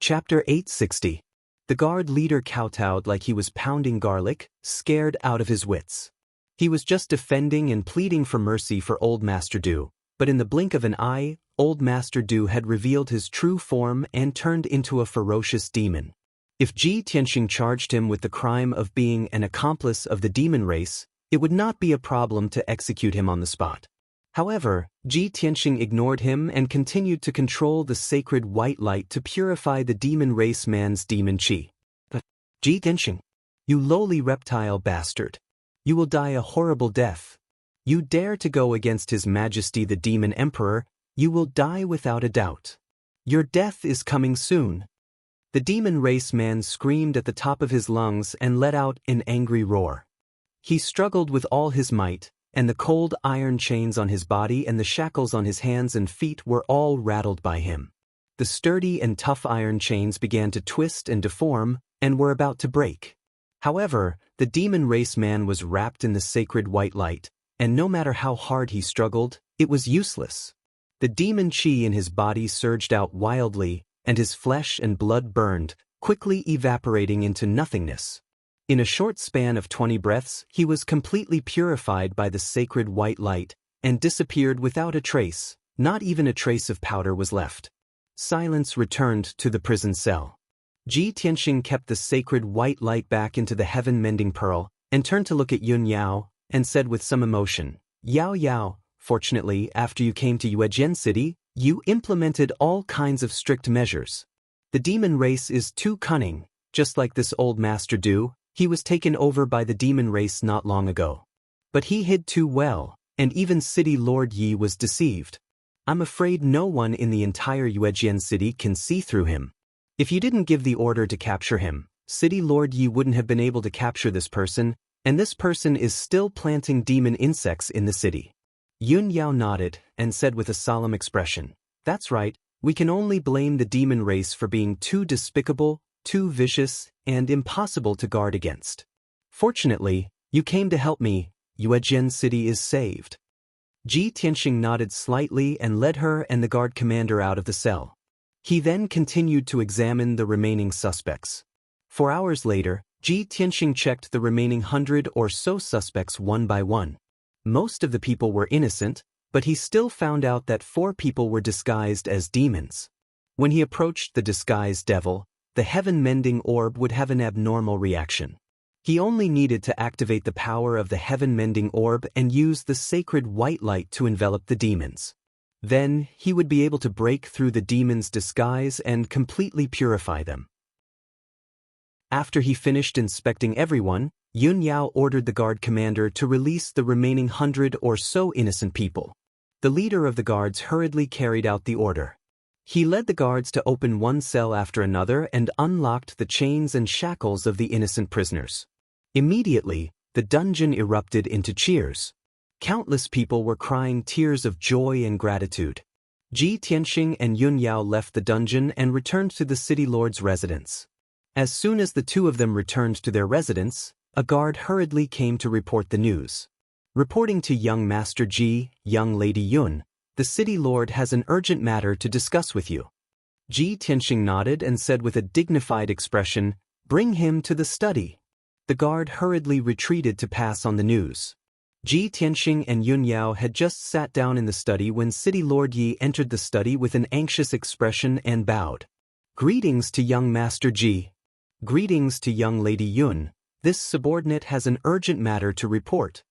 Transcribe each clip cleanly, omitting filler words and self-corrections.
Chapter 860. The guard leader kowtowed like he was pounding garlic, scared out of his wits. He was just defending and pleading for mercy for Old Master Du, but in the blink of an eye, Old Master Du had revealed his true form and turned into a ferocious demon. If Ji Tianxing charged him with the crime of being an accomplice of the demon race, it would not be a problem to execute him on the spot. However, Ji Tianxing ignored him and continued to control the sacred white light to purify the demon race man's demon qi. But, Ji Tianxing, you lowly reptile bastard. You will die a horrible death. You dare to go against His Majesty the Demon Emperor, you will die without a doubt. Your death is coming soon. The demon race man screamed at the top of his lungs and let out an angry roar. He struggled with all his might, and the cold iron chains on his body and the shackles on his hands and feet were all rattled by him. The sturdy and tough iron chains began to twist and deform, and were about to break. However, the demon race man was wrapped in the sacred white light, and no matter how hard he struggled, it was useless. The demon qi in his body surged out wildly, and his flesh and blood burned, quickly evaporating into nothingness. In a short span of 20 breaths, he was completely purified by the sacred white light, and disappeared without a trace. Not even a trace of powder was left. Silence returned to the prison cell. Ji Tianxing kept the sacred white light back into the heaven-mending pearl, and turned to look at Yun Yao, and said with some emotion, "Yao Yao, fortunately, after you came to Yuejian City, you implemented all kinds of strict measures. The demon race is too cunning, just like this Old Master Du. He was taken over by the demon race not long ago. But he hid too well, and even City Lord Yi was deceived. I'm afraid no one in the entire Yuejian City can see through him. If you didn't give the order to capture him, City Lord Yi wouldn't have been able to capture this person, and this person is still planting demon insects in the city." Yun Yao nodded and said with a solemn expression, "That's right, we can only blame the demon race for being too despicable, too vicious, and impossible to guard against. Fortunately, you came to help me. Yuejian City is saved." Ji Tianxing nodded slightly and led her and the guard commander out of the cell. He then continued to examine the remaining suspects. 4 hours later, Ji Tianxing checked the remaining 100 or so suspects one by one. Most of the people were innocent, but he still found out that 4 people were disguised as demons. When he approached the disguised devil, the heaven-mending orb would have an abnormal reaction. He only needed to activate the power of the heaven-mending orb and use the sacred white light to envelop the demons. Then, he would be able to break through the demons' disguise and completely purify them. After he finished inspecting everyone, Yun Yao ordered the guard commander to release the remaining 100 or so innocent people. The leader of the guards hurriedly carried out the order. He led the guards to open one cell after another and unlocked the chains and shackles of the innocent prisoners. Immediately, the dungeon erupted into cheers. Countless people were crying tears of joy and gratitude. Ji Tianxing and Yun Yao left the dungeon and returned to the city lord's residence. As soon as the two of them returned to their residence, a guard hurriedly came to report the news. Reporting to young Master Ji, young Lady Yun, "The city lord has an urgent matter to discuss with you." Ji Tianxing nodded and said with a dignified expression, "Bring him to the study." The guard hurriedly retreated to pass on the news. Ji Tianxing and Yun Yao had just sat down in the study when City Lord Yi entered the study with an anxious expression and bowed. "Greetings to young Master Ji. Greetings to young Lady Yun. This subordinate has an urgent matter to report."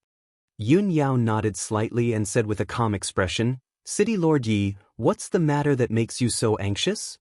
Yun Yao nodded slightly and said with a calm expression, "City Lord Yi, what's the matter that makes you so anxious?"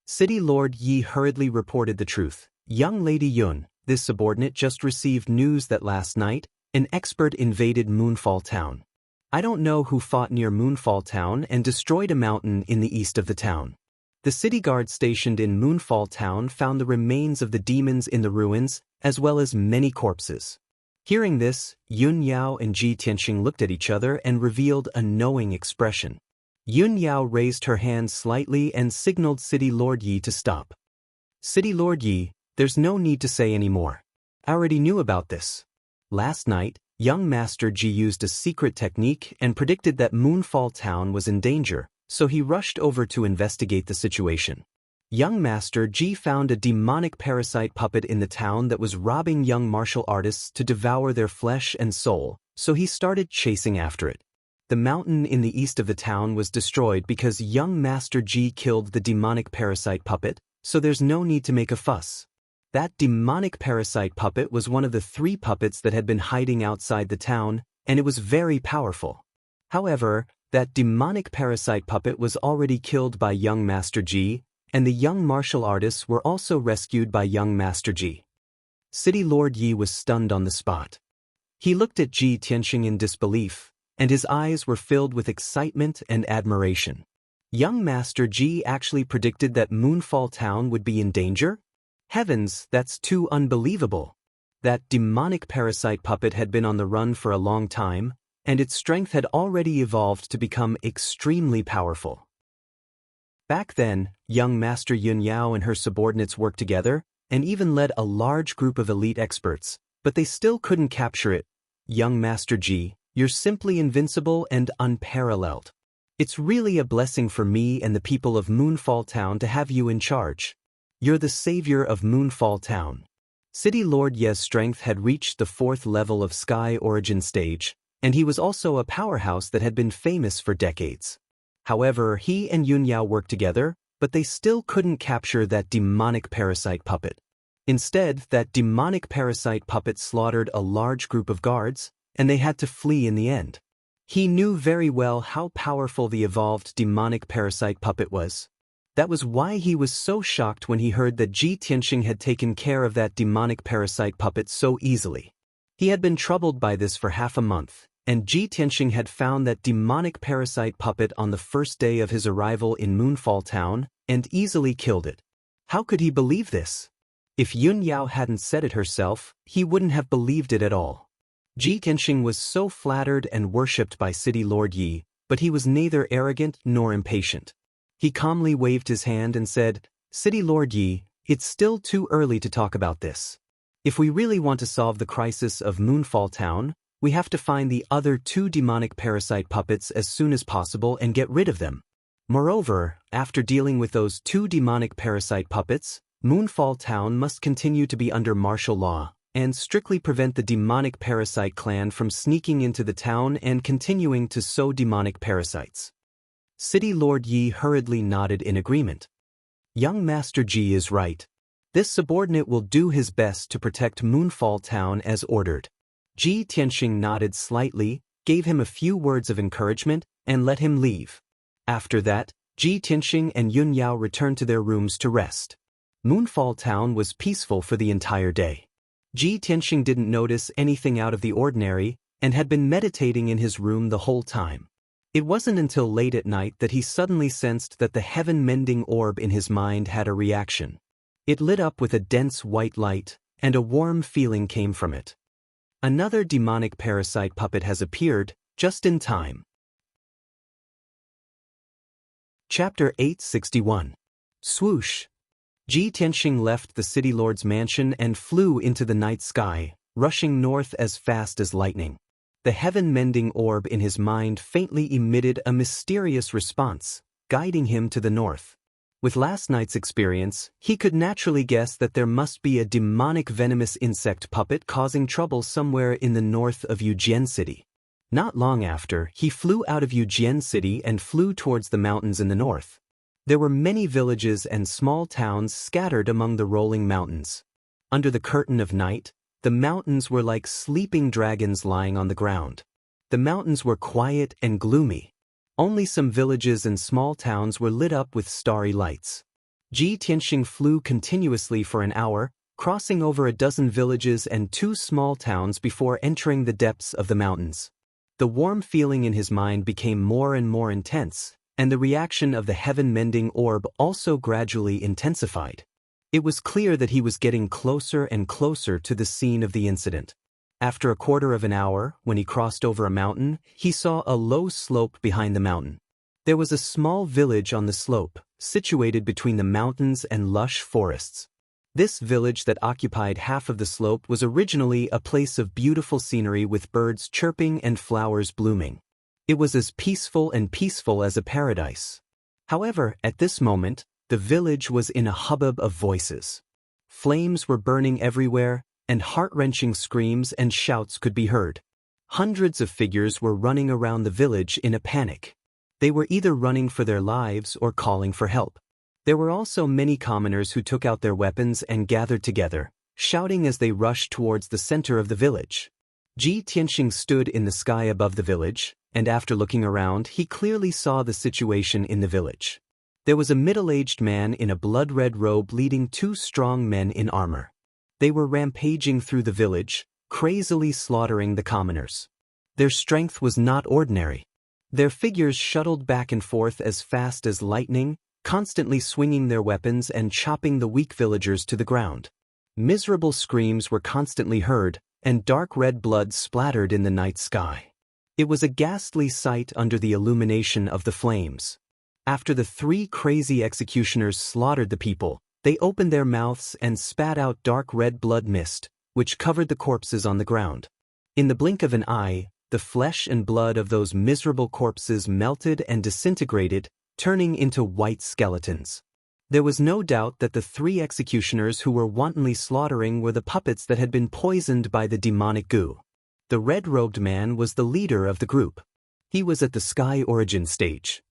City Lord Yi hurriedly reported the truth. "Young Lady Yun, this subordinate just received news that last night, an expert invaded Moonfall Town. I don't know who fought near Moonfall Town and destroyed a mountain in the east of the town. The city guard stationed in Moonfall Town found the remains of the demons in the ruins, as well as many corpses." Hearing this, Yun Yao and Ji Tianxing looked at each other and revealed a knowing expression. Yun Yao raised her hand slightly and signaled City Lord Yi to stop. "City Lord Yi, there's no need to say any more. I already knew about this. Last night, young Master Ji used a secret technique and predicted that Moonfall Town was in danger, so he rushed over to investigate the situation. Young Master Ji found a demonic parasite puppet in the town that was robbing young martial artists to devour their flesh and soul, so he started chasing after it. The mountain in the east of the town was destroyed because young Master Ji killed the demonic parasite puppet, so there's no need to make a fuss. That demonic parasite puppet was one of the 3 puppets that had been hiding outside the town, and it was very powerful. However, that demonic parasite puppet was already killed by young Master Ji, and the young martial artists were also rescued by young Master Ji. City Lord Yi was stunned on the spot. He looked at Ji Tianxing in disbelief, and his eyes were filled with excitement and admiration. Young Master Ji actually predicted that Moonfall Town would be in danger? Heavens, that's too unbelievable. That demonic parasite puppet had been on the run for a long time, and its strength had already evolved to become extremely powerful. Back then, young Master Yunyao and her subordinates worked together, and even led a large group of elite experts, but they still couldn't capture it. Young Master Ji, you're simply invincible and unparalleled. It's really a blessing for me and the people of Moonfall Town to have you in charge. You're the savior of Moonfall Town. City Lord Ye's strength had reached the 4th level of Sky Origin stage, and he was also a powerhouse that had been famous for decades. However, he and Yunyao worked together, but they still couldn't capture that demonic parasite puppet. Instead, that demonic parasite puppet slaughtered a large group of guards, and they had to flee in the end. He knew very well how powerful the evolved demonic parasite puppet was. That was why he was so shocked when he heard that Ji Tianxing had taken care of that demonic parasite puppet so easily. He had been troubled by this for half a month, and Ji Tianxing had found that demonic parasite puppet on the first day of his arrival in Moonfall Town, and easily killed it. How could he believe this? If Yunyao hadn't said it herself, he wouldn't have believed it at all. Ji Tianxing was so flattered and worshipped by City Lord Yi, but he was neither arrogant nor impatient. He calmly waved his hand and said, "City Lord Yi, it's still too early to talk about this. If we really want to solve the crisis of Moonfall Town, we have to find the other 2 demonic parasite puppets as soon as possible and get rid of them. Moreover, after dealing with those 2 demonic parasite puppets, Moonfall Town must continue to be under martial law, and strictly prevent the demonic parasite clan from sneaking into the town and continuing to sow demonic parasites." City Lord Yi hurriedly nodded in agreement. Young Master Ji is right. This subordinate will do his best to protect Moonfall Town as ordered. Ji Tianxing nodded slightly, gave him a few words of encouragement, and let him leave. After that, Ji Tianxing and Yunyao returned to their rooms to rest. Moonfall Town was peaceful for the entire day. Ji Tianxing didn't notice anything out of the ordinary, and had been meditating in his room the whole time. It wasn't until late at night that he suddenly sensed that the heaven-mending orb in his mind had a reaction. It lit up with a dense white light, and a warm feeling came from it. Another demonic parasite puppet has appeared, just in time. Chapter 861. Swoosh. Ji Tianxing left the city lord's mansion and flew into the night sky, rushing north as fast as lightning. The heaven-mending orb in his mind faintly emitted a mysterious response, guiding him to the north. With last night's experience, he could naturally guess that there must be a demonic venomous insect puppet causing trouble somewhere in the north of Yujian City. Not long after, he flew out of Yujian City and flew towards the mountains in the north. There were many villages and small towns scattered among the rolling mountains. Under the curtain of night, the mountains were like sleeping dragons lying on the ground. The mountains were quiet and gloomy. Only some villages and small towns were lit up with starry lights. Ji Tianxing flew continuously for an hour, crossing over a dozen villages and 2 small towns before entering the depths of the mountains. The warm feeling in his mind became more and more intense, and the reaction of the heaven-mending orb also gradually intensified. It was clear that he was getting closer and closer to the scene of the incident. After a quarter of an hour, when he crossed over a mountain, he saw a low slope behind the mountain. There was a small village on the slope, situated between the mountains and lush forests. This village that occupied half of the slope was originally a place of beautiful scenery with birds chirping and flowers blooming. It was as peaceful as a paradise. However, at this moment, The village was in a hubbub of voices. Flames were burning everywhere, and heart-wrenching screams and shouts could be heard. Hundreds of figures were running around the village in a panic. They were either running for their lives or calling for help. There were also many commoners who took out their weapons and gathered together, shouting as they rushed towards the center of the village. Ji Tianxing stood in the sky above the village, and after looking around, he clearly saw the situation in the village. There was a middle-aged man in a blood-red robe leading two strong men in armor. They were rampaging through the village, crazily slaughtering the commoners. Their strength was not ordinary. Their figures shuttled back and forth as fast as lightning, constantly swinging their weapons and chopping the weak villagers to the ground. Miserable screams were constantly heard, and dark red blood splattered in the night sky. It was a ghastly sight under the illumination of the flames. After the three crazy executioners slaughtered the people, they opened their mouths and spat out dark red blood mist, which covered the corpses on the ground. In the blink of an eye, the flesh and blood of those miserable corpses melted and disintegrated, turning into white skeletons. There was no doubt that the three executioners who were wantonly slaughtering were the puppets that had been poisoned by the demonic goo. The red-robed man was the leader of the group. He was at the sky origin stage.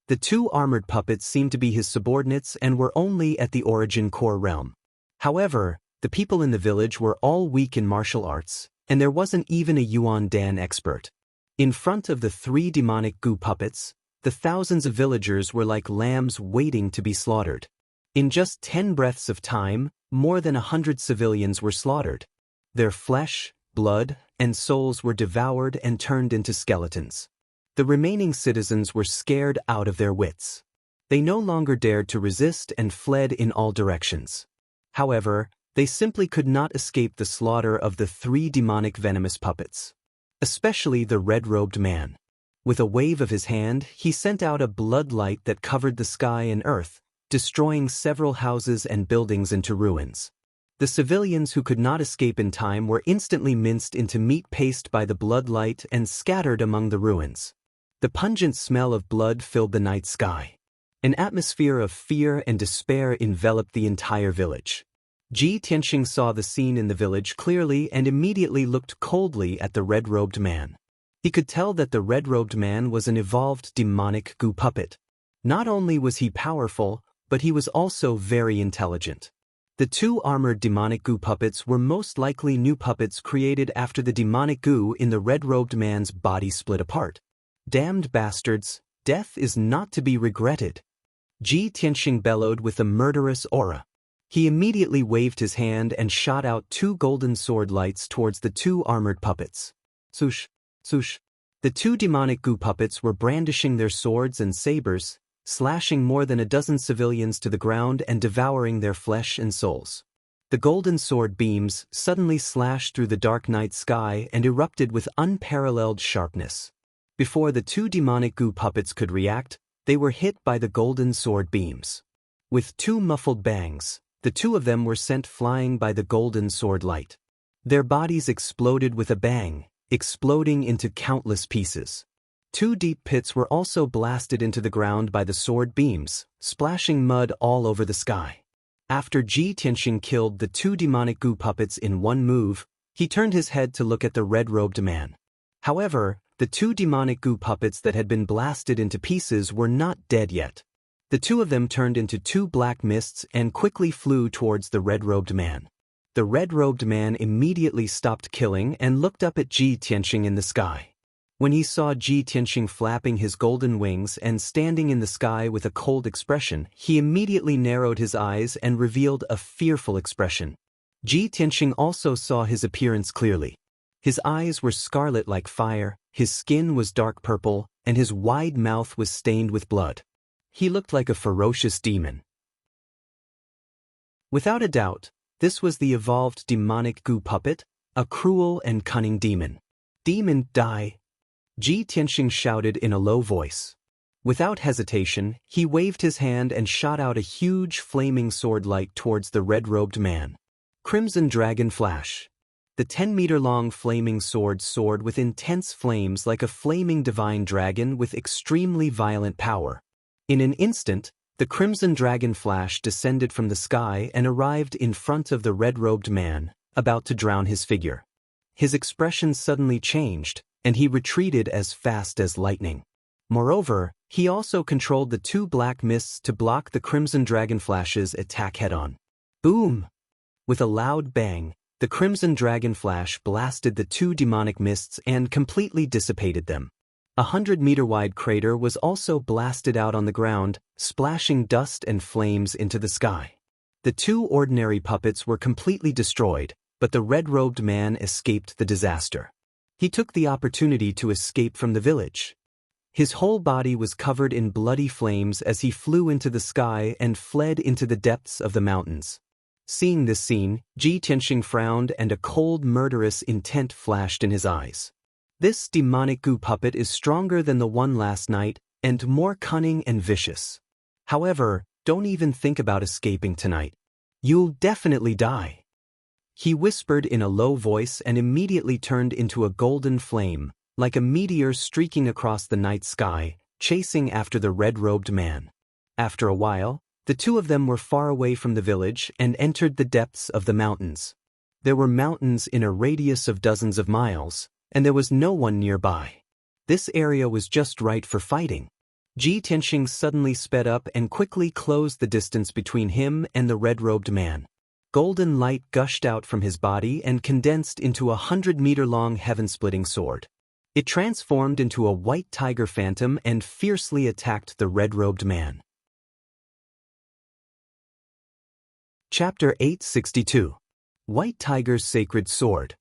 The two armored puppets seemed to be his subordinates and were only at the origin core realm. However, the people in the village were all weak in martial arts, and there wasn't even a Yuan Dan expert. In front of the three demonic goo puppets, the thousands of villagers were like lambs waiting to be slaughtered. In just 10 breaths of time, more than 100 civilians were slaughtered. Their flesh, blood, and souls were devoured and turned into skeletons. The remaining citizens were scared out of their wits. They no longer dared to resist and fled in all directions. However, they simply could not escape the slaughter of the three demonic venomous puppets. Especially the red-robed man. With a wave of his hand, he sent out a blood light that covered the sky and earth, destroying several houses and buildings into ruins. The civilians who could not escape in time were instantly minced into meat paste by the blood light and scattered among the ruins. The pungent smell of blood filled the night sky. An atmosphere of fear and despair enveloped the entire village. Ji Tianxing saw the scene in the village clearly and immediately looked coldly at the red-robed man. He could tell that the red-robed man was an evolved demonic goo puppet. Not only was he powerful, but he was also very intelligent. The two armored demonic goo puppets were most likely new puppets created after the demonic goo in the red-robed man's body split apart. Damned bastards, death is not to be regretted. Ji Tianxing bellowed with a murderous aura. He immediately waved his hand and shot out two golden sword lights towards the two armored puppets. Swoosh, swoosh. The two demonic goo puppets were brandishing their swords and sabers, slashing more than a dozen civilians to the ground and devouring their flesh and souls. The golden sword beams suddenly slashed through the dark night sky and erupted with unparalleled sharpness. Before the two demonic goo puppets could react, they were hit by the golden sword beams. With two muffled bangs, the two of them were sent flying by the golden sword light. Their bodies exploded with a bang, exploding into countless pieces. Two deep pits were also blasted into the ground by the sword beams, splashing mud all over the sky. After Ji Tianxing killed the two demonic goo puppets in one move, he turned his head to look at the red-robed man. However, the two demonic goo puppets that had been blasted into pieces were not dead yet. The two of them turned into two black mists and quickly flew towards the red-robed man. The red-robed man immediately stopped killing and looked up at Ji Tianxing in the sky. When he saw Ji Tianxing flapping his golden wings and standing in the sky with a cold expression, he immediately narrowed his eyes and revealed a fearful expression. Ji Tianxing also saw his appearance clearly. His eyes were scarlet like fire, his skin was dark purple, and his wide mouth was stained with blood. He looked like a ferocious demon. Without a doubt, this was the evolved demonic goo puppet, a cruel and cunning demon. Demon, die! Ji Tianxing shouted in a low voice. Without hesitation, he waved his hand and shot out a huge flaming sword light towards the red-robed man. Crimson Dragon Flash. The 10-meter-long flaming sword soared with intense flames like a flaming divine dragon with extremely violent power. In an instant, The crimson dragon flash descended from the sky and arrived in front of the red-robed man, about to drown his figure. His expression suddenly changed, and he retreated as fast as lightning. Moreover, he also controlled the two black mists to block the crimson dragon flash's attack head-on. Boom! With a loud bang, the crimson dragon flash blasted the two demonic mists and completely dissipated them. A 100-meter-wide crater was also blasted out on the ground, splashing dust and flames into the sky. The two ordinary puppets were completely destroyed, but the red-robed man escaped the disaster. He took the opportunity to escape from the village. His whole body was covered in bloody flames as he flew into the sky and fled into the depths of the mountains. Seeing this scene, Ji Tianxing frowned and a cold, murderous intent flashed in his eyes. This demonic goo puppet is stronger than the one last night, and more cunning and vicious. However, don't even think about escaping tonight. You'll definitely die. He whispered in a low voice and immediately turned into a golden flame, like a meteor streaking across the night sky, chasing after the red-robed man. After a while, the two of them were far away from the village and entered the depths of the mountains. There were mountains in a radius of dozens of miles, and there was no one nearby. This area was just right for fighting. Ji Tianxing suddenly sped up and quickly closed the distance between him and the red-robed man. Golden light gushed out from his body and condensed into a 100-meter-long heaven-splitting sword. It transformed into a white tiger phantom and fiercely attacked the red-robed man. Chapter 862. White Tiger's Sacred Sword.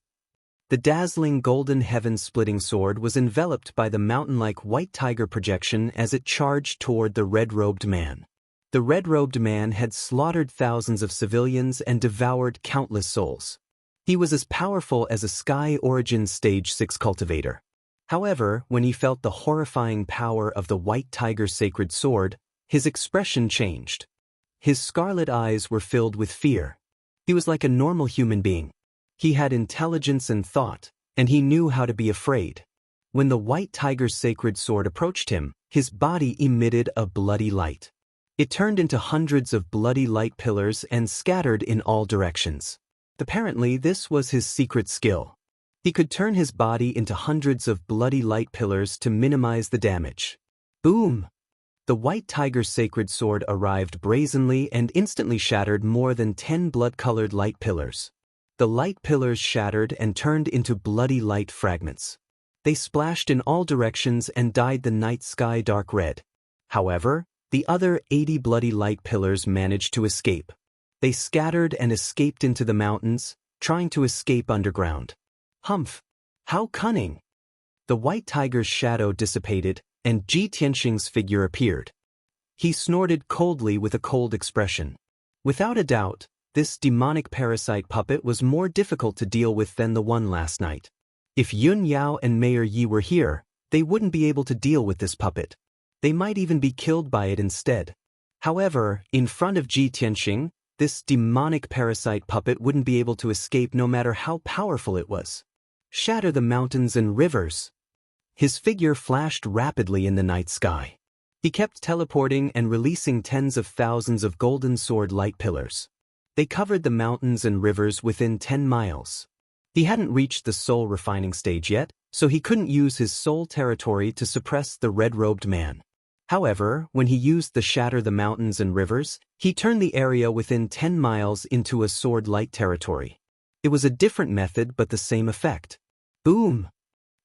The dazzling golden heaven-splitting sword was enveloped by the mountain-like white tiger projection as it charged toward the red-robed man. The red-robed man had slaughtered thousands of civilians and devoured countless souls. He was as powerful as a Sky Origins Stage 6 cultivator. However, when he felt the horrifying power of the white tiger's sacred sword, his expression changed. His scarlet eyes were filled with fear. He was like a normal human being. He had intelligence and thought, and he knew how to be afraid. When the white tiger's sacred sword approached him, his body emitted a bloody light. It turned into hundreds of bloody light pillars and scattered in all directions. Apparently, this was his secret skill. He could turn his body into hundreds of bloody light pillars to minimize the damage. Boom! The white tiger's sacred sword arrived brazenly and instantly shattered more than 10 blood-colored light pillars. The light pillars shattered and turned into bloody light fragments. They splashed in all directions and dyed the night sky dark red. However, the other 80 bloody light pillars managed to escape. They scattered and escaped into the mountains, trying to escape underground. Humph! How cunning! The white tiger's shadow dissipated, and Ji Tianxing's figure appeared. He snorted coldly with a cold expression. Without a doubt, this demonic parasite puppet was more difficult to deal with than the one last night. If Yun Yao and Mayor Yi were here, they wouldn't be able to deal with this puppet. They might even be killed by it instead. However, in front of Ji Tianxing, this demonic parasite puppet wouldn't be able to escape no matter how powerful it was. Shatter the mountains and rivers. His figure flashed rapidly in the night sky. He kept teleporting and releasing tens of thousands of golden sword light pillars. They covered the mountains and rivers within 10 miles. He hadn't reached the soul refining stage yet, so he couldn't use his soul territory to suppress the red-robed man. However, when he used the shatter the mountains and rivers, he turned the area within 10 miles into a sword light territory. It was a different method but the same effect. Boom!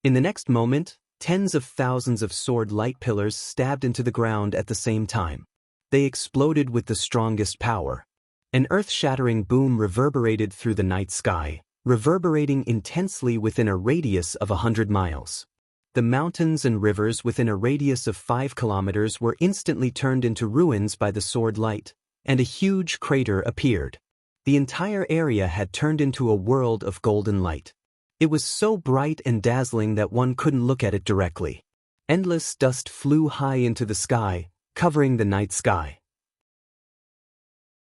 In the next moment, tens of thousands of sword light pillars stabbed into the ground at the same time. They exploded with the strongest power. An earth-shattering boom reverberated through the night sky, reverberating intensely within a radius of 100 miles. The mountains and rivers within a radius of 5 kilometers were instantly turned into ruins by the sword light, and a huge crater appeared. The entire area had turned into a world of golden light. It was so bright and dazzling that one couldn't look at it directly. Endless dust flew high into the sky, covering the night sky.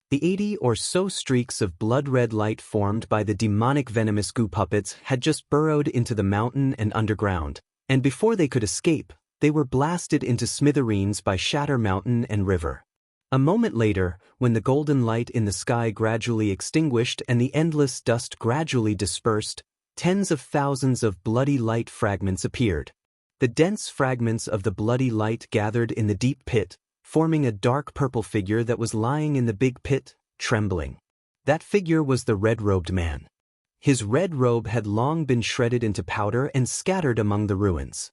The 80 or so streaks of blood-red light formed by the demonic venomous goo puppets had just burrowed into the mountain and underground, and before they could escape, they were blasted into smithereens by Shatter Mountain and River. A moment later, when the golden light in the sky gradually extinguished and the endless dust gradually dispersed, tens of thousands of bloody light fragments appeared. The dense fragments of the bloody light gathered in the deep pit, forming a dark purple figure that was lying in the big pit, trembling. That figure was the red-robed man. His red robe had long been shredded into powder and scattered among the ruins.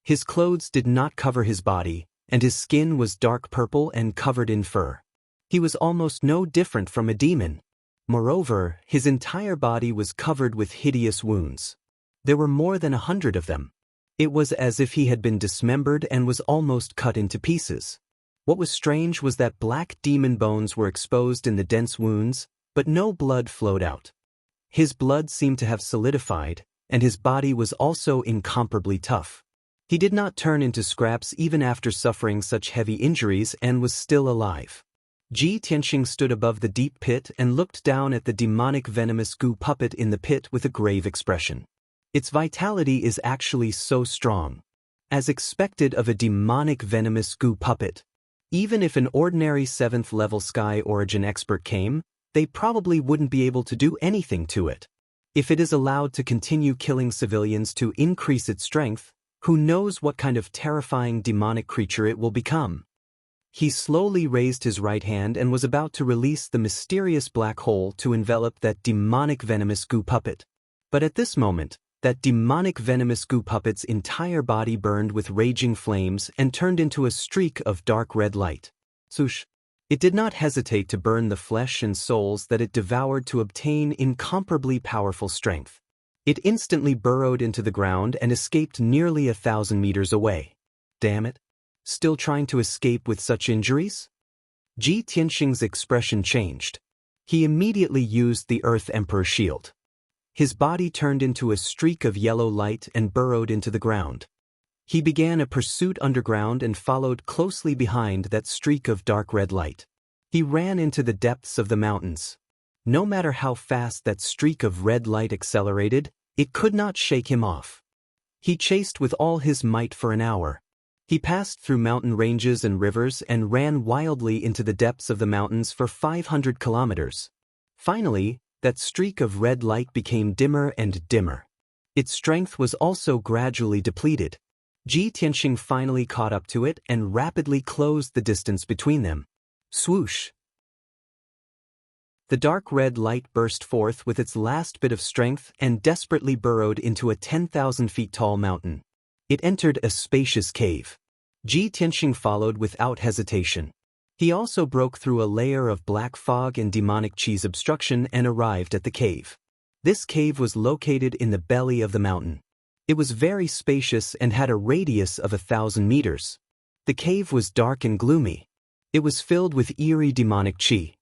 His clothes did not cover his body, and his skin was dark purple and covered in fur. He was almost no different from a demon. Moreover, his entire body was covered with hideous wounds. There were more than 100 of them. It was as if he had been dismembered and was almost cut into pieces. What was strange was that black demon bones were exposed in the dense wounds, but no blood flowed out. His blood seemed to have solidified, and his body was also incomparably tough. He did not turn into scraps even after suffering such heavy injuries and was still alive. Ji Tianxing stood above the deep pit and looked down at the demonic venomous goo puppet in the pit with a grave expression. Its vitality is actually so strong. As expected of a demonic venomous goo puppet. Even if an ordinary 7th level Sky Origin expert came, they probably wouldn't be able to do anything to it. If it is allowed to continue killing civilians to increase its strength, who knows what kind of terrifying demonic creature it will become. He slowly raised his right hand and was about to release the mysterious black hole to envelop that demonic venomous goo puppet. But at this moment, that demonic venomous goo puppet's entire body burned with raging flames and turned into a streak of dark red light. Swoosh! It did not hesitate to burn the flesh and souls that it devoured to obtain incomparably powerful strength. It instantly burrowed into the ground and escaped nearly 1,000 meters away. Damn it! Still trying to escape with such injuries? Ji Tianxing's expression changed. He immediately used the Earth Emperor shield. His body turned into a streak of yellow light and burrowed into the ground. He began a pursuit underground and followed closely behind that streak of dark red light. He ran into the depths of the mountains. No matter how fast that streak of red light accelerated, it could not shake him off. He chased with all his might for an hour. He passed through mountain ranges and rivers and ran wildly into the depths of the mountains for 500 kilometers. Finally, that streak of red light became dimmer and dimmer. Its strength was also gradually depleted. Ji Tianxing finally caught up to it and rapidly closed the distance between them. Swoosh! The dark red light burst forth with its last bit of strength and desperately burrowed into a 10,000 feet tall mountain. It entered a spacious cave. Ji Tianxing followed without hesitation. He also broke through a layer of black fog and demonic cheese obstruction and arrived at the cave. This cave was located in the belly of the mountain. It was very spacious and had a radius of 1,000 meters. The cave was dark and gloomy. It was filled with eerie demonic qi.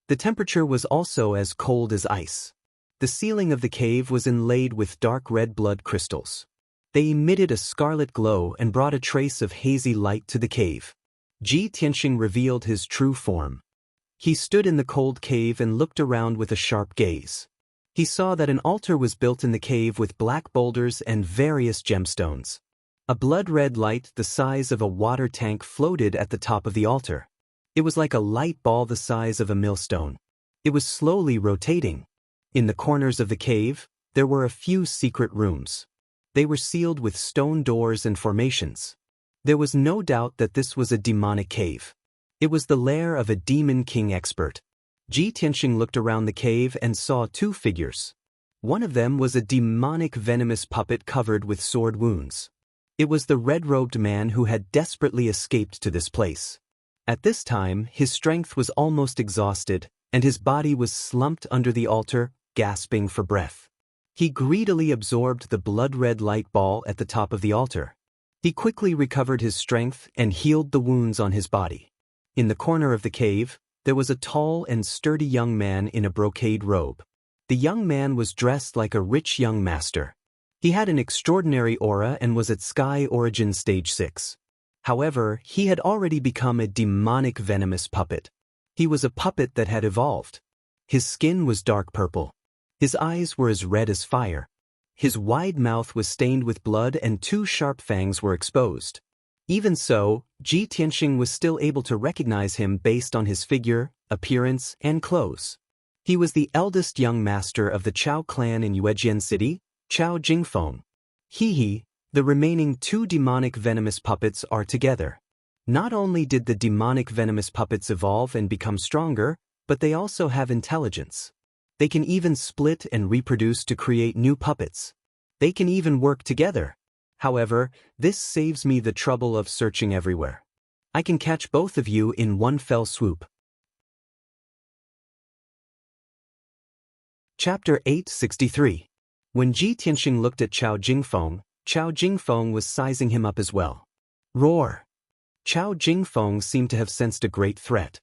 The temperature was also as cold as ice. The ceiling of the cave was inlaid with dark red blood crystals. They emitted a scarlet glow and brought a trace of hazy light to the cave. Ji Tianxing revealed his true form. He stood in the cold cave and looked around with a sharp gaze. He saw that an altar was built in the cave with black boulders and various gemstones. A blood-red light the size of a water tank floated at the top of the altar. It was like a light ball the size of a millstone. It was slowly rotating. In the corners of the cave, there were a few secret rooms. They were sealed with stone doors and formations. There was no doubt that this was a demonic cave. It was the lair of a demon king expert. Ji Tianxing looked around the cave and saw two figures. One of them was a demonic venomous puppet covered with sword wounds. It was the red-robed man who had desperately escaped to this place. At this time, his strength was almost exhausted, and his body was slumped under the altar, gasping for breath. He greedily absorbed the blood-red light ball at the top of the altar. He quickly recovered his strength and healed the wounds on his body. In the corner of the cave, there was a tall and sturdy young man in a brocade robe. The young man was dressed like a rich young master. He had an extraordinary aura and was at Sky Origin Stage 6. However, he had already become a demonic venomous puppet. He was a puppet that had evolved. His skin was dark purple. His eyes were as red as fire. His wide mouth was stained with blood and two sharp fangs were exposed. Even so, Ji Tianxing was still able to recognize him based on his figure, appearance, and clothes. He was the eldest young master of the Chao clan in Yuejian City, Chao Jingfeng. The remaining two demonic venomous puppets are together. Not only did the demonic venomous puppets evolve and become stronger, but they also have intelligence. They can even split and reproduce to create new puppets. They can even work together. However, this saves me the trouble of searching everywhere. I can catch both of you in one fell swoop. Chapter 863. When Ji Tianxing looked at Chao Jingfeng was sizing him up as well. Roar! Chao Jingfeng seemed to have sensed a great threat.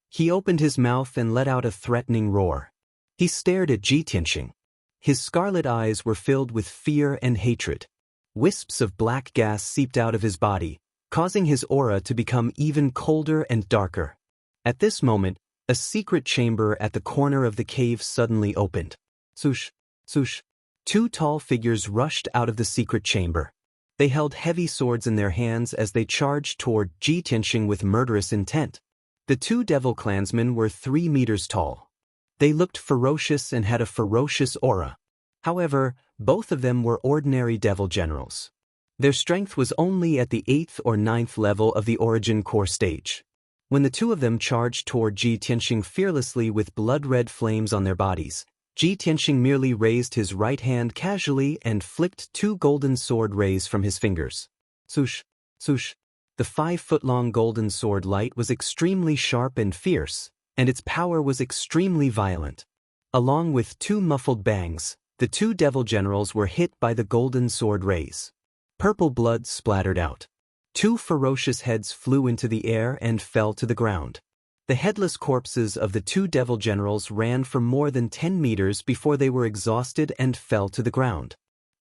He opened his mouth and let out a threatening roar. He stared at Ji Tianxing. His scarlet eyes were filled with fear and hatred. Wisps of black gas seeped out of his body, causing his aura to become even colder and darker. At this moment, a secret chamber at the corner of the cave suddenly opened. Swoosh, swoosh. Two tall figures rushed out of the secret chamber. They held heavy swords in their hands as they charged toward Ji Tianxing with murderous intent. The two devil clansmen were 3 meters tall. They looked ferocious and had a ferocious aura. However, both of them were ordinary devil generals. Their strength was only at the 8th or 9th level of the origin core stage. When the two of them charged toward Ji Tianxing fearlessly with blood-red flames on their bodies, Ji Tianxing merely raised his right hand casually and flicked 2 golden sword rays from his fingers. Swoosh, swoosh. The 5-foot-long golden sword light was extremely sharp and fierce, and its power was extremely violent. Along with 2 muffled bangs, the 2 devil generals were hit by the golden sword rays. Purple blood splattered out. 2 ferocious heads flew into the air and fell to the ground. The headless corpses of the 2 devil generals ran for more than 10 meters before they were exhausted and fell to the ground.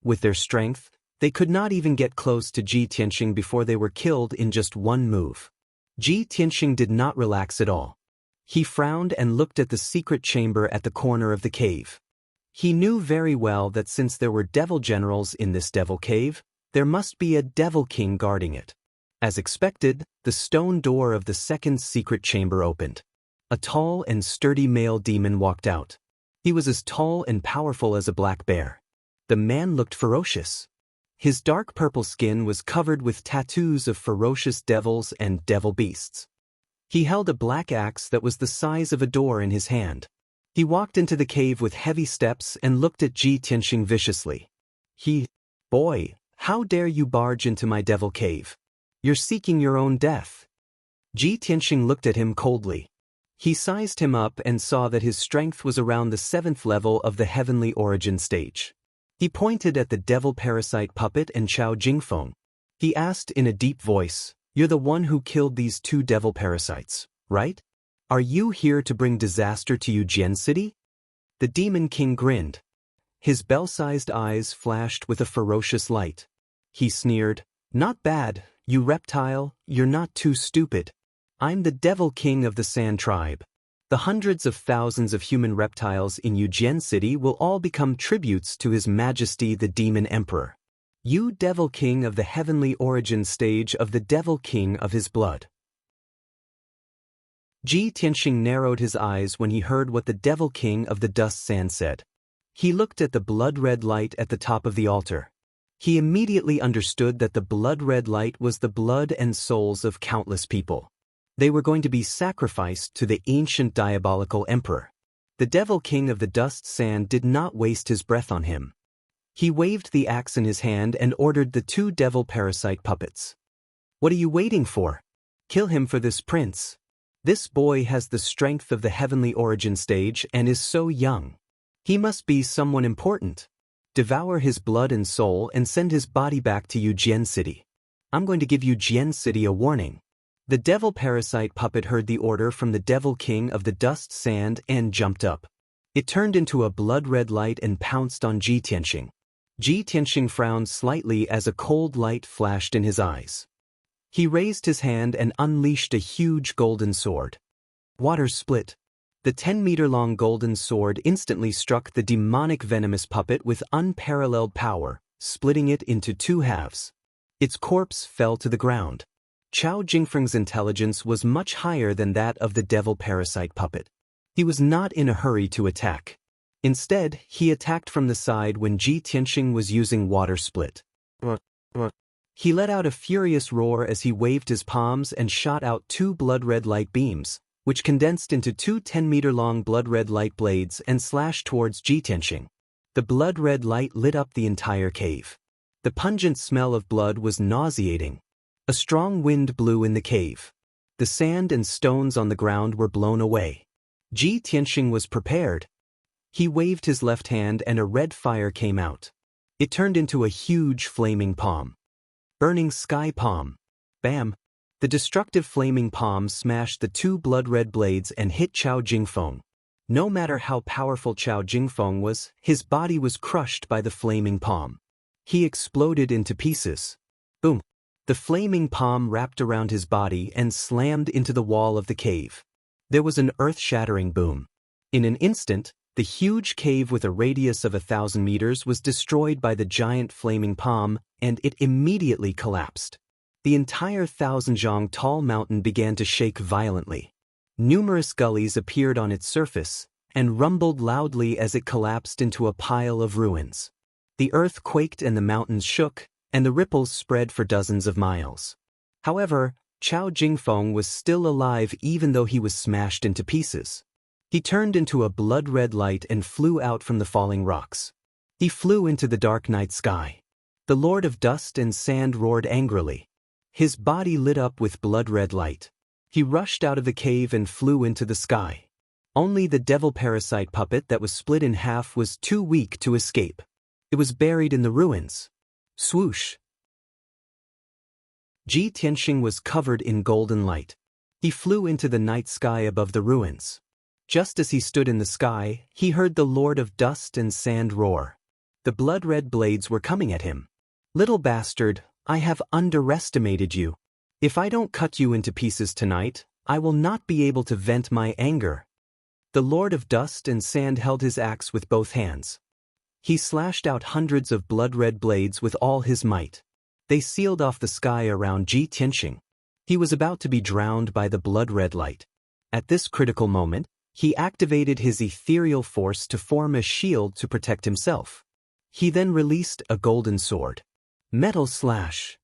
With their strength, they could not even get close to Ji Tianxing before they were killed in just one move. Ji Tianxing did not relax at all. He frowned and looked at the secret chamber at the corner of the cave. He knew very well that since there were devil generals in this devil cave, there must be a devil king guarding it. As expected, the stone door of the second secret chamber opened. A tall and sturdy male demon walked out. He was as tall and powerful as a black bear. The man looked ferocious. His dark purple skin was covered with tattoos of ferocious devils and devil beasts. He held a black axe that was the size of a door in his hand. He walked into the cave with heavy steps and looked at Ji Tianxing viciously. Boy, how dare you barge into my devil cave? You're seeking your own death. Ji Tianxing looked at him coldly. He sized him up and saw that his strength was around the 7th level of the heavenly origin stage. He pointed at the devil parasite puppet and Chao Jingfeng. He asked in a deep voice, "You're the one who killed these 2 devil parasites, right? Are you here to bring disaster to Yujian City?" The demon king grinned. His bell-sized eyes flashed with a ferocious light. He sneered, "Not bad, you reptile, you're not too stupid. I'm the devil king of the Sand tribe. The hundreds of thousands of human reptiles in Yujian City will all become tributes to His Majesty the Demon Emperor. You devil king of the heavenly origin stage of the devil king of his blood." Ji Tianxing narrowed his eyes when he heard what the devil king of the dust sand said. He looked at the blood-red light at the top of the altar. He immediately understood that the blood-red light was the blood and souls of countless people. They were going to be sacrificed to the ancient diabolical emperor. The devil king of the dust sand did not waste his breath on him. He waved the axe in his hand and ordered the 2 devil parasite puppets. "What are you waiting for? Kill him for this prince. This boy has the strength of the heavenly origin stage and is so young. He must be someone important. Devour his blood and soul and send his body back to Yujian City. I'm going to give Yujian City a warning." The devil parasite puppet heard the order from the devil king of the dust sand and jumped up. It turned into a blood-red light and pounced on Ji Tianxing. Ji Tianxing frowned slightly as a cold light flashed in his eyes. He raised his hand and unleashed a huge golden sword. Water split. The 10-meter-long golden sword instantly struck the demonic venomous puppet with unparalleled power, splitting it into 2 halves. Its corpse fell to the ground. Chao Jingfeng's intelligence was much higher than that of the devil parasite puppet. He was not in a hurry to attack. Instead, he attacked from the side when Ji Tianxing was using water split. He let out a furious roar as he waved his palms and shot out 2 blood-red light beams, which condensed into 2 10-meter-long blood-red light blades and slashed towards Ji Tianxing. The blood-red light lit up the entire cave. The pungent smell of blood was nauseating. A strong wind blew in the cave. The sand and stones on the ground were blown away. Ji Tianxing was prepared. He waved his left hand and a red fire came out. It turned into a huge flaming palm. Burning sky palm. Bam! The destructive flaming palm smashed the 2 blood-red blades and hit Chao Jingfeng. No matter how powerful Chao Jingfeng was, his body was crushed by the flaming palm. He exploded into pieces. Boom! The flaming palm wrapped around his body and slammed into the wall of the cave. There was an earth-shattering boom. In an instant, the huge cave with a radius of 1,000 meters was destroyed by the giant flaming palm, and it immediately collapsed. The entire 1,000-zhang tall mountain began to shake violently. Numerous gullies appeared on its surface, and rumbled loudly as it collapsed into a pile of ruins. The earth quaked and the mountains shook, and the ripples spread for dozens of miles. However, Chao Jingfeng was still alive even though he was smashed into pieces. He turned into a blood-red light and flew out from the falling rocks. He flew into the dark night sky. The Lord of Dust and Sand roared angrily. His body lit up with blood-red light. He rushed out of the cave and flew into the sky. Only the devil parasite puppet that was split in half was too weak to escape. It was buried in the ruins. Swoosh! Ji Tianxing was covered in golden light. He flew into the night sky above the ruins. Just as he stood in the sky, he heard the Lord of Dust and Sand roar. The blood-red blades were coming at him. "Little bastard, I have underestimated you. If I don't cut you into pieces tonight, I will not be able to vent my anger." The Lord of Dust and Sand held his axe with both hands. He slashed out hundreds of blood-red blades with all his might. They sealed off the sky around Ji Tianxing. He was about to be drowned by the blood-red light. At this critical moment, he activated his ethereal force to form a shield to protect himself. He then released a golden sword. Metal slash.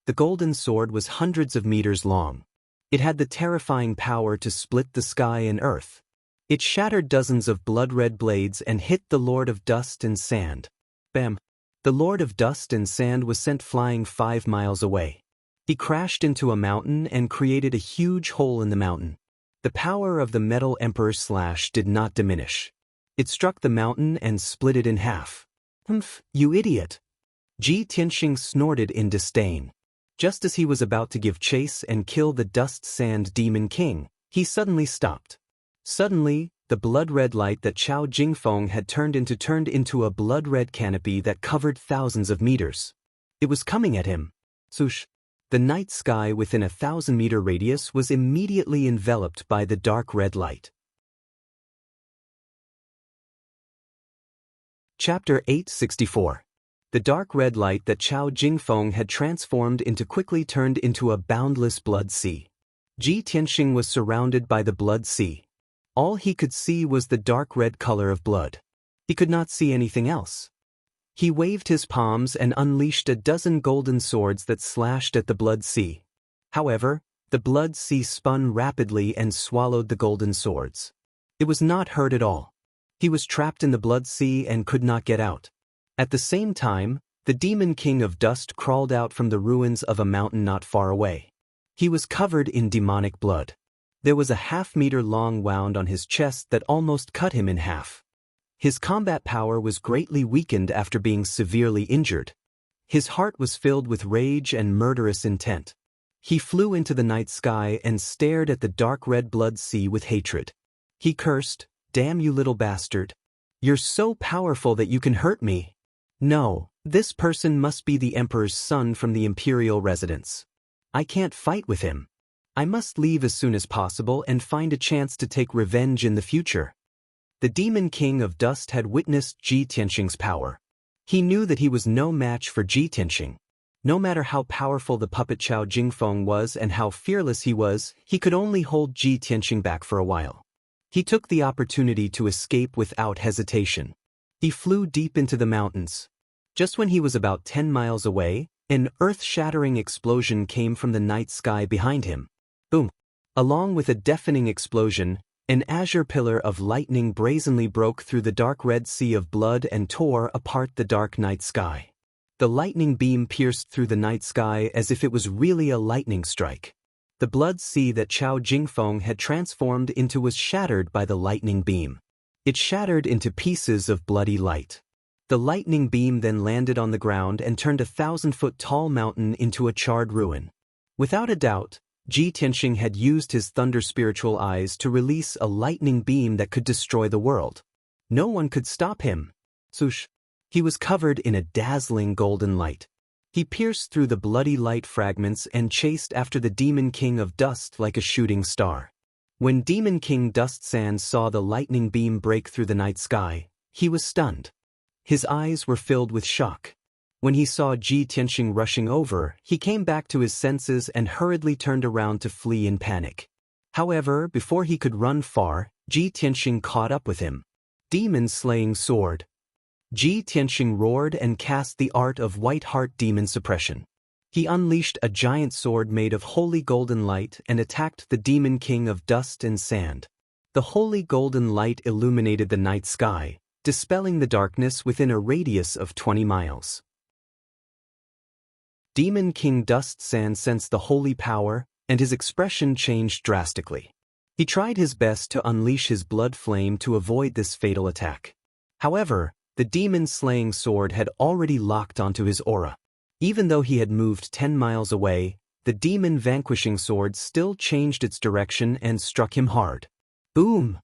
The golden sword was hundreds of meters long. It had the terrifying power to split the sky and earth. It shattered dozens of blood-red blades and hit the Lord of Dust and Sand. Bam! The Lord of Dust and Sand was sent flying 5 miles away. He crashed into a mountain and created a huge hole in the mountain. The power of the Metal Emperor's slash did not diminish. It struck the mountain and split it in half. "Humph, you idiot!" Ji Tianxing snorted in disdain. Just as he was about to give chase and kill the Dust-Sand Demon King, he suddenly stopped. Suddenly, the blood-red light that Chao Jingfeng had turned into a blood-red canopy that covered thousands of meters. It was coming at him. Swoosh! The night sky within a 1,000-meter radius was immediately enveloped by the dark red light. Chapter 864. The dark red light that Chao Jingfeng had transformed into quickly turned into a boundless blood sea. Ji Tianxing was surrounded by the blood sea. All he could see was the dark red color of blood. He could not see anything else. He waved his palms and unleashed a dozen golden swords that slashed at the blood sea. However, the blood sea spun rapidly and swallowed the golden swords. It was not hurt at all. He was trapped in the blood sea and could not get out. At the same time, the Demon King of Dust crawled out from the ruins of a mountain not far away. He was covered in demonic blood. There was a half-meter-long wound on his chest that almost cut him in half. His combat power was greatly weakened after being severely injured. His heart was filled with rage and murderous intent. He flew into the night sky and stared at the dark red blood sea with hatred. He cursed, "Damn you, little bastard. You're so powerful that you can hurt me. No, this person must be the Emperor's son from the imperial residence. I can't fight with him. I must leave as soon as possible and find a chance to take revenge in the future." The Demon King of Dust had witnessed Ji Tianxing's power. He knew that he was no match for Ji Tianxing. No matter how powerful the puppet Qiao Jingfeng was and how fearless he was, he could only hold Ji Tianxing back for a while. He took the opportunity to escape without hesitation. He flew deep into the mountains. Just when he was about 10 miles away, an earth-shattering explosion came from the night sky behind him. Boom! Along with a deafening explosion, an azure pillar of lightning brazenly broke through the dark red sea of blood and tore apart the dark night sky. The lightning beam pierced through the night sky as if it was really a lightning strike. The blood sea that Qiao Jingfeng had transformed into was shattered by the lightning beam. It shattered into pieces of bloody light. The lightning beam then landed on the ground and turned a 1,000-foot-tall mountain into a charred ruin. Without a doubt, Ji Tianxing had used his thunder spiritual eyes to release a lightning beam that could destroy the world. No one could stop him. Swoosh! He was covered in a dazzling golden light. He pierced through the bloody light fragments and chased after the Demon King of Dust like a shooting star. When Demon King Dust Sands saw the lightning beam break through the night sky, he was stunned. His eyes were filled with shock. When he saw Ji Tianxing rushing over, he came back to his senses and hurriedly turned around to flee in panic. However, before he could run far, Ji Tianxing caught up with him. Demon-slaying sword. Ji Tianxing roared and cast the art of White Heart Demon Suppression. He unleashed a giant sword made of holy golden light and attacked the Demon King of Dust and Sand. The holy golden light illuminated the night sky, dispelling the darkness within a radius of 20 miles. Demon King Dust Sand sensed the holy power, and his expression changed drastically. He tried his best to unleash his blood flame to avoid this fatal attack. However, the demon-slaying sword had already locked onto his aura. Even though he had moved 10 miles away, the demon-vanquishing sword still changed its direction and struck him hard. Boom!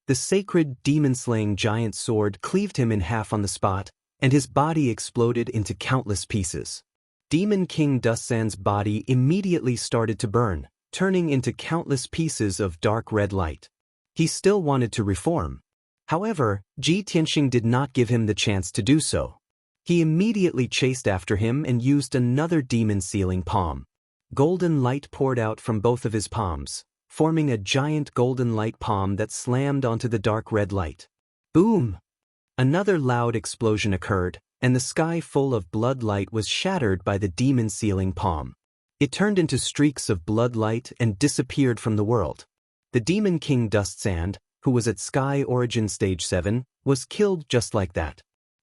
The sacred demon-slaying giant sword cleaved him in half on the spot, and his body exploded into countless pieces. Demon King Dustsand's body immediately started to burn, turning into countless pieces of dark red light. He still wanted to reform. However, Ji Tianxing did not give him the chance to do so. He immediately chased after him and used another demon-sealing palm. Golden light poured out from both of his palms, forming a giant golden light palm that slammed onto the dark red light. Boom! Another loud explosion occurred, and the sky full of blood light was shattered by the demon-sealing palm. It turned into streaks of blood light and disappeared from the world. The Demon King Dustsand, who was at Sky Origin Stage 7, was killed just like that.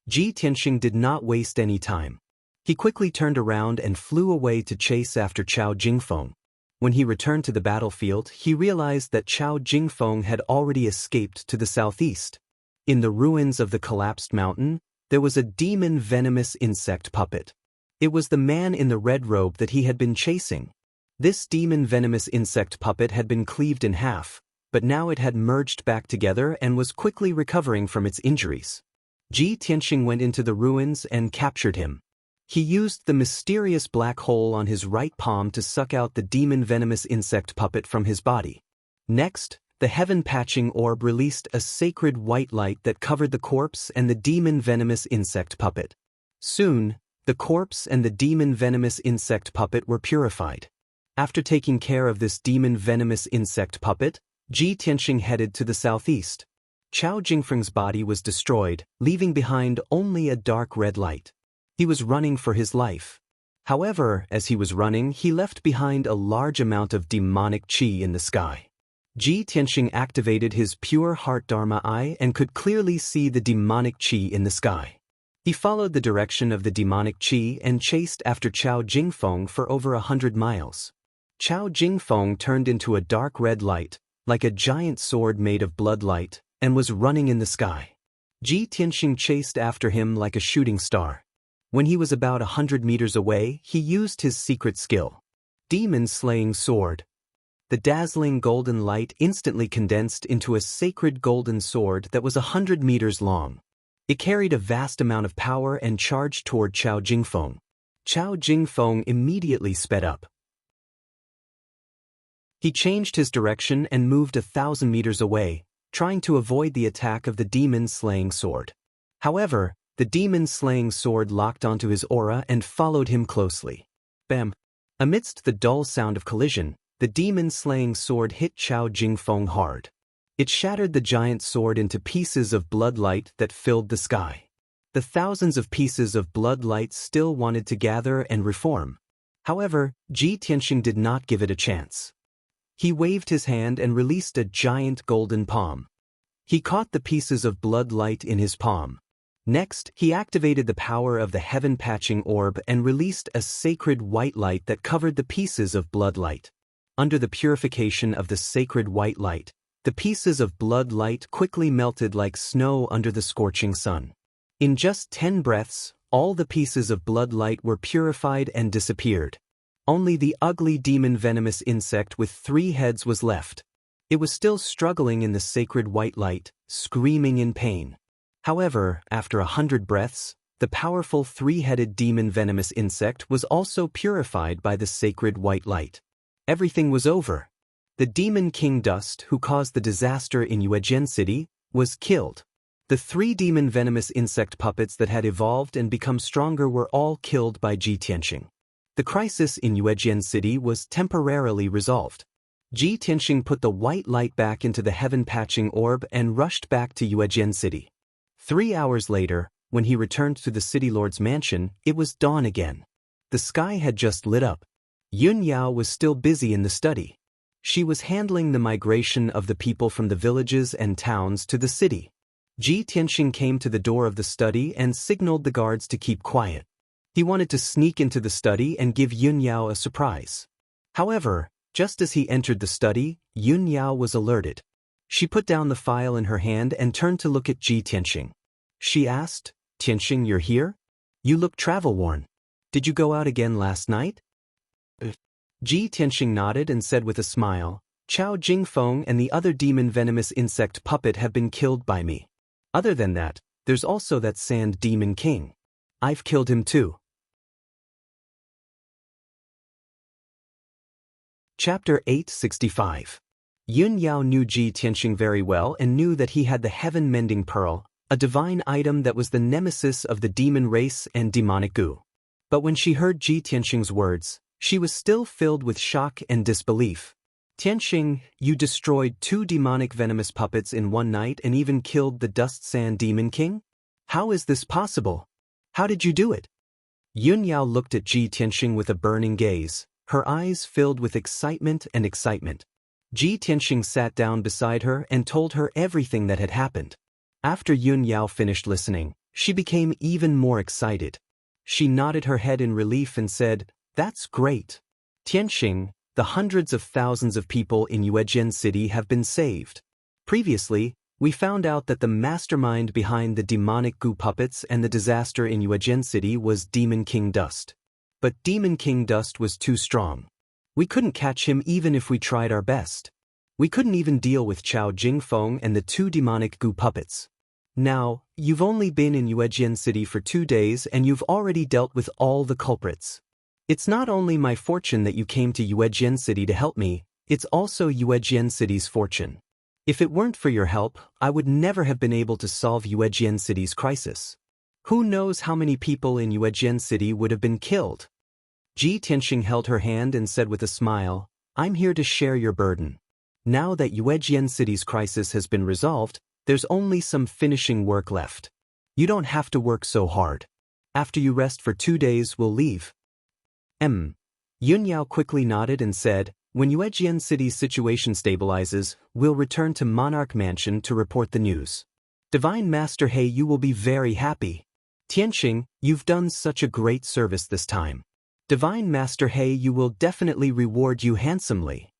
Ji Tianxing did not waste any time. He quickly turned around and flew away to chase after Qiao Jingfeng. When he returned to the battlefield, he realized that Qiao Jingfeng had already escaped to the southeast. In the ruins of the collapsed mountain, there was a demon venomous insect puppet. It was the man in the red robe that he had been chasing. This demon venomous insect puppet had been cleaved in half, but now it had merged back together and was quickly recovering from its injuries. Ji Tianxing went into the ruins and captured him. He used the mysterious black hole on his right palm to suck out the demon venomous insect puppet from his body. Next, the heaven-patching orb released a sacred white light that covered the corpse and the demon venomous insect puppet. Soon, the corpse and the demon venomous insect puppet were purified. After taking care of this demon venomous insect puppet, Ji Tianxing headed to the southeast. Qiao Jingfeng's body was destroyed, leaving behind only a dark red light. He was running for his life. However, as he was running, he left behind a large amount of demonic qi in the sky. Ji Tianxing activated his pure heart Dharma eye and could clearly see the demonic qi in the sky. He followed the direction of the demonic qi and chased after Qiao Jingfeng for over 100 miles. Qiao Jingfeng turned into a dark red light, like a giant sword made of blood light, and was running in the sky. Ji Tianxing chased after him like a shooting star. When he was about 100 meters away, he used his secret skill. Demon-slaying sword. The dazzling golden light instantly condensed into a sacred golden sword that was 100 meters long. It carried a vast amount of power and charged toward Qiao Jingfeng. Qiao Jingfeng immediately sped up. He changed his direction and moved 1,000 meters away, trying to avoid the attack of the demon-slaying sword. However, The demon-slaying sword locked onto his aura and followed him closely. Bam! Amidst the dull sound of collision, the demon-slaying sword hit Qiao Jingfeng hard. It shattered the giant sword into pieces of blood light that filled the sky. The thousands of pieces of blood light still wanted to gather and reform. However, Ji Tianxing did not give it a chance. He waved his hand and released a giant golden palm. He caught the pieces of blood light in his palm. Next, he activated the power of the heaven-patching orb and released a sacred white light that covered the pieces of blood light. Under the purification of the sacred white light, the pieces of blood light quickly melted like snow under the scorching sun. In just 10 breaths, all the pieces of blood light were purified and disappeared. Only the ugly demon-venomous insect with 3 heads was left. It was still struggling in the sacred white light, screaming in pain. However, after 100 breaths, the powerful 3-headed demon-venomous insect was also purified by the sacred white light. Everything was over. The demon king Daoist, who caused the disaster in Yuejian City, was killed. The 3 demon-venomous insect puppets that had evolved and become stronger were all killed by Ji Tianxing. The crisis in Yuejian City was temporarily resolved. Ji Tianxing put the white light back into the heaven-patching orb and rushed back to Yuejian City. 3 hours later, when he returned to the city lord's mansion, it was dawn again. The sky had just lit up. Yun Yao was still busy in the study. She was handling the migration of the people from the villages and towns to the city. Ji Tianxing came to the door of the study and signaled the guards to keep quiet. He wanted to sneak into the study and give Yun Yao a surprise. However, just as he entered the study, Yun Yao was alerted. She put down the file in her hand and turned to look at Ji Tianxing. She asked, "Tianxing, you're here? You look travel-worn. Did you go out again last night?" Ji Tianxing nodded and said with a smile, "Qiao Jingfeng and the other demon-venomous insect puppet have been killed by me. Other than that, there's also that sand demon king. I've killed him too." Chapter 865. Yun Yao knew Ji Tianxing very well and knew that he had the heaven-mending pearl, a divine item that was the nemesis of the demon race and demonic goo. But when she heard Ji Tianxing's words, she was still filled with shock and disbelief. "Tianxing, you destroyed 2 demonic venomous puppets in one night and even killed the Dust Sand Demon King? How is this possible? How did you do it?" Yun Yao looked at Ji Tianxing with a burning gaze, her eyes filled with excitement and excitement. Ji Tianxing sat down beside her and told her everything that had happened. After Yun Yao finished listening, she became even more excited. She nodded her head in relief and said, "That's great. Tianxing, the hundreds of thousands of people in Yuejian City have been saved. Previously, we found out that the mastermind behind the demonic goo puppets and the disaster in Yuejian City was Demon King Daoist. But Demon King Daoist was too strong. We couldn't catch him even if we tried our best. We couldn't even deal with Qiao Jingfeng and the 2 demonic goo puppets. Now, you've only been in Yuejian City for 2 days and you've already dealt with all the culprits. It's not only my fortune that you came to Yuejian City to help me, it's also Yuejian City's fortune. If it weren't for your help, I would never have been able to solve Yuejian City's crisis. Who knows how many people in Yuejian City would have been killed?" Ji Tianxing held her hand and said with a smile, "I'm here to share your burden. Now that Yuejian City's crisis has been resolved, there's only some finishing work left. You don't have to work so hard. After you rest for 2 days, we'll leave." Yun Yao quickly nodded and said, "When Yuejian City's situation stabilizes, we'll return to Monarch Mansion to report the news. Divine Master He, you will be very happy. Tianxing, you've done such a great service this time. Divine Master He, you will definitely reward you handsomely."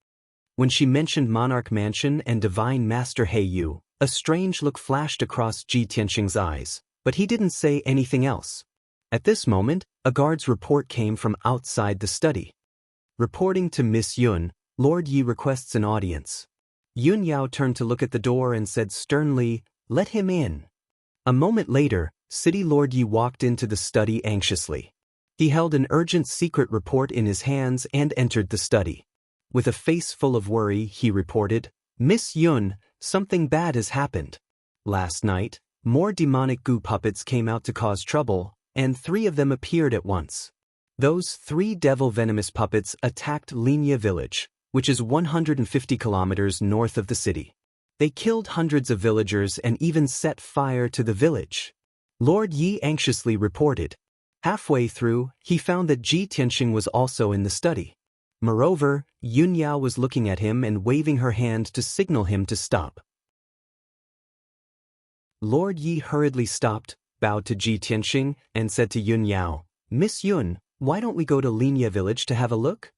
When she mentioned Monarch Mansion and Divine Master He Yu, a strange look flashed across Ji Tianxing's eyes, but he didn't say anything else. At this moment, a guard's report came from outside the study. Reporting to Miss Yun, Lord Yi requests an audience. Yun Yao turned to look at the door and said sternly, "Let him in." A moment later, City Lord Yi walked into the study anxiously. He held an urgent secret report in his hands and entered the study. With a face full of worry, he reported, "Miss Yun, something bad has happened. Last night, more demonic goo puppets came out to cause trouble, and 3 of them appeared at once. Those 3 devil venomous puppets attacked Linya village, which is 150 kilometers north of the city. They killed hundreds of villagers and even set fire to the village. Lord Yi anxiously reported. Halfway through, he found that Ji Tianxing was also in the study. Moreover, Yun Yao was looking at him and waving her hand to signal him to stop. Lord Yi hurriedly stopped, bowed to Ji Tianxing, and said to Yun Yao, "Miss Yun, why don't we go to Linya village to have a look?"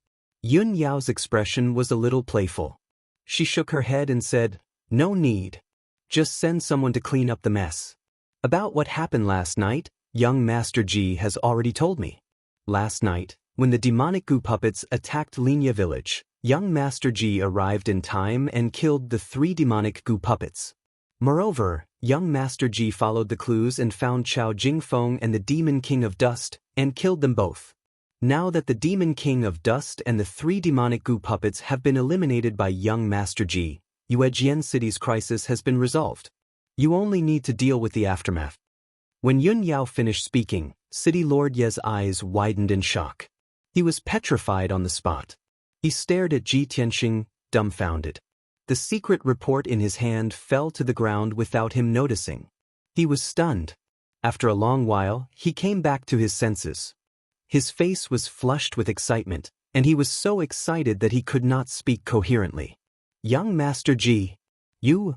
Yun Yao's expression was a little playful. She shook her head and said, "No need. Just send someone to clean up the mess. About what happened last night, young Master Ji has already told me. Last night, when the demonic goo puppets attacked Linya village, young Master Ji arrived in time and killed the 3 demonic goo puppets. Moreover, young Master Ji followed the clues and found Chao Jingfeng and the Demon King of Dust, and killed them both. Now that the Demon King of Dust and the 3 demonic goo puppets have been eliminated by young Master Ji, Yuejian City's crisis has been resolved. You only need to deal with the aftermath." When Yun Yao finished speaking, City Lord Ye's eyes widened in shock. He was petrified on the spot. He stared at Ji Tianxing, dumbfounded. The secret report in his hand fell to the ground without him noticing. He was stunned. After a long while, he came back to his senses. His face was flushed with excitement, and he was so excited that he could not speak coherently. "Young Master Ji, you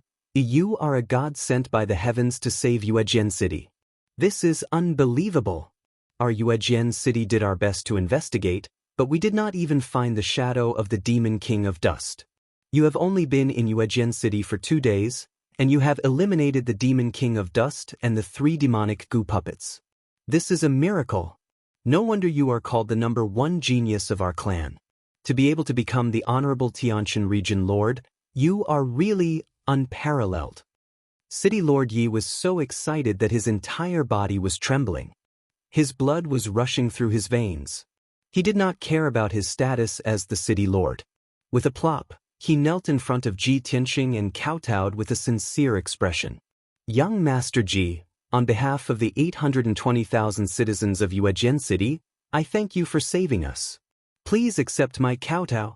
are a god sent by the heavens to save Yuejian City. This is unbelievable. Our Yuejian City did our best to investigate, but we did not even find the shadow of the Demon King of Dust. You have only been in Yuejian City for 2 days, and you have eliminated the Demon King of Dust and the 3 demonic goo puppets. This is a miracle. No wonder you are called the #1 genius of our clan. To be able to become the Honorable Tianqian Region Lord, you are really unparalleled." City Lord Yi was so excited that his entire body was trembling. His blood was rushing through his veins. He did not care about his status as the city lord. With a plop, he knelt in front of Ji Tianxing and kowtowed with a sincere expression. "Young Master Ji, on behalf of the 820,000 citizens of Yuejian City, I thank you for saving us. Please accept my kowtow."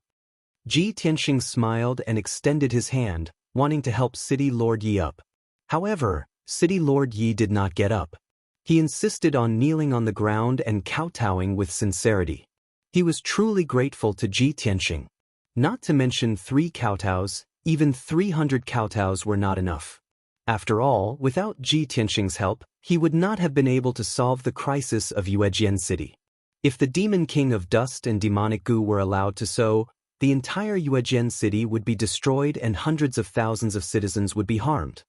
Ji Tianxing smiled and extended his hand, wanting to help City Lord Yi up. However, City Lord Yi did not get up. He insisted on kneeling on the ground and kowtowing with sincerity. He was truly grateful to Ji Tianxing. Not to mention 3 kowtows, even 300 kowtows were not enough. After all, without Ji Tianxing's help, he would not have been able to solve the crisis of Yuejian City. If the Demon King of Dust and demonic goo were allowed to sow, the entire Yuejian City would be destroyed and hundreds of thousands of citizens would be harmed.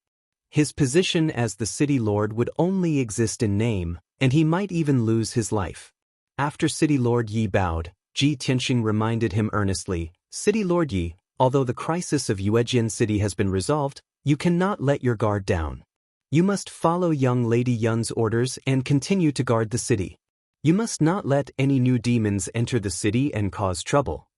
His position as the city lord would only exist in name, and he might even lose his life. After City Lord Yi bowed, Ji Tianxing reminded him earnestly, "City Lord Yi, although the crisis of Yuejian City has been resolved, you cannot let your guard down. You must follow young Lady Yun's orders and continue to guard the city. You must not let any new demons enter the city and cause trouble.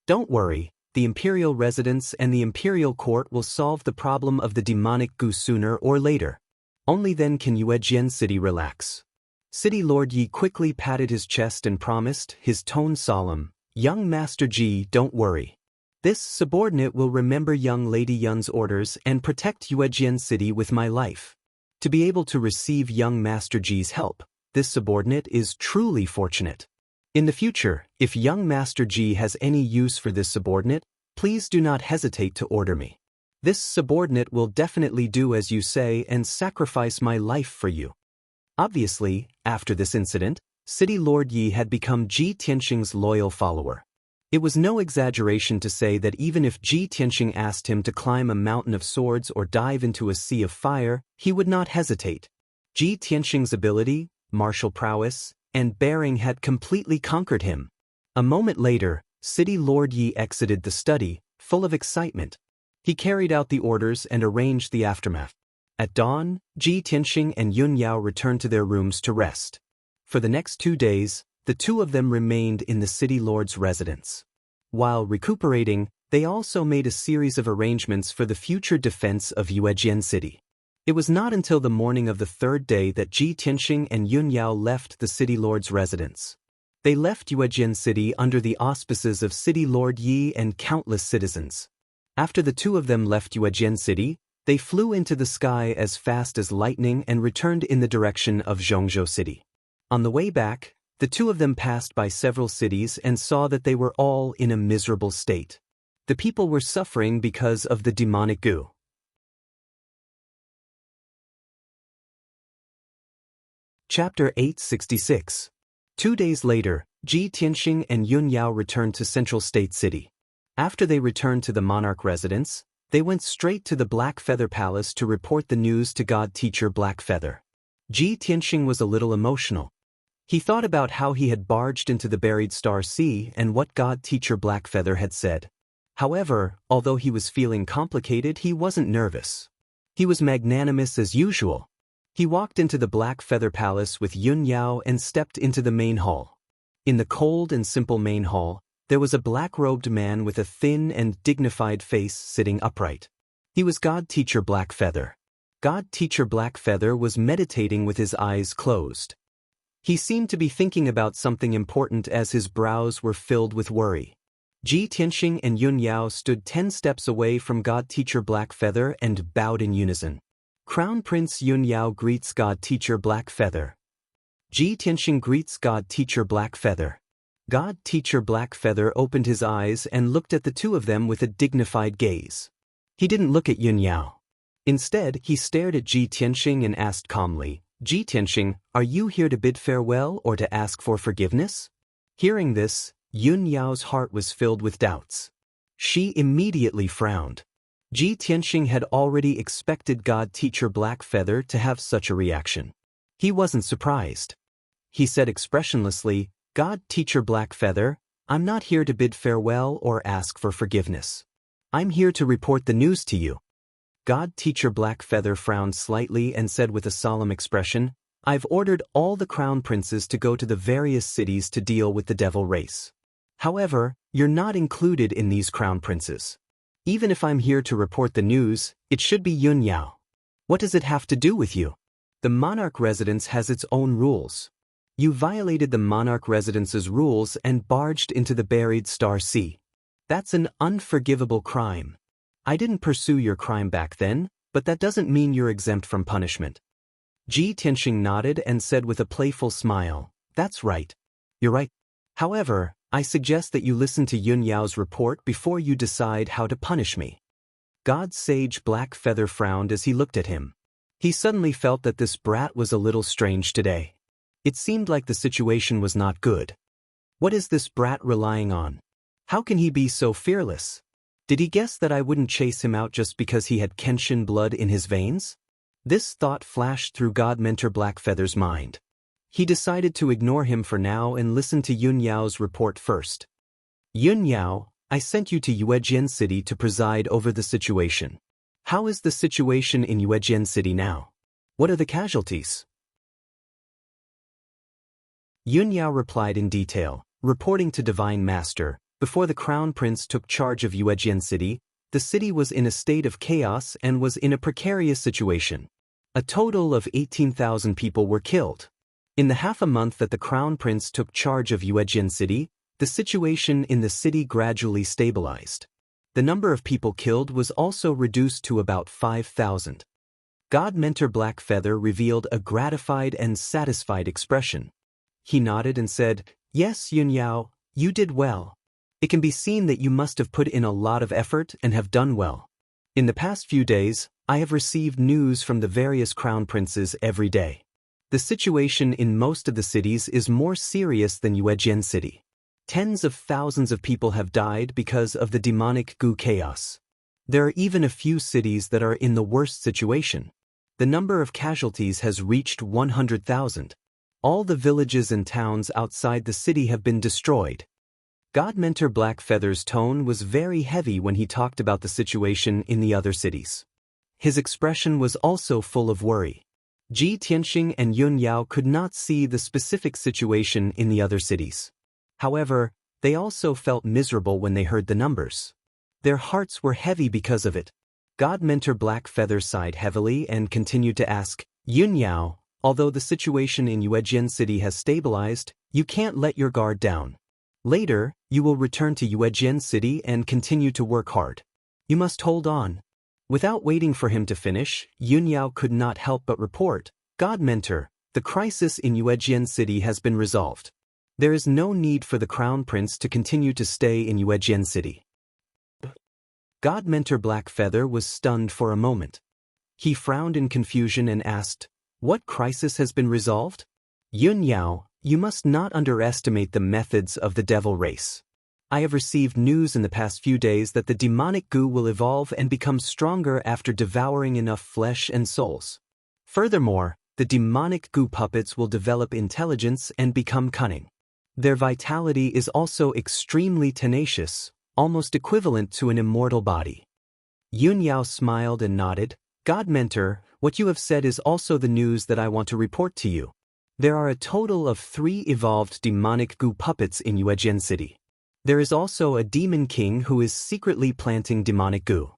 Don't worry, the imperial residence and the imperial court will solve the problem of the demonic goo sooner or later. Only then can Yuejian City relax." City Lord Yi quickly patted his chest and promised, his tone solemn, "Young Master Ji, don't worry. This subordinate will remember young Lady Yun's orders and protect Yuejian City with my life." To be able to receive young Master Ji's help, this subordinate is truly fortunate. In the future, if young Master Ji has any use for this subordinate, please do not hesitate to order me. This subordinate will definitely do as you say and sacrifice my life for you. Obviously, after this incident, City Lord Yi had become Ji Tianxing's loyal follower. It was no exaggeration to say that even if Ji Tianxing asked him to climb a mountain of swords or dive into a sea of fire, he would not hesitate. Ji Tianxing's ability, martial prowess, and bearing had completely conquered him. A moment later, City Lord Yi exited the study, full of excitement. He carried out the orders and arranged the aftermath. At dawn, Ji Tianxing and Yun Yao returned to their rooms to rest. For the next 2 days, the 2 of them remained in the city lord's residence. While recuperating, They also made a series of arrangements for the future defense of Yuejian City. It was not until the morning of the third day that Ji Tianxing and Yun Yao left the city lord's residence. They left Yuejian City under the auspices of City Lord Yi and countless citizens. After the two of them left Yuejian City, they flew into the sky as fast as lightning and returned in the direction of Zhongzhou City. On the way back, the two of them passed by several cities and saw that they were all in a miserable state. The people were suffering because of the demonic goo. Chapter 866. 2 days later, Ji Tianxing and Yun Yao returned to Central State City. After they returned to the monarch residence, they went straight to the Black Feather Palace to report the news to God Teacher Black Feather. Ji Tianxing was a little emotional. He thought about how he had barged into the buried Star Sea and what God Teacher Black Feather had said. However, although he was feeling complicated, he wasn't nervous. He was magnanimous as usual. He walked into the Black Feather Palace with Yun Yao and stepped into the main hall. In the cold and simple main hall, there was a black-robed man with a thin and dignified face sitting upright. He was God Teacher Black Feather. God Teacher Black Feather was meditating with his eyes closed. He seemed to be thinking about something important as his brows were filled with worry. Ji Tianxing and Yun Yao stood 10 steps away from God Teacher Black Feather and bowed in unison. Crown Prince Yun Yao greets God Teacher Black Feather. Ji Tianxing greets God Teacher Black Feather. God Teacher Black Feather opened his eyes and looked at the two of them with a dignified gaze. He didn't look at Yun Yao. Instead, he stared at Ji Tianxing and asked calmly, "Ji Tianxing, are you here to bid farewell or to ask for forgiveness?" Hearing this, Yun Yao's heart was filled with doubts. She immediately frowned. Ji Tianxing had already expected God Teacher Black Feather to have such a reaction. He wasn't surprised. He said expressionlessly, "God Teacher Black Feather, I'm not here to bid farewell or ask for forgiveness. I'm here to report the news to you." God Teacher Black Feather frowned slightly and said with a solemn expression, "I've ordered all the crown princes to go to the various cities to deal with the devil race. However, you're not included in these crown princes. Even if I'm here to report the news, it should be Yun Yao. What does it have to do with you? The monarch residence has its own rules. You violated the monarch residence's rules and barged into the buried Star Sea. That's an unforgivable crime. I didn't pursue your crime back then, but that doesn't mean you're exempt from punishment." Ji Tianxing nodded and said with a playful smile, "That's right. You're right. However, I suggest that you listen to Yun Yao's report before you decide how to punish me." God Sage Black Feather frowned as he looked at him. He suddenly felt that this brat was a little strange today. It seemed like the situation was not good. What is this brat relying on? How can he be so fearless? Did he guess that I wouldn't chase him out just because he had Kenshin blood in his veins? This thought flashed through God Mentor Black Feather's mind. He decided to ignore him for now and listen to Yun Yao's report first. "Yun Yao, I sent you to Yuejian City to preside over the situation. How is the situation in Yuejian City now? What are the casualties?" Yun Yao replied in detail, reporting to Divine Master, "Before the Crown Prince took charge of Yuejian City, the city was in a state of chaos and was in a precarious situation. A total of 18,000 people were killed. In the half a month that the Crown Prince took charge of Yuejian City, the situation in the city gradually stabilized. The number of people killed was also reduced to about 5,000. God Mentor Black Feather revealed a gratified and satisfied expression. He nodded and said, "Yes, Yun Yao, you did well. It can be seen that you must have put in a lot of effort and have done well. In the past few days, I have received news from the various crown princes every day. The situation in most of the cities is more serious than Yuejian City. Tens of thousands of people have died because of the demonic goo chaos. There are even a few cities that are in the worst situation. The number of casualties has reached 100,000. All the villages and towns outside the city have been destroyed." God Mentor Black Feather's tone was very heavy when he talked about the situation in the other cities. His expression was also full of worry. Ji Tianxing and Yun Yao could not see the specific situation in the other cities. However, they also felt miserable when they heard the numbers. Their hearts were heavy because of it. God Mentor Blackfeather sighed heavily and continued to ask, Yun Yao, although the situation in Yuejian City has stabilized, you can't let your guard down. Later, you will return to Yuejian City and continue to work hard. You must hold on. Without waiting for him to finish, Yun Yao could not help but report, God Mentor, the crisis in Yuejian City has been resolved. There is no need for the Crown Prince to continue to stay in Yuejian City. God Mentor Blackfeather was stunned for a moment. He frowned in confusion and asked, What crisis has been resolved? Yun Yao, you must not underestimate the methods of the devil race. I have received news in the past few days that the demonic goo will evolve and become stronger after devouring enough flesh and souls. Furthermore, the demonic goo puppets will develop intelligence and become cunning. Their vitality is also extremely tenacious, almost equivalent to an immortal body. Yun Yao smiled and nodded. God Mentor, what you have said is also the news that I want to report to you. There are a total of 3 evolved demonic goo puppets in Yuejian City. There is also a demon king who is secretly planting demonic goo.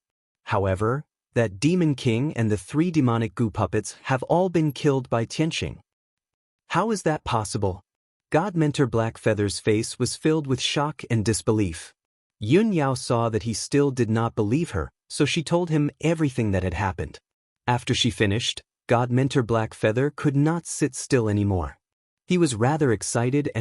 However, that demon king and the 3 demonic goo puppets have all been killed by Tianxing. How is that possible? God Mentor Blackfeather's face was filled with shock and disbelief. Yun Yao saw that he still did not believe her, so she told him everything that had happened. After she finished, God Mentor Blackfeather could not sit still anymore. He was rather excited.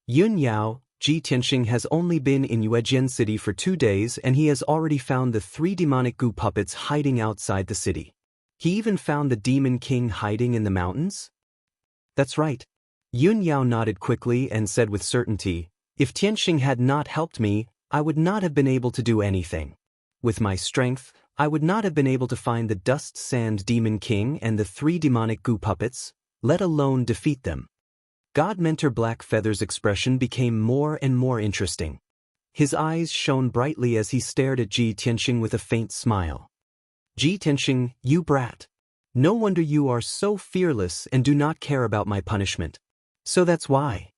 Yun Yao, Ji Tianxing has only been in Yuejian City for 2 days and he has already found the 3 demonic goo puppets hiding outside the city. He even found the demon king hiding in the mountains? That's right. Yun Yao nodded quickly and said with certainty, If Tianxing had not helped me, I would not have been able to do anything. With my strength, I would not have been able to find the Dust Sand Demon King and the 3 demonic goo puppets, let alone defeat them. God Mentor Blackfeather's expression became more and more interesting. His eyes shone brightly as he stared at Ji Tianxing with a faint smile. Ji Tianxing, you brat. No wonder you are so fearless and do not care about my punishment. So that's why.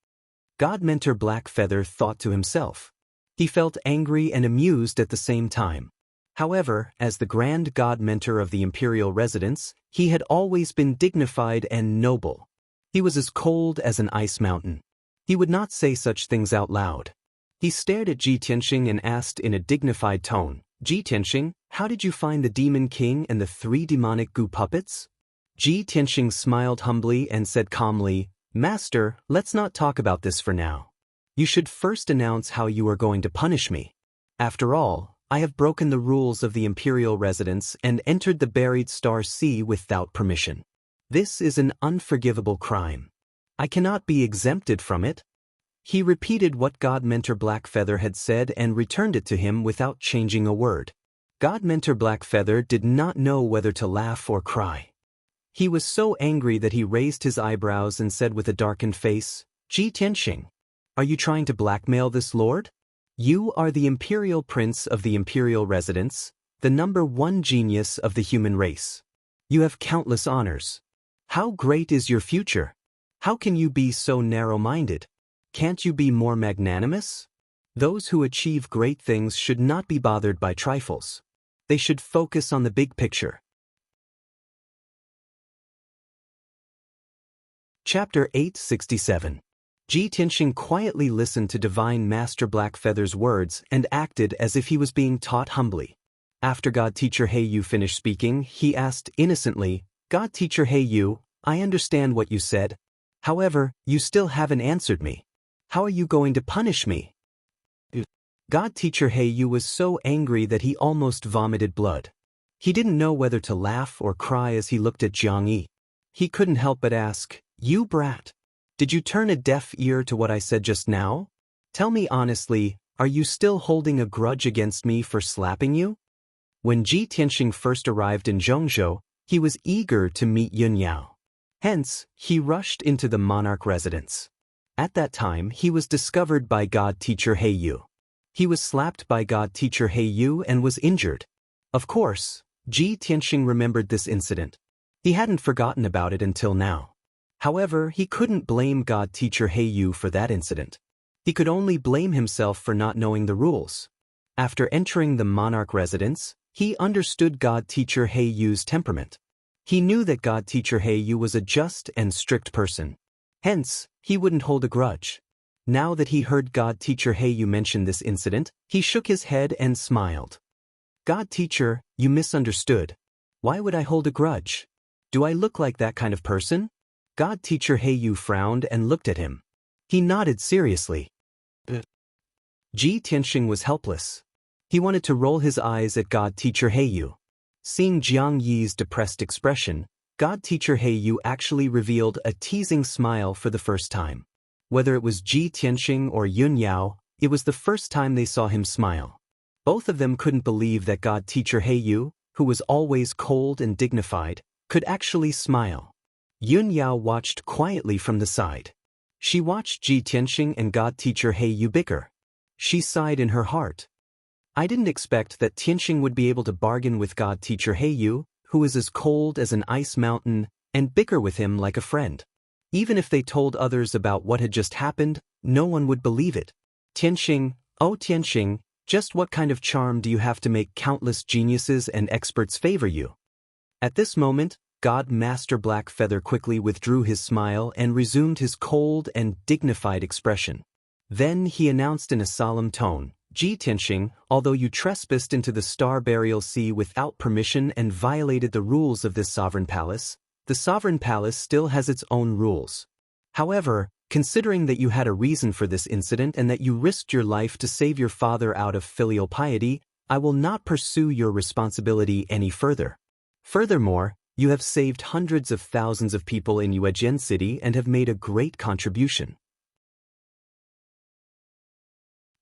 God Mentor Blackfeather thought to himself. He felt angry and amused at the same time. However, as the Grand God Mentor of the Imperial Residence, he had always been dignified and noble. He was as cold as an ice mountain. He would not say such things out loud. He stared at Ji Tianxing and asked in a dignified tone, Ji Tianxing, how did you find the Demon King and the 3 demonic goo puppets? Ji Tianxing smiled humbly and said calmly, Master, let's not talk about this for now. You should first announce how you are going to punish me. After all, I have broken the rules of the Imperial Residence and entered the Buried Star Sea without permission. This is an unforgivable crime. I cannot be exempted from it. He repeated what God Mentor Blackfeather had said and returned it to him without changing a word. God Mentor Blackfeather did not know whether to laugh or cry. He was so angry that he raised his eyebrows and said with a darkened face, Ji Tianxing, are you trying to blackmail this lord? You are the Imperial Prince of the Imperial Residence, the #1 genius of the human race. You have countless honors. How great is your future? How can you be so narrow-minded? Can't you be more magnanimous? Those who achieve great things should not be bothered by trifles. They should focus on the big picture. Chapter 867. Ji Tianxing quietly listened to Divine Master Blackfeather's words and acted as if he was being taught humbly. After God Teacher Heiyu finished speaking, he asked innocently, God Teacher Heiyu, I understand what you said. However, you still haven't answered me. How are you going to punish me? God Teacher Heiyu was so angry that he almost vomited blood. He didn't know whether to laugh or cry as he looked at Jiang Yi. He couldn't help but ask, You brat. Did you turn a deaf ear to what I said just now? Tell me honestly, are you still holding a grudge against me for slapping you? When Ji Tianxing first arrived in Zhongzhou, he was eager to meet Yun Yao. Hence, he rushed into the monarch residence. At that time, he was discovered by God Teacher Heiyu. He was slapped by God Teacher Heiyu and was injured. Of course, Ji Tianxing remembered this incident. He hadn't forgotten about it until now. However, he couldn't blame God Teacher Heiyu for that incident. He could only blame himself for not knowing the rules. After entering the monarch residence, he understood God Teacher He Yu's temperament. He knew that God Teacher He Yu was a just and strict person. Hence, he wouldn't hold a grudge. Now that he heard God Teacher He Yu mention this incident, he shook his head and smiled. God Teacher, you misunderstood. Why would I hold a grudge? Do I look like that kind of person? God Teacher He Yu frowned and looked at him. He nodded seriously. Ji Tianxing was helpless. He wanted to roll his eyes at God Teacher He Yu. Seeing Jiang Yi's depressed expression, God Teacher He Yu actually revealed a teasing smile for the first time. Whether it was Ji Tianxing or Yun Yao, it was the first time they saw him smile. Both of them couldn't believe that God Teacher He Yu, who was always cold and dignified, could actually smile. Yun Yao watched quietly from the side. She watched Ji Tianxing and God Teacher He Yu bicker. She sighed in her heart. I didn't expect that Tianxing would be able to bargain with God Teacher He Yu, who is as cold as an ice mountain, and bicker with him like a friend. Even if they told others about what had just happened, no one would believe it. Tianxing, oh Tianxing, just what kind of charm do you have to make countless geniuses and experts favor you? At this moment, God Master Blackfeather quickly withdrew his smile and resumed his cold and dignified expression. Then he announced in a solemn tone, Ji Tianxing, although you trespassed into the Star Burial Sea without permission and violated the rules of this sovereign palace, the sovereign palace still has its own rules. However, considering that you had a reason for this incident and that you risked your life to save your father out of filial piety, I will not pursue your responsibility any further. Furthermore, you have saved hundreds of thousands of people in Yuejian City and have made a great contribution.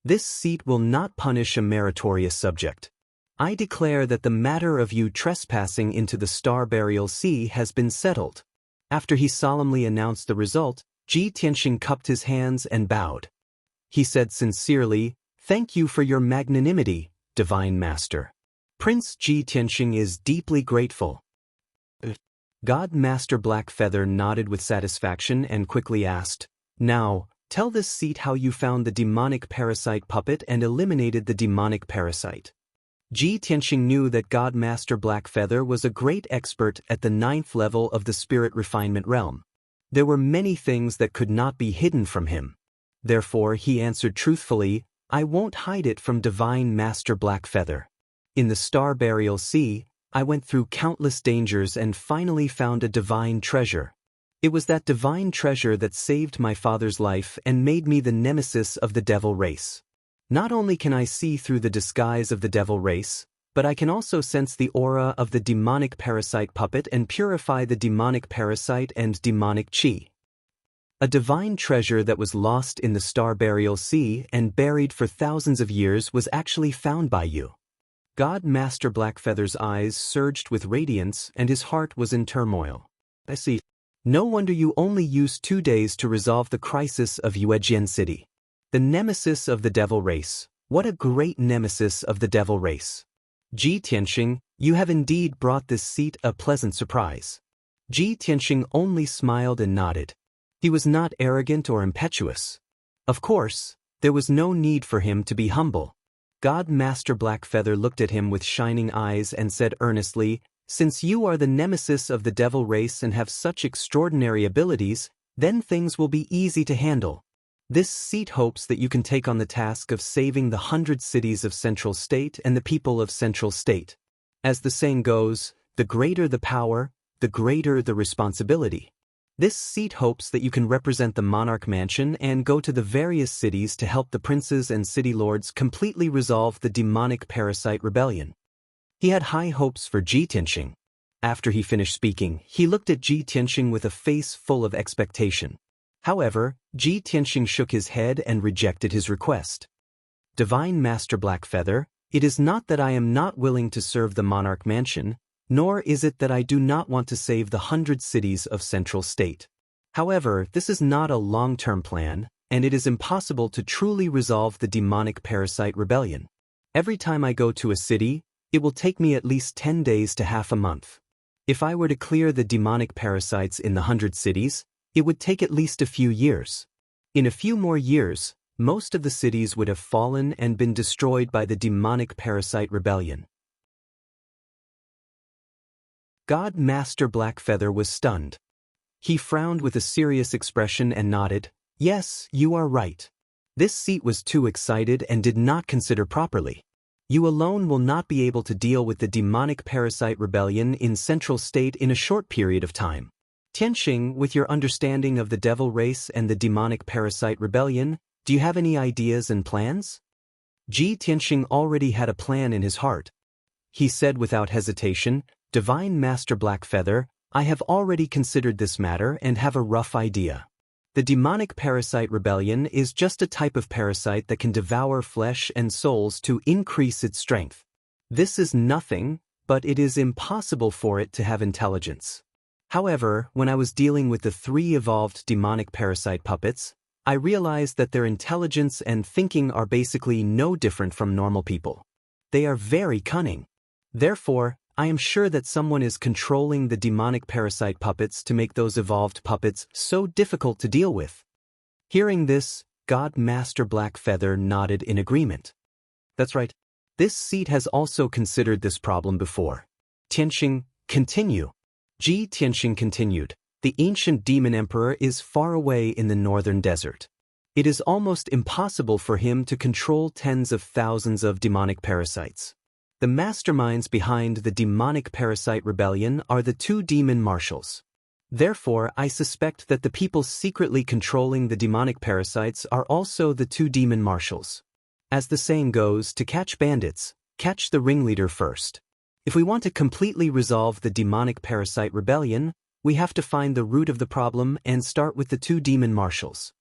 This seat will not punish a meritorious subject. I declare that the matter of you trespassing into the Star Burial Sea has been settled. After he solemnly announced the result, Ji Tianxing cupped his hands and bowed. He said sincerely, Thank you for your magnanimity, Divine Master. Prince Ji Tianxing is deeply grateful. God Master Blackfeather nodded with satisfaction and quickly asked, Now, tell this seat how you found the demonic parasite puppet and eliminated the demonic parasite. Ji Tianxing knew that God Master Blackfeather was a great expert at the 9th level of the spirit refinement realm. There were many things that could not be hidden from him. Therefore he answered truthfully, I won't hide it from Divine Master Blackfeather. In the Star Burial Sea, I went through countless dangers and finally found a divine treasure. It was that divine treasure that saved my father's life and made me the nemesis of the devil race. Not only can I see through the disguise of the devil race, but I can also sense the aura of the demonic parasite puppet and purify the demonic parasite and demonic chi. A divine treasure that was lost in the Star Burial Sea and buried for thousands of years was actually found by you. God Master Blackfeather's eyes surged with radiance and his heart was in turmoil. I see. No wonder you only used 2 days to resolve the crisis of Yuejian City. The nemesis of the devil race. What a great nemesis of the devil race. Ji Tianxing, you have indeed brought this seat a pleasant surprise. Ji Tianxing only smiled and nodded. He was not arrogant or impetuous. Of course, there was no need for him to be humble. God Master Blackfeather looked at him with shining eyes and said earnestly, Since you are the nemesis of the devil race and have such extraordinary abilities, then things will be easy to handle. This seat hopes that you can take on the task of saving the 100 cities of Central State and the people of Central State. As the saying goes, the greater the power, the greater the responsibility. This seat hopes that you can represent the monarch mansion and go to the various cities to help the princes and city lords completely resolve the demonic parasite rebellion. He had high hopes for Ji Tianxing. After he finished speaking, he looked at Ji Tianxing with a face full of expectation. However, Ji Tianxing shook his head and rejected his request. Divine Master Blackfeather, it is not that I am not willing to serve the monarch mansion, nor is it that I do not want to save the 100 cities of Central State. However, this is not a long-term plan, and it is impossible to truly resolve the demonic parasite rebellion. Every time I go to a city, it will take me at least 10 days to half a month. If I were to clear the demonic parasites in the 100 cities, it would take at least a few years. In a few more years, most of the cities would have fallen and been destroyed by the demonic parasite rebellion. God Master Blackfeather was stunned. He frowned with a serious expression and nodded. Yes, you are right. This seat was too excited and did not consider properly. You alone will not be able to deal with the demonic parasite rebellion in Central State in a short period of time. Tianxing, with your understanding of the devil race and the demonic parasite rebellion, do you have any ideas and plans? Tianxing already had a plan in his heart. He said without hesitation, Divine Master Blackfeather, I have already considered this matter and have a rough idea. The demonic parasite rebellion is just a type of parasite that can devour flesh and souls to increase its strength. This is nothing, but it is impossible for it to have intelligence. However, when I was dealing with the 3 evolved demonic parasite puppets, I realized that their intelligence and thinking are basically no different from normal people. They are very cunning. Therefore, I am sure that someone is controlling the demonic parasite puppets to make those evolved puppets so difficult to deal with. Hearing this, God Master Blackfeather nodded in agreement. That's right. This seat has also considered this problem before. Tianxing, continue. Tianxing continued. The ancient demon emperor is far away in the northern desert. It is almost impossible for him to control tens of thousands of demonic parasites. The masterminds behind the demonic parasite rebellion are the 2 demon marshals. Therefore, I suspect that the people secretly controlling the demonic parasites are also the 2 demon marshals. As the saying goes, to catch bandits, catch the ringleader first. If we want to completely resolve the demonic parasite rebellion, we have to find the root of the problem and start with the 2 demon marshals.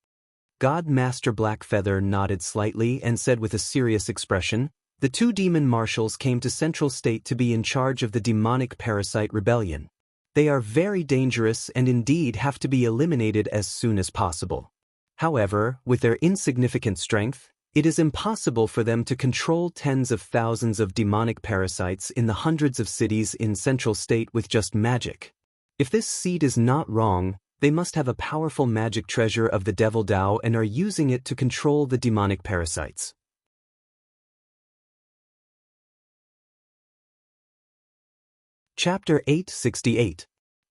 God Master Blackfeather nodded slightly and said with a serious expression, the 2 demon marshals came to Central State to be in charge of the demonic parasite rebellion. They are very dangerous and indeed have to be eliminated as soon as possible. However, with their insignificant strength, it is impossible for them to control tens of thousands of demonic parasites in the hundreds of cities in Central State with just magic. If this seed is not wrong, they must have a powerful magic treasure of the Devil Dao and are using it to control the demonic parasites. Chapter 868.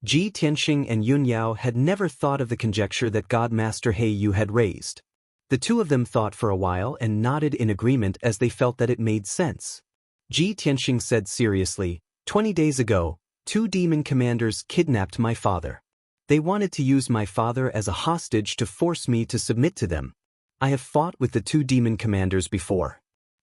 Tianxing and Yunyao had never thought of the conjecture that God Master Yu had raised. The 2 of them thought for a while and nodded in agreement as they felt that it made sense. Tianxing said seriously, 20 days ago, 2 demon commanders kidnapped my father. They wanted to use my father as a hostage to force me to submit to them. I have fought with the 2 demon commanders before.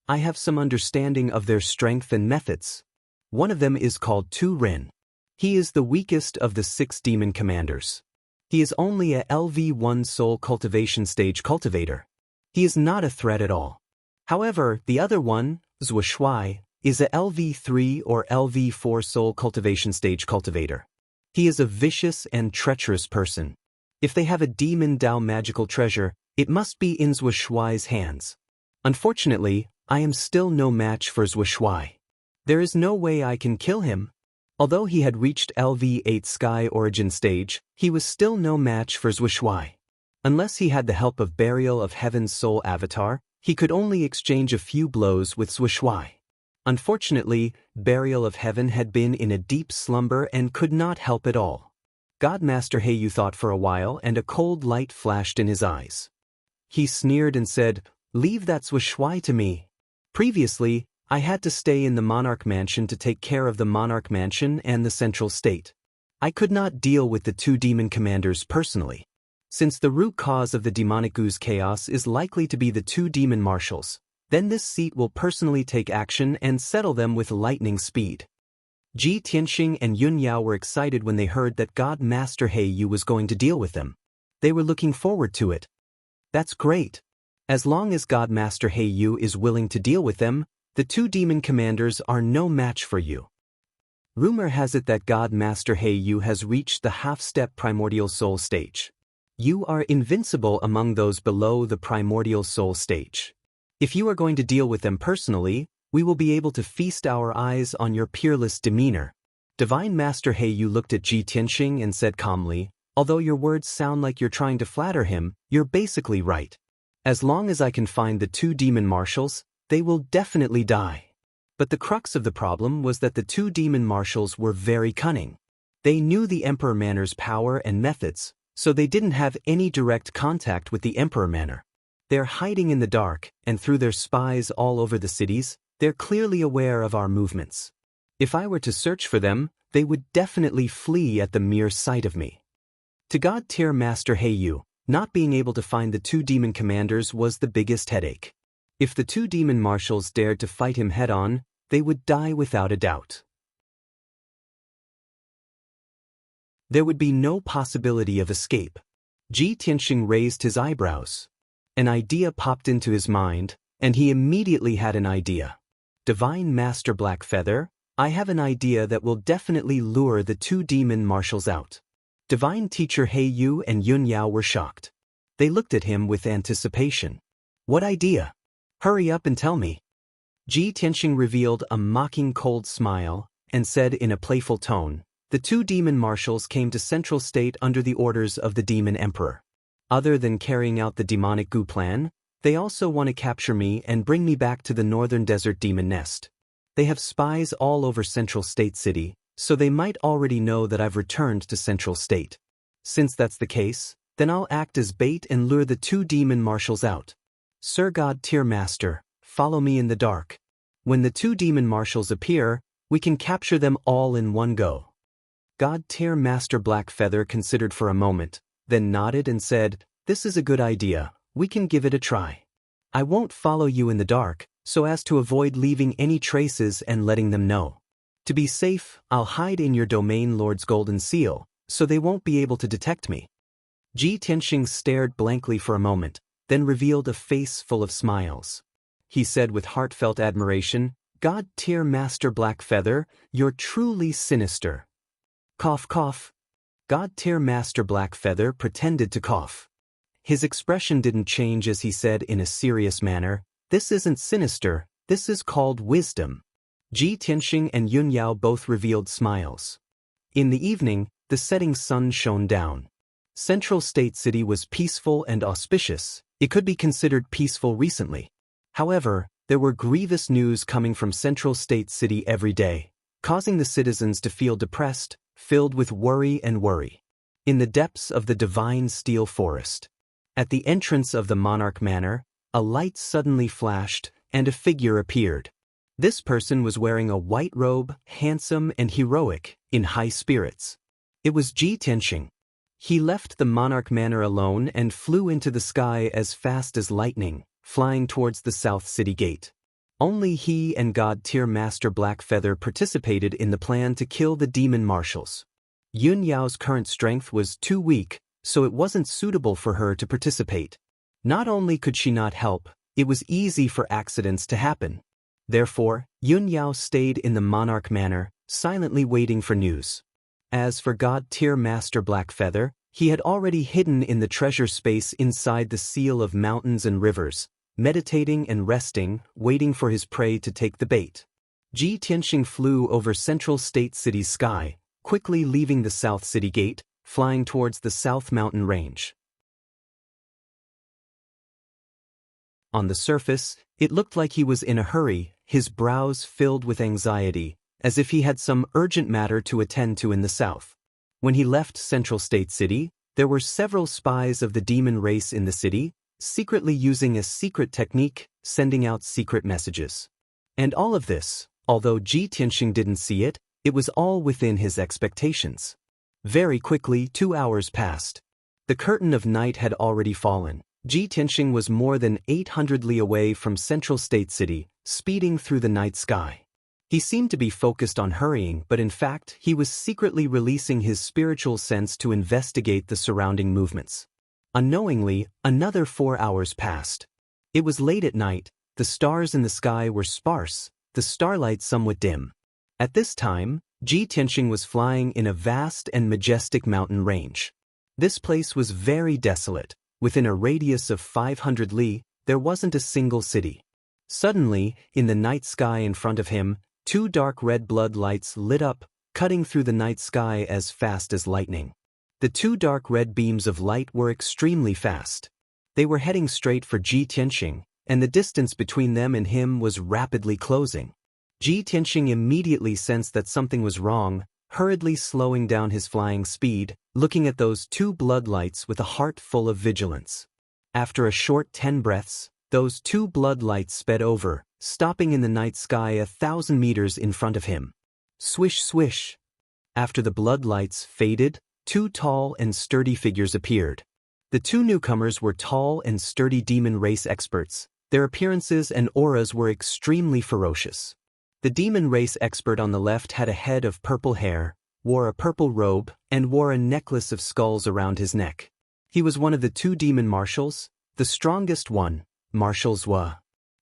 I have some understanding of their strength and methods. One of them is called Tu Ren. He is the weakest of the 6 demon commanders. He is only a LV1 soul cultivation stage cultivator. He is not a threat at all. However, the other one, Zhuai, is a LV3 or LV4 soul cultivation stage cultivator. He is a vicious and treacherous person. If they have a demon Dao magical treasure, it must be in Zhuai's hands. Unfortunately, I am still no match for Zhuai. There is no way I can kill him. Although he had reached LV8 Sky Origin stage, he was still no match for Zhuai. Unless he had the help of Burial of Heaven's soul avatar, he could only exchange a few blows with Zhuai. Unfortunately, Burial of Heaven had been in a deep slumber and could not help at all. God Master Yu thought for a while and a cold light flashed in his eyes. He sneered and said, "Leave that Zhuai to me. Previously, I had to stay in the Monarch Mansion to take care of the Monarch Mansion and the Central State. I could not deal with the 2 demon commanders personally. Since the root cause of the demonic ooze chaos is likely to be the 2 demon marshals, then this seat will personally take action and settle them with lightning speed." Tianxing and Yunyao were excited when they heard that God Master Yu was going to deal with them. They were looking forward to it. That's great. As long as God Master Yu is willing to deal with them, the 2 demon commanders are no match for you. Rumor has it that God Master Yu has reached the half-step primordial soul stage. You are invincible among those below the primordial soul stage. If you are going to deal with them personally, we will be able to feast our eyes on your peerless demeanor. Divine Master Yu looked at Tianxing and said calmly, although your words sound like you're trying to flatter him, you're basically right. As long as I can find the two demon marshals, they will definitely die. But the crux of the problem was that the two demon marshals were very cunning. They knew the Emperor Manor's power and methods, so they didn't have any direct contact with the Emperor Manor. They're hiding in the dark, and through their spies all over the cities, they're clearly aware of our movements. If I were to search for them, they would definitely flee at the mere sight of me. To God-tier Master Heiyu, not being able to find the two demon commanders was the biggest headache. If the two demon marshals dared to fight him head-on, they would die without a doubt. There would be no possibility of escape. Ji Tianxing raised his eyebrows. An idea popped into his mind, and he immediately had an idea. Divine Master Blackfeather, I have an idea that will definitely lure the two demon marshals out. Divine Teacher Heiyu and Yunyao were shocked. They looked at him with anticipation. What idea? Hurry up and tell me. Ji Tianxing revealed a mocking cold smile and said in a playful tone, the two demon marshals came to Central State under the orders of the Demon Emperor. Other than carrying out the demonic goo plan, they also want to capture me and bring me back to the northern desert demon nest. They have spies all over Central State City, so they might already know that I've returned to Central State. Since that's the case, then I'll act as bait and lure the two demon marshals out. Sir God-tier Master, follow me in the dark. When the two demon marshals appear, we can capture them all in one go. God-tier Master Blackfeather considered for a moment, then nodded and said, this is a good idea, we can give it a try. I won't follow you in the dark, so as to avoid leaving any traces and letting them know. To be safe, I'll hide in your domain Lord's golden seal, so they won't be able to detect me. Ji Tianxing stared blankly for a moment, then revealed a face full of smiles. He said with heartfelt admiration, God-tier Master Blackfeather, you're truly sinister. Cough cough. God-tier Master Blackfeather pretended to cough. His expression didn't change as he said in a serious manner, this isn't sinister, this is called wisdom. Ji Tianxing and Yunyao both revealed smiles. In the evening, the setting sun shone down. Central State City was peaceful and auspicious. It could be considered peaceful recently. However, there were grievous news coming from Central State City every day, causing the citizens to feel depressed, filled with worry and worry. In the depths of the divine steel forest, at the entrance of the Monarch Manor, a light suddenly flashed, and a figure appeared. This person was wearing a white robe, handsome and heroic, in high spirits. It was Ji Tianxing. He left the Monarch Manor alone and flew into the sky as fast as lightning, flying towards the South City Gate. Only he and God-tier Master Blackfeather participated in the plan to kill the demon marshals. Yunyao's current strength was too weak, so it wasn't suitable for her to participate. Not only could she not help, it was easy for accidents to happen. Therefore, Yunyao stayed in the Monarch Manor, silently waiting for news. As for God-tier Master Blackfeather, he had already hidden in the treasure space inside the seal of mountains and rivers, meditating and resting, waiting for his prey to take the bait. Ji Tianxing flew over Central State City's sky, quickly leaving the South City Gate, flying towards the South Mountain Range. On the surface, it looked like he was in a hurry, his brows filled with anxiety, as if he had some urgent matter to attend to in the south. When he left Central State City, there were several spies of the demon race in the city, secretly using a secret technique, sending out secret messages. And all of this, although Ji Tianxing didn't see it, it was all within his expectations. Very quickly, 2 hours passed. The curtain of night had already fallen. Ji Tianxing was more than 800 li away from Central State City, speeding through the night sky. He seemed to be focused on hurrying, but in fact, he was secretly releasing his spiritual sense to investigate the surrounding movements. Unknowingly, another 4 hours passed. It was late at night, the stars in the sky were sparse, the starlight somewhat dim. At this time, Ji Tianxing was flying in a vast and majestic mountain range. This place was very desolate. Within a radius of 500 li, there wasn't a single city. Suddenly, in the night sky in front of him, 2 dark red blood lights lit up, cutting through the night sky as fast as lightning. The 2 dark red beams of light were extremely fast. They were heading straight for Ji Tianxing, and the distance between them and him was rapidly closing. Ji Tianxing immediately sensed that something was wrong, hurriedly slowing down his flying speed, looking at those two bloodlights with a heart full of vigilance. After a short 10 breaths, those two bloodlights sped over, stopping in the night sky 1,000 meters in front of him. Swish swish. After the bloodlights faded, two tall and sturdy figures appeared. The two newcomers were tall and sturdy demon race experts. Their appearances and auras were extremely ferocious. The demon race expert on the left had a head of purple hair, wore a purple robe, and wore a necklace of skulls around his neck. He was one of the two demon marshals, the strongest one, Marshal Zhua.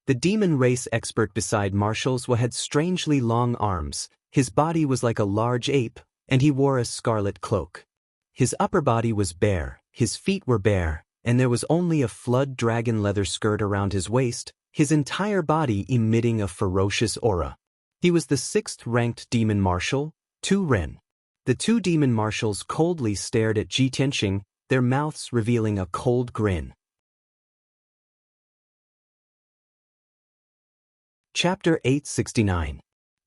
The demon race expert beside Marshal Zhua had strangely long arms, his body was like a large ape, and he wore a scarlet cloak. His upper body was bare, his feet were bare, and there was only a flood dragon leather skirt around his waist, his entire body emitting a ferocious aura. He was the 6th-ranked demon marshal, Tu Ren. The two demon marshals coldly stared at Ji Tianxing, their mouths revealing a cold grin. Chapter 869.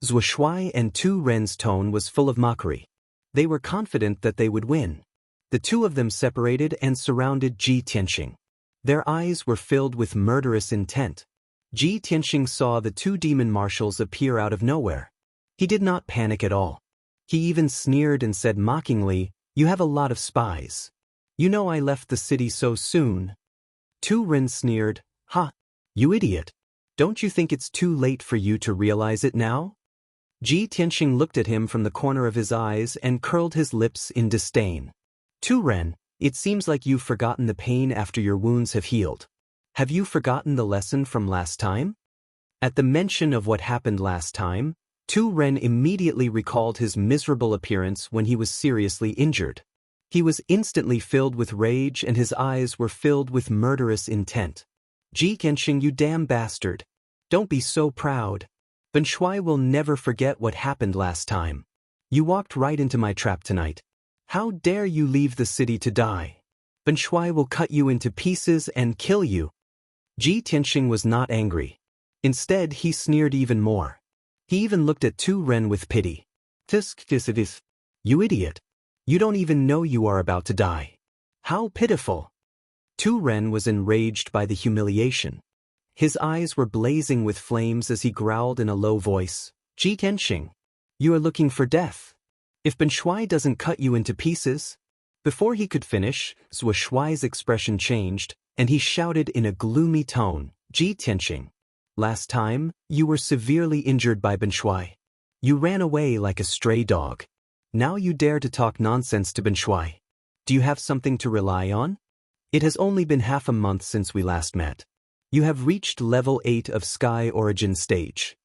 Zhou Shuai and Tu Ren's tone was full of mockery. They were confident that they would win. The two of them separated and surrounded Ji Tianxing. Their eyes were filled with murderous intent. Ji Tianxing saw the two demon marshals appear out of nowhere. He did not panic at all. He even sneered and said mockingly, "You have a lot of spies. You know I left the city so soon." Tu Ren sneered, "Ha! You idiot. Don't you think it's too late for you to realize it now?" Ji Tianxing looked at him from the corner of his eyes and curled his lips in disdain. "Tu Ren, it seems like you've forgotten the pain after your wounds have healed. Have you forgotten the lesson from last time?" At the mention of what happened last time, Tu Ren immediately recalled his miserable appearance when he was seriously injured. He was instantly filled with rage and his eyes were filled with murderous intent. "Ji Tianxing, you damn bastard. Don't be so proud. Ben Shuai will never forget what happened last time. You walked right into my trap tonight. How dare you leave the city to die? Ben Shuai will cut you into pieces and kill you." Ji Tianxing was not angry. Instead, he sneered even more. He even looked at Tu Ren with pity. "Tisk, you idiot. You don't even know you are about to die. How pitiful." Tu Ren was enraged by the humiliation. His eyes were blazing with flames as he growled in a low voice, "Ji Tianxing, you are looking for death. If Ben Shuai doesn't cut you into pieces..." Before he could finish, Zhou Shuai's expression changed, and he shouted in a gloomy tone, "Ji Tianxing, last time, you were severely injured by Ben Shuai. You ran away like a stray dog. Now you dare to talk nonsense to Ben Shuai. Do you have something to rely on? It has only been half a month since we last met. You have reached level 8 of Sky Origin stage.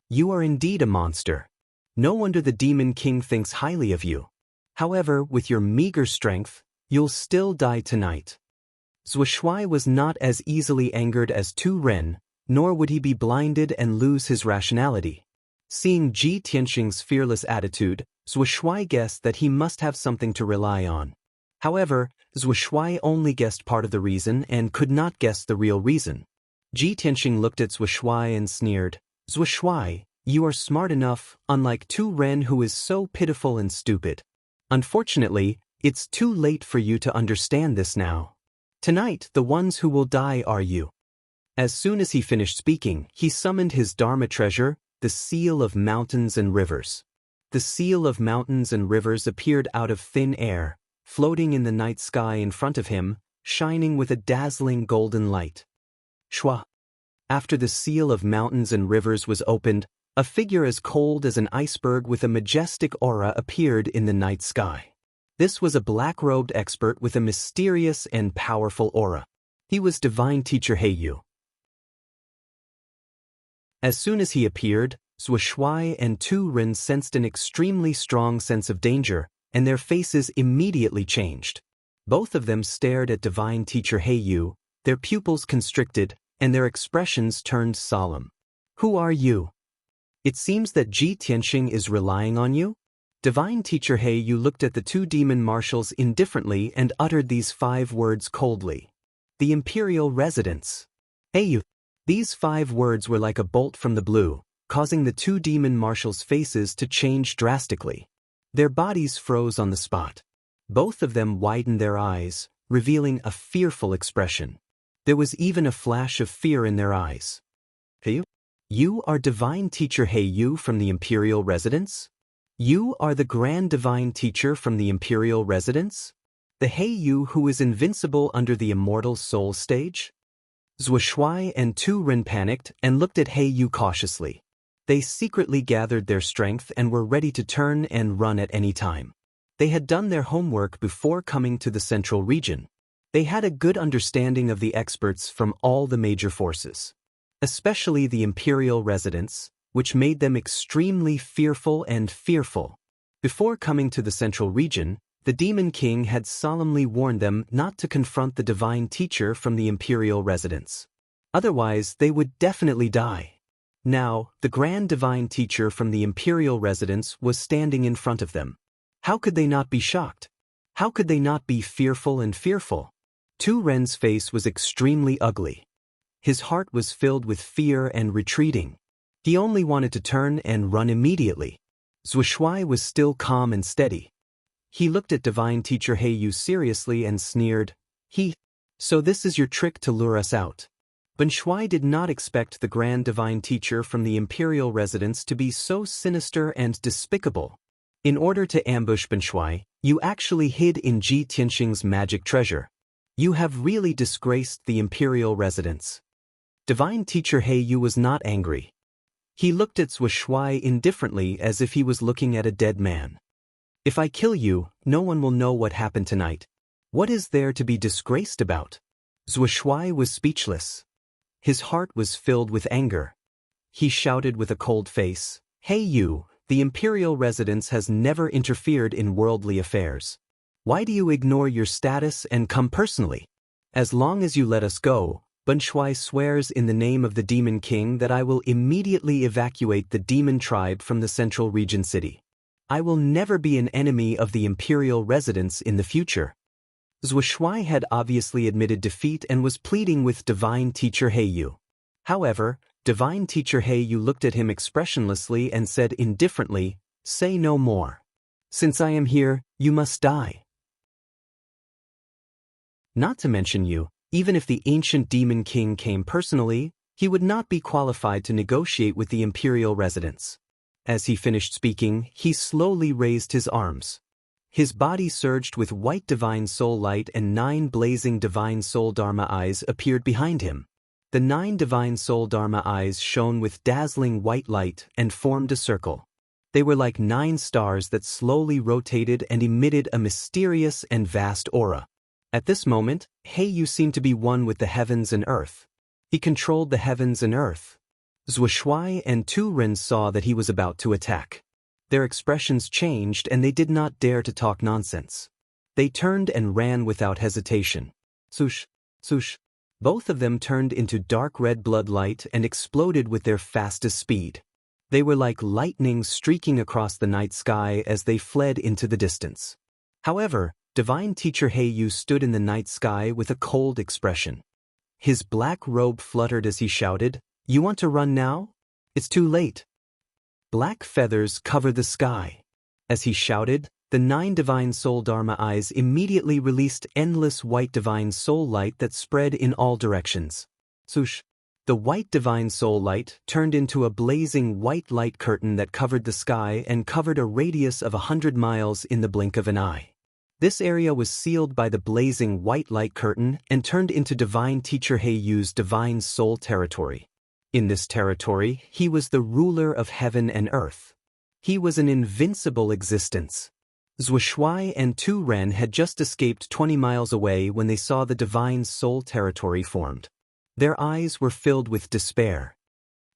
You are indeed a monster. No wonder the Demon King thinks highly of you. However, with your meager strength, you'll still die tonight." Zhou Shuai was not as easily angered as Tu Ren, nor would he be blinded and lose his rationality. Seeing Ji Tianxing's fearless attitude, Zhou Shuai guessed that he must have something to rely on. However, Zhou Shuai only guessed part of the reason and could not guess the real reason. Ji Tianxing looked at Zhou Shuai and sneered, "Zhou Shuai, you are smart enough, unlike Tu Ren who is so pitiful and stupid. Unfortunately, it's too late for you to understand this now. Tonight, the ones who will die are you." As soon as he finished speaking, he summoned his Dharma treasure, the Seal of Mountains and Rivers. The Seal of Mountains and Rivers appeared out of thin air, floating in the night sky in front of him, shining with a dazzling golden light. Shwa. After the Seal of Mountains and Rivers was opened, a figure as cold as an iceberg with a majestic aura appeared in the night sky. This was a black-robed expert with a mysterious and powerful aura. He was Divine Teacher Heiyu. As soon as he appeared, Zhou Shuai and Tu Ren sensed an extremely strong sense of danger, and their faces immediately changed. Both of them stared at Divine Teacher Heiyu, their pupils constricted, and their expressions turned solemn. "Who are you? It seems that Ji Tianxing is relying on you?" Divine Teacher Heiyu looked at the two demon marshals indifferently and uttered these 5 words coldly. the imperial residence. Heyu. These 5 words were like a bolt from the blue, causing the 2 demon marshals' faces to change drastically. Their bodies froze on the spot. Both of them widened their eyes, revealing a fearful expression. There was even a flash of fear in their eyes. Heyu? You are Divine Teacher Heyu from the Imperial Residence? You are the Grand Divine Teacher from the Imperial Residence? The Heyu who is invincible under the Immortal Soul stage? Zhuo Shuai and Tu Ren panicked and looked at Heyu cautiously. They secretly gathered their strength and were ready to turn and run at any time. They had done their homework before coming to the central region. They had a good understanding of the experts from all the major forces, especially the Imperial Residence, which made them extremely fearful. Before coming to the central region, the Demon King had solemnly warned them not to confront the Divine Teacher from the Imperial Residence. Otherwise, they would definitely die. Now, the Grand Divine Teacher from the Imperial Residence was standing in front of them. How could they not be shocked? How could they not be fearful? Tu Ren's face was extremely ugly. His heart was filled with fear and retreating. He only wanted to turn and run immediately. Zhuo Shuai was still calm and steady. He looked at Divine Teacher Heyu seriously and sneered, So this is your trick to lure us out. Ban Shuai did not expect the Grand Divine Teacher from the Imperial Residence to be so sinister and despicable. In order to ambush Ban Shuai, you actually hid in Ji Tianxing's magic treasure. You have really disgraced the Imperial Residence. Divine Teacher Heyu was not angry. He looked at Zhuo Shuai indifferently as if he was looking at a dead man. If I kill you, no one will know what happened tonight. What is there to be disgraced about? Zhuo Shuai was speechless. His heart was filled with anger. He shouted with a cold face, Heyu, the Imperial Residence has never interfered in worldly affairs. Why do you ignore your status and come personally? As long as you let us go, Ban Shuai swears in the name of the Demon King that I will immediately evacuate the demon tribe from the central region city. I will never be an enemy of the Imperial Residence in the future. Zhuo Shuai had obviously admitted defeat and was pleading with Divine Teacher Heyu. However, Divine Teacher Heyu looked at him expressionlessly and said indifferently, Say no more. Since I am here, you must die. Not to mention you, even if the ancient Demon King came personally, he would not be qualified to negotiate with the Imperial Residence. As he finished speaking, he slowly raised his arms. His body surged with white divine soul light and 9 blazing divine soul dharma eyes appeared behind him. The 9 divine soul dharma eyes shone with dazzling white light and formed a circle. They were like 9 stars that slowly rotated and emitted a mysterious and vast aura. At this moment, Heyu seemed to be one with the heavens and earth. He controlled the heavens and earth. Zhuo Shuai and Tu Ren saw that he was about to attack. Their expressions changed and they did not dare to talk nonsense. They turned and ran without hesitation. Swoosh, swoosh. Both of them turned into dark red blood light and exploded with their fastest speed. They were like lightning streaking across the night sky as they fled into the distance. However, Divine Teacher Heyu stood in the night sky with a cold expression. His black robe fluttered as he shouted, You want to run now? It's too late. Black feathers cover the sky. As he shouted, the 9 divine soul dharma eyes immediately released endless white divine soul light that spread in all directions. Swoosh. The white divine soul light turned into a blazing white light curtain that covered the sky and covered a radius of 100 miles in the blink of an eye. This area was sealed by the blazing white light curtain and turned into Divine Teacher Heiyu's divine soul territory. In this territory, he was the ruler of heaven and earth. He was an invincible existence. Zhuo Shuai and Tu Ren had just escaped 20 miles away when they saw the divine soul territory formed. Their eyes were filled with despair.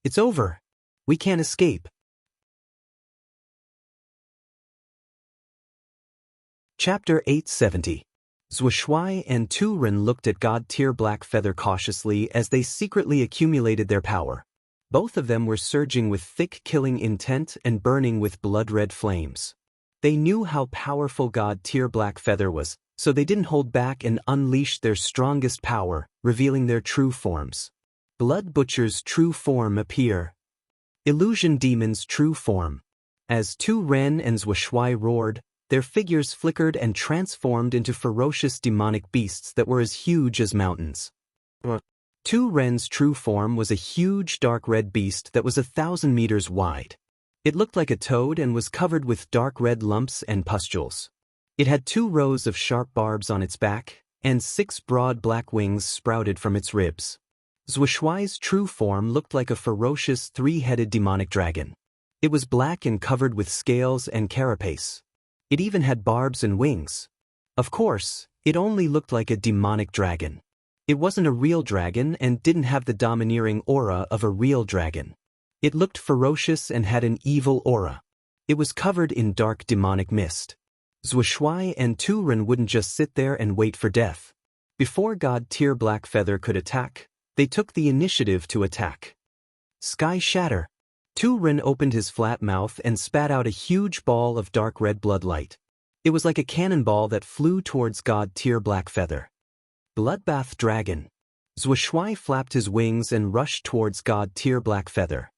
It's over. We can't escape. Chapter 870. Zhuo Shuai and Tu Ren looked at God-tier Black Feather cautiously as they secretly accumulated their power. Both of them were surging with thick killing intent and burning with blood-red flames. They knew how powerful God-tier Black Feather was, so they didn't hold back and unleashed their strongest power, revealing their true forms. Blood Butcher's true form appear. Illusion Demon's true form. As Tu Ren and Zhou Shuai roared, their figures flickered and transformed into ferocious demonic beasts that were as huge as mountains. Tu Ren's true form was a huge dark red beast that was 1,000 meters wide. It looked like a toad and was covered with dark red lumps and pustules. It had 2 rows of sharp barbs on its back, and 6 broad black wings sprouted from its ribs. Zhou Shuai's true form looked like a ferocious 3-headed demonic dragon. It was black and covered with scales and carapace. It even had barbs and wings. Of course, it only looked like a demonic dragon. It wasn't a real dragon and didn't have the domineering aura of a real dragon. It looked ferocious and had an evil aura. It was covered in dark demonic mist. Zhou Shuai and Tu Ren wouldn't just sit there and wait for death. Before God-tier Blackfeather could attack, they took the initiative to attack. Sky Shatter. Tu Ren opened his flat mouth and spat out a huge ball of dark red blood light. It was like a cannonball that flew towards God-tier Blackfeather. Bloodbath Dragon. Zhou Shuai flapped his wings and rushed towards God-tier Blackfeather.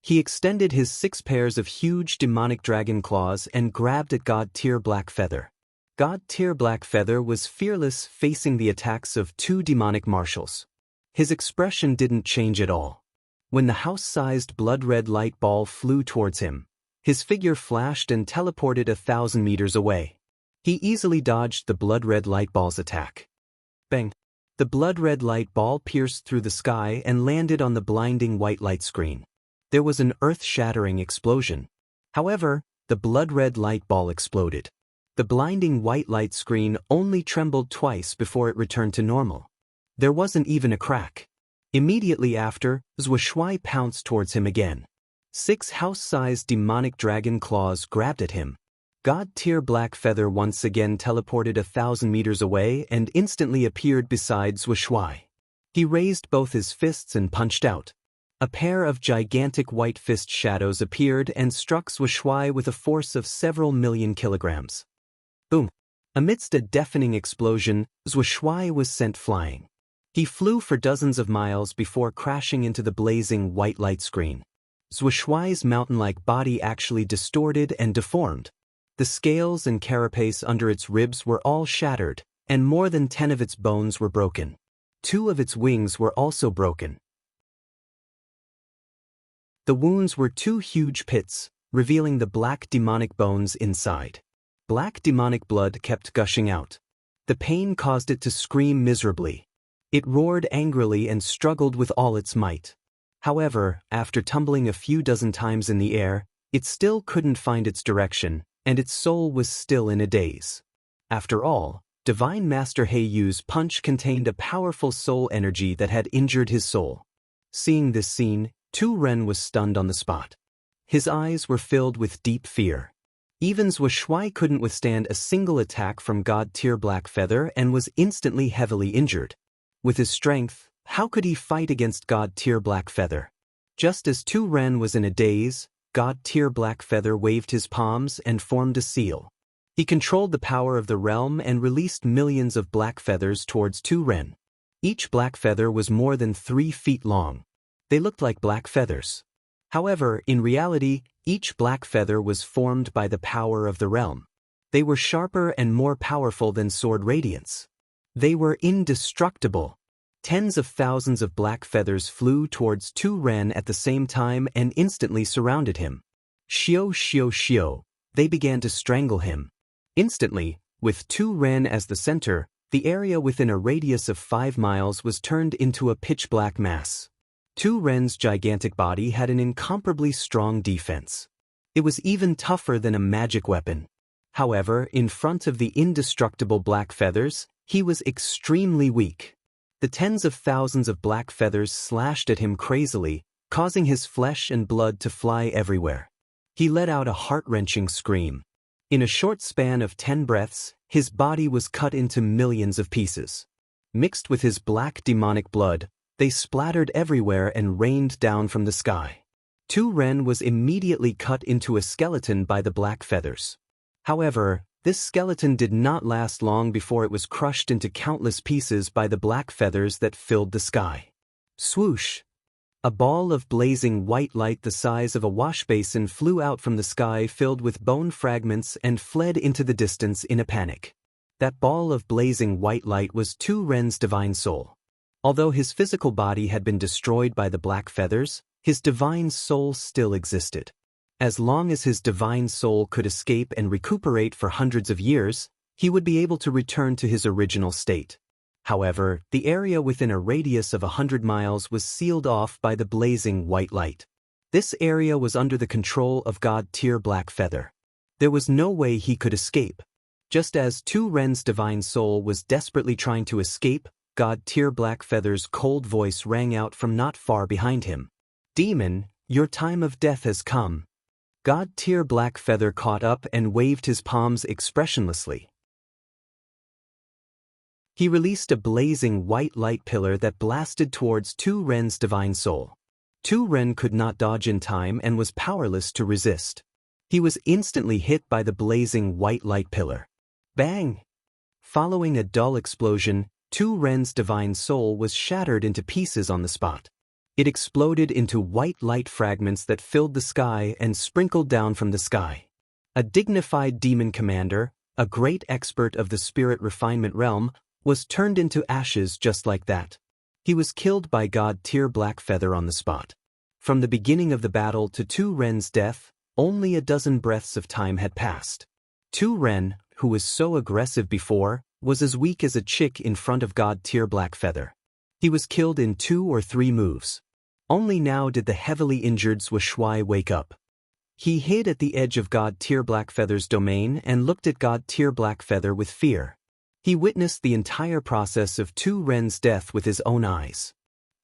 He extended his 6 pairs of huge demonic dragon claws and grabbed at God-tier Blackfeather. God-tier Blackfeather was fearless, facing the attacks of 2 demonic marshals. His expression didn't change at all. When the house-sized blood-red light ball flew towards him, his figure flashed and teleported 1,000 meters away. He easily dodged the blood-red light ball's attack. Bang! The blood-red light ball pierced through the sky and landed on the blinding white light screen. There was an earth-shattering explosion. However, the blood-red light ball exploded. The blinding white light screen only trembled twice before it returned to normal. There wasn't even a crack. Immediately after, Zhou Shuai pounced towards him again. 6 house-sized demonic dragon claws grabbed at him. God-tier Blackfeather once again teleported 1,000 meters away and instantly appeared beside Zhou Shuai. He raised both his fists and punched out. A pair of gigantic white fist shadows appeared and struck Zhou Shuai with a force of several million kilograms. Boom! Amidst a deafening explosion, Zhou Shuai was sent flying. He flew for dozens of miles before crashing into the blazing white light screen. Zhou Shuai's mountain-like body actually distorted and deformed. The scales and carapace under its ribs were all shattered, and more than 10 of its bones were broken. 2 of its wings were also broken. The wounds were 2 huge pits, revealing the black demonic bones inside. Black demonic blood kept gushing out. The pain caused it to scream miserably. It roared angrily and struggled with all its might. However, after tumbling a few dozen times in the air, it still couldn't find its direction, and its soul was still in a daze. After all, Divine Master Heiyu's punch contained a powerful soul energy that had injured his soul. Seeing this scene, Tu Ren was stunned on the spot. His eyes were filled with deep fear. Even Zhou Shuai couldn't withstand a single attack from God-tier Blackfeather and was instantly heavily injured. With his strength, how could he fight against God-tier Blackfeather? Just as Tu Ren was in a daze, God-tier Blackfeather waved his palms and formed a seal. He controlled the power of the realm and released millions of black feathers towards Tu Ren. Each black feather was more than 3 feet long. They looked like black feathers. However, in reality, each black feather was formed by the power of the realm. They were sharper and more powerful than sword radiance. They were indestructible. Tens of thousands of black feathers flew towards Tu Ren at the same time and instantly surrounded him. Xiao xiao xiao, they began to strangle him. Instantly, with Tu Ren as the center, the area within a radius of 5 miles was turned into a pitch-black mass. Tu Ren's gigantic body had an incomparably strong defense. It was even tougher than a magic weapon. However, in front of the indestructible black feathers, he was extremely weak. The tens of thousands of black feathers slashed at him crazily, causing his flesh and blood to fly everywhere. He let out a heart-wrenching scream. In a short span of 10 breaths, his body was cut into millions of pieces. Mixed with his black demonic blood, they splattered everywhere and rained down from the sky. Tu Ren was immediately cut into a skeleton by the black feathers. However, This skeleton did not last long before it was crushed into countless pieces by the black feathers that filled the sky. Swoosh! A ball of blazing white light the size of a washbasin flew out from the sky filled with bone fragments and fled into the distance in a panic. That ball of blazing white light was Tu Ren's divine soul. Although his physical body had been destroyed by the black feathers, his divine soul still existed. As long as his divine soul could escape and recuperate for hundreds of years, he would be able to return to his original state. However, the area within a radius of 100 miles was sealed off by the blazing white light. This area was under the control of God Tyr Blackfeather. There was no way he could escape. Just as Tu Ren's divine soul was desperately trying to escape, God Tyr Blackfeather's cold voice rang out from not far behind him. "Demon, your time of death has come." God Tyr Blackfeather caught up and waved his palms expressionlessly. He released a blazing white light pillar that blasted towards Tu Ren's divine soul. Tu Ren could not dodge in time and was powerless to resist. He was instantly hit by the blazing white light pillar. Bang! Following a dull explosion, Tu Ren's divine soul was shattered into pieces on the spot. It exploded into white light fragments that filled the sky and sprinkled down from the sky. A dignified demon commander, a great expert of the spirit refinement realm, was turned into ashes just like that. He was killed by God Tyr Blackfeather on the spot. From the beginning of the battle to Tu Ren's death, only a dozen breaths of time had passed. Tu Ren, who was so aggressive before, was as weak as a chick in front of God Tyr Blackfeather. He was killed in 2 or 3 moves. Only now did the heavily injured Zhuai wake up. He hid at the edge of God Tyr Blackfeather's domain and looked at God Tyr Blackfeather with fear. He witnessed the entire process of Tu Ren's death with his own eyes.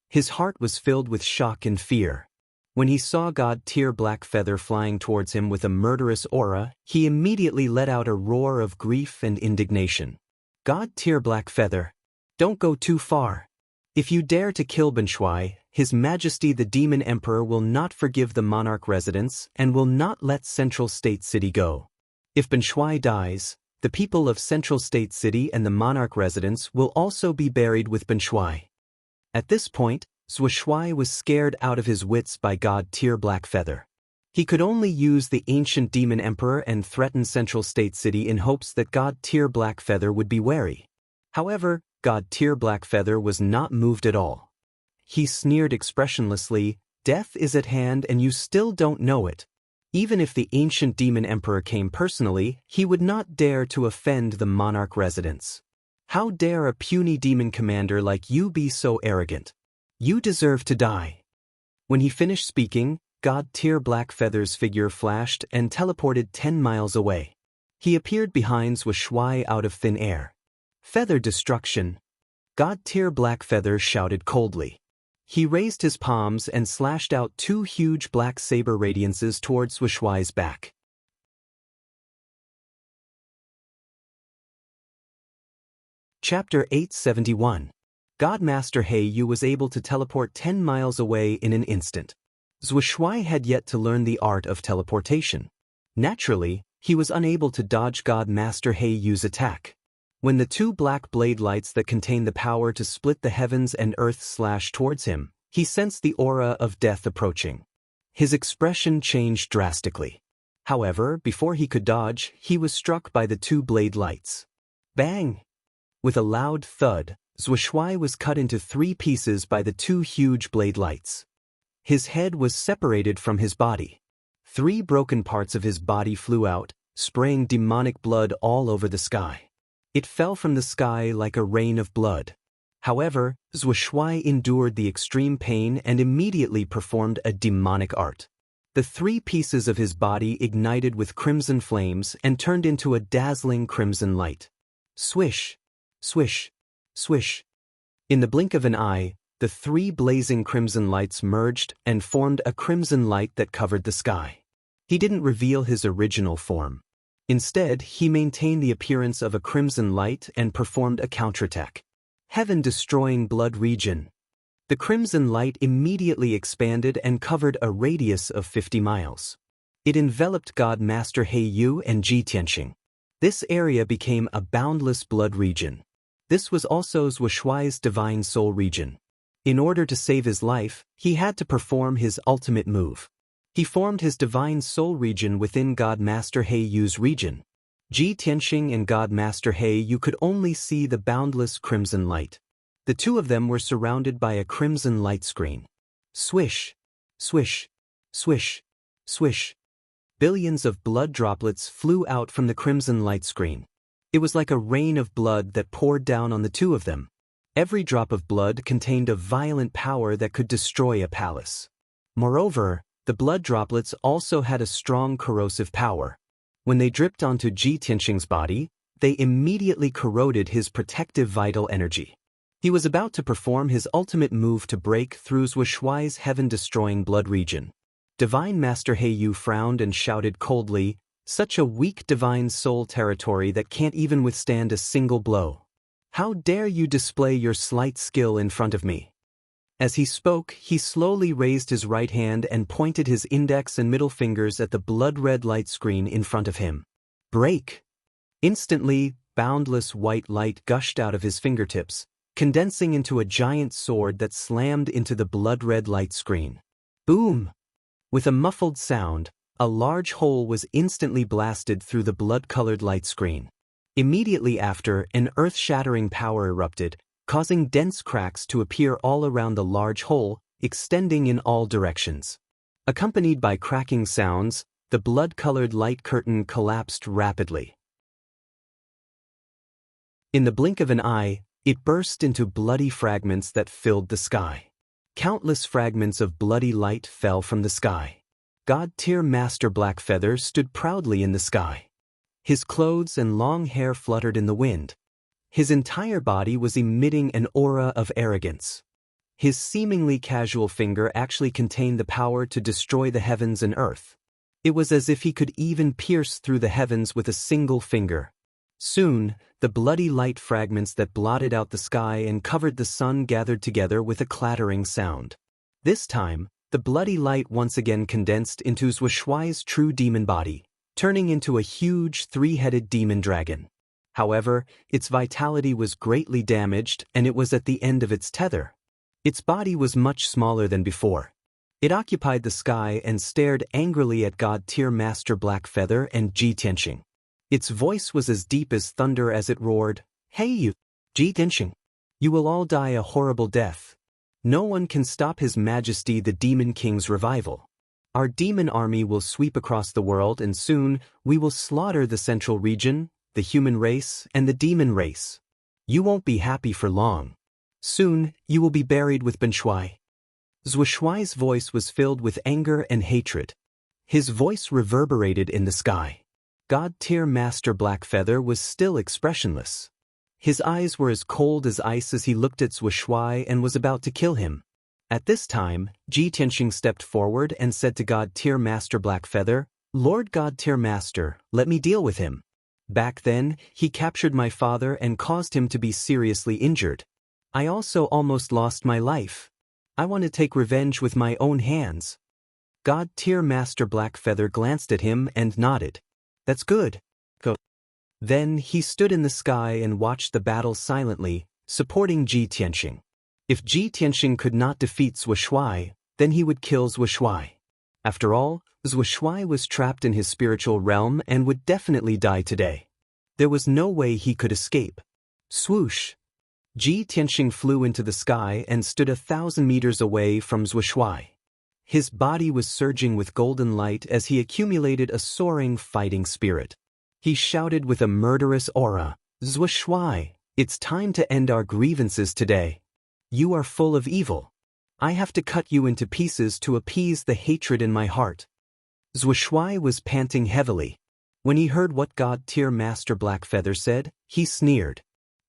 His heart was filled with shock and fear. When he saw God Tyr Blackfeather flying towards him with a murderous aura, he immediately let out a roar of grief and indignation. God Tyr Blackfeather, don't go too far. If you dare to kill Zhuai, His Majesty the Demon Emperor will not forgive the monarch residents and will not let Central State City go. If Zhuai dies, the people of Central State City and the monarch residents will also be buried with Zhuai. At this point, Zhuai was scared out of his wits by God Tyr Blackfeather. He could only use the ancient Demon Emperor and threaten Central State City in hopes that God Tyr Blackfeather would be wary. However, God Tyr Blackfeather was not moved at all. He sneered expressionlessly, "Death is at hand and you still don't know it." Even if the ancient Demon Emperor came personally, he would not dare to offend the monarch residents. How dare a puny demon commander like you be so arrogant? You deserve to die. When he finished speaking, God Tyr Blackfeather's figure flashed and teleported 10 miles away. He appeared behind Zhuai out of thin air. Feather destruction. God Tyr Blackfeather shouted coldly. He raised his palms and slashed out 2 huge black saber radiances towards Zhuai's back. Chapter 871. Godmaster Yu was able to teleport 10 miles away in an instant. Zhuai had yet to learn the art of teleportation. Naturally, he was unable to dodge Godmaster Yu's attack. When the 2 black blade lights that contain the power to split the heavens and earth slashed towards him, he sensed the aura of death approaching. His expression changed drastically. However, before he could dodge, he was struck by the 2 blade lights. Bang! With a loud thud, Zhuai was cut into 3 pieces by the 2 huge blade lights. His head was separated from his body. 3 broken parts of his body flew out, spraying demonic blood all over the sky. It fell from the sky like a rain of blood. However, Zhuai endured the extreme pain and immediately performed a demonic art. The 3 pieces of his body ignited with crimson flames and turned into a dazzling crimson light. Swish! Swish! Swish! In the blink of an eye, the 3 blazing crimson lights merged and formed a crimson light that covered the sky. He didn't reveal his original form. Instead, he maintained the appearance of a crimson light and performed a counterattack. Heaven-destroying blood region. The crimson light immediately expanded and covered a radius of 50 miles. It enveloped God Master Yu and Ji Tianqing. This area became a boundless blood region. This was also Wuxia's divine soul region. In order to save his life, he had to perform his ultimate move. He formed his divine soul region within God Master He Yu's region. Ji Tianxing and God Master He Yu could only see the boundless crimson light. The two of them were surrounded by a crimson light screen. Swish, swish, swish, swish. Billions of blood droplets flew out from the crimson light screen. It was like a rain of blood that poured down on the two of them. Every drop of blood contained a violent power that could destroy a palace. Moreover, the blood droplets also had a strong corrosive power. When they dripped onto Ji Tianxing's body, they immediately corroded his protective vital energy. He was about to perform his ultimate move to break through Wuxia's heaven-destroying blood region. Divine Master He Yu frowned and shouted coldly, "Such a weak divine soul territory that can't even withstand a single blow. How dare you display your slight skill in front of me?" As he spoke, he slowly raised his right hand and pointed his index and middle fingers at the blood-red light screen in front of him. Break! Instantly, boundless white light gushed out of his fingertips, condensing into a giant sword that slammed into the blood-red light screen. Boom! With a muffled sound, a large hole was instantly blasted through the blood-colored light screen. Immediately after, an earth-shattering power erupted, causing dense cracks to appear all around the large hole, extending in all directions. Accompanied by cracking sounds, the blood-colored light curtain collapsed rapidly. In the blink of an eye, it burst into bloody fragments that filled the sky. Countless fragments of bloody light fell from the sky. God-tier Master Blackfeather stood proudly in the sky. His clothes and long hair fluttered in the wind. His entire body was emitting an aura of arrogance. His seemingly casual finger actually contained the power to destroy the heavens and earth. It was as if he could even pierce through the heavens with a single finger. Soon, the bloody light fragments that blotted out the sky and covered the sun gathered together with a clattering sound. This time, the bloody light once again condensed into Wuxia's true demon body, turning into a huge three-headed demon dragon. However, its vitality was greatly damaged and it was at the end of its tether. Its body was much smaller than before. It occupied the sky and stared angrily at God-tier Master Blackfeather and Ji Tianxing. Its voice was as deep as thunder as it roared, "Hey you, Ji Tianxing! You will all die a horrible death. No one can stop His Majesty the Demon King's revival. Our demon army will sweep across the world and soon we will slaughter the central region, the human race, and the demon race. You won't be happy for long. Soon, you will be buried with Wuxia." Wuxia's voice was filled with anger and hatred. His voice reverberated in the sky. God-tier Master Blackfeather was still expressionless. His eyes were as cold as ice as he looked at Wuxia and was about to kill him. At this time, Ji Tianxing stepped forward and said to God-tier Master Blackfeather, "Lord God-tier Master, let me deal with him. Back then, he captured my father and caused him to be seriously injured. I also almost lost my life. I want to take revenge with my own hands." God-tier Master Blackfeather glanced at him and nodded. "That's good. Go." Then he stood in the sky and watched the battle silently, supporting Ji Tianxing. If Ji Tianxing could not defeat Wuxia, then he would kill Wuxia. After all, Wuxia was trapped in his spiritual realm and would definitely die today. There was no way he could escape. Swoosh! Ji Tianxing flew into the sky and stood 1,000 meters away from Wuxia. His body was surging with golden light as he accumulated a soaring fighting spirit. He shouted with a murderous aura, "Wuxia, it's time to end our grievances today. You are full of evil. I have to cut you into pieces to appease the hatred in my heart." Wuxia was panting heavily. When he heard what God-tier Master Blackfeather said, he sneered.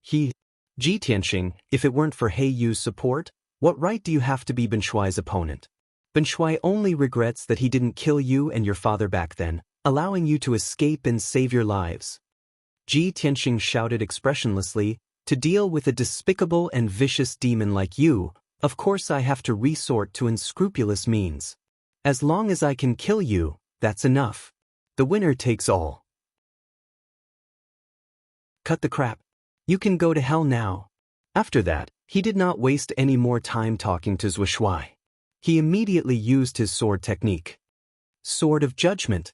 Ji Tianxing, if it weren't for He Yu's support, what right do you have to be Wuxia's opponent? Wuxia only regrets that he didn't kill you and your father back then, allowing you to escape and save your lives. Ji Tianxing shouted expressionlessly, "To deal with a despicable and vicious demon like you, of course I have to resort to unscrupulous means. As long as I can kill you, that's enough. The winner takes all." cut the crap. You can go to hell now." After that, he did not waste any more time talking to Zhu Shuai. He immediately used his sword technique. Sword of Judgment.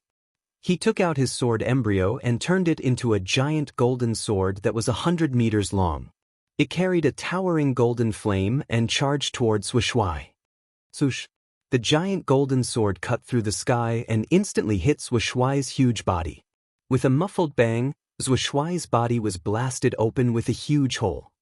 He took out his sword embryo and turned it into a giant golden sword that was 100 meters long. It carried a towering golden flame and charged towards Zhu Shuai. Swoosh! The giant golden sword cut through the sky and instantly hit Zhu Shuai's huge body. With a muffled bang, Zhu Shuai's body was blasted open with a huge hole.